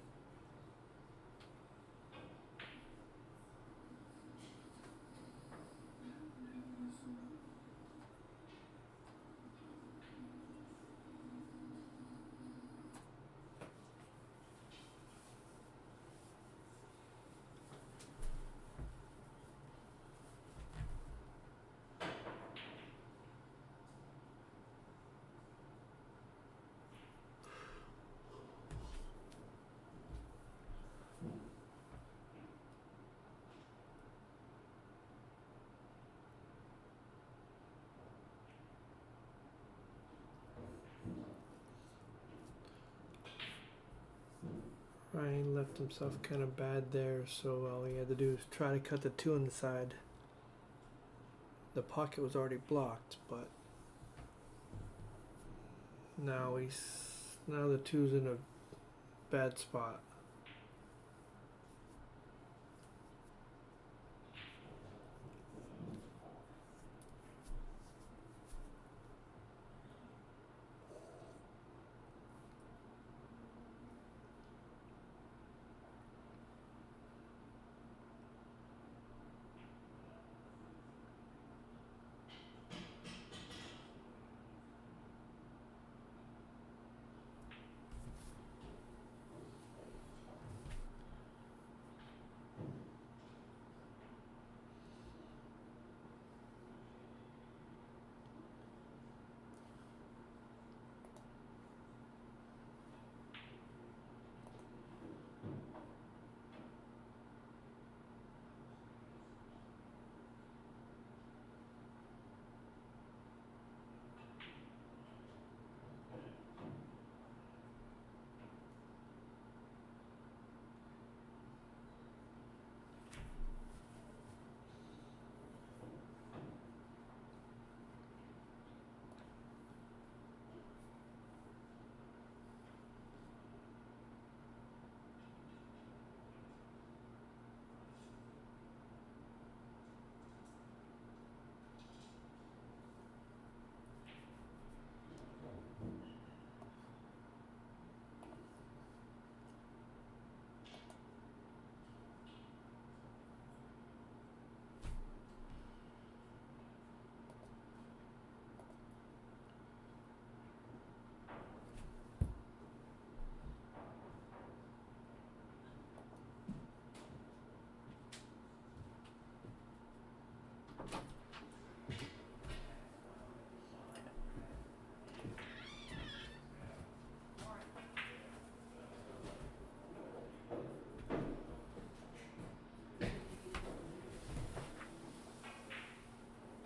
Ryan left himself kind of bad there, so all he had to do is try to cut the 2 on the side. The pocket was already blocked, but now the 2's in a bad spot.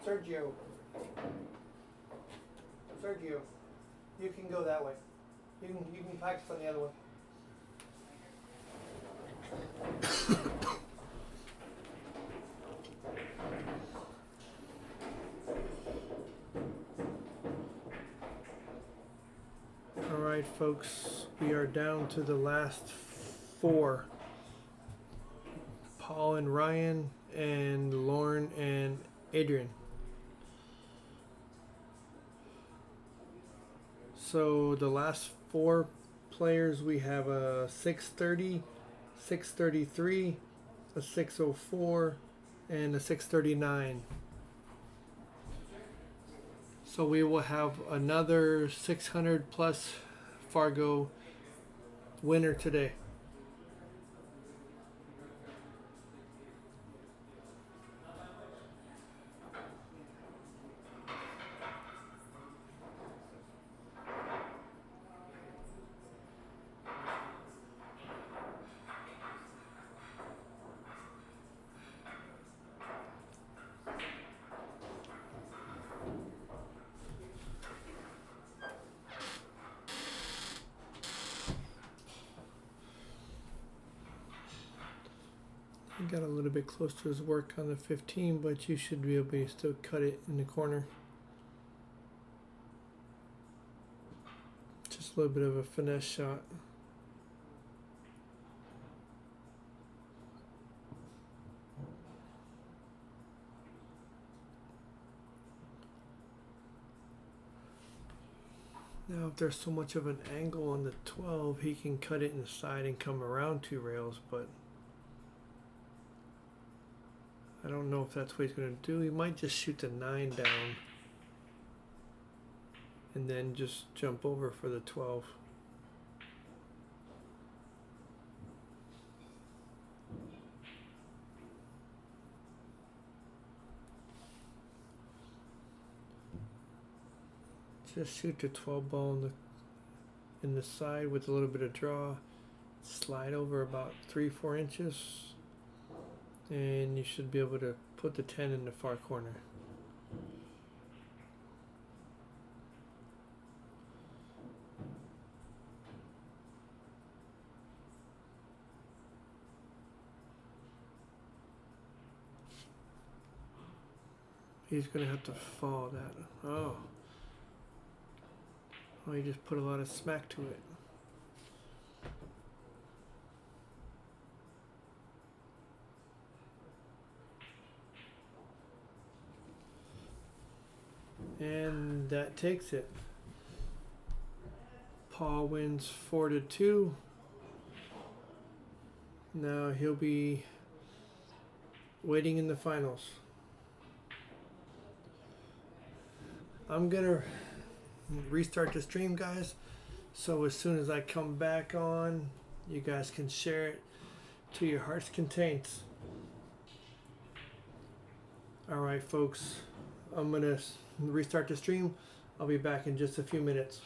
Sergio. Sergio, you can go that way. You can practice on the other one. All right, folks, we are down to the last four. Paul and Ryan and Lauren and Adrian. So the last four players, we have a 630, 633, a 604, and a 639. So we will have another 600 plus Fargo winner today. He got a little bit close to his work on the 15, but you should be able to still cut it in the corner. Just a little bit of a finesse shot. Now, if there's so much of an angle on the 12, he can cut it inside and come around 2 rails, but I don't know if that's what he's going to do. He might just shoot the 9 down and then just jump over for the 12. Just shoot the 12 ball in the side with a little bit of draw. Slide over about 3-4 inches. And you should be able to put the 10 in the far corner. He's going to have to fall that. Oh, he just put a lot of smack to it. And that takes it. Paul wins 4-2. Now he'll be waiting in the finals. I'm gonna restart the stream, guys, so as soon as I come back on, you guys can share it to your heart's content. Alright, folks, I'm gonna restart the stream. I'll be back in just a few minutes.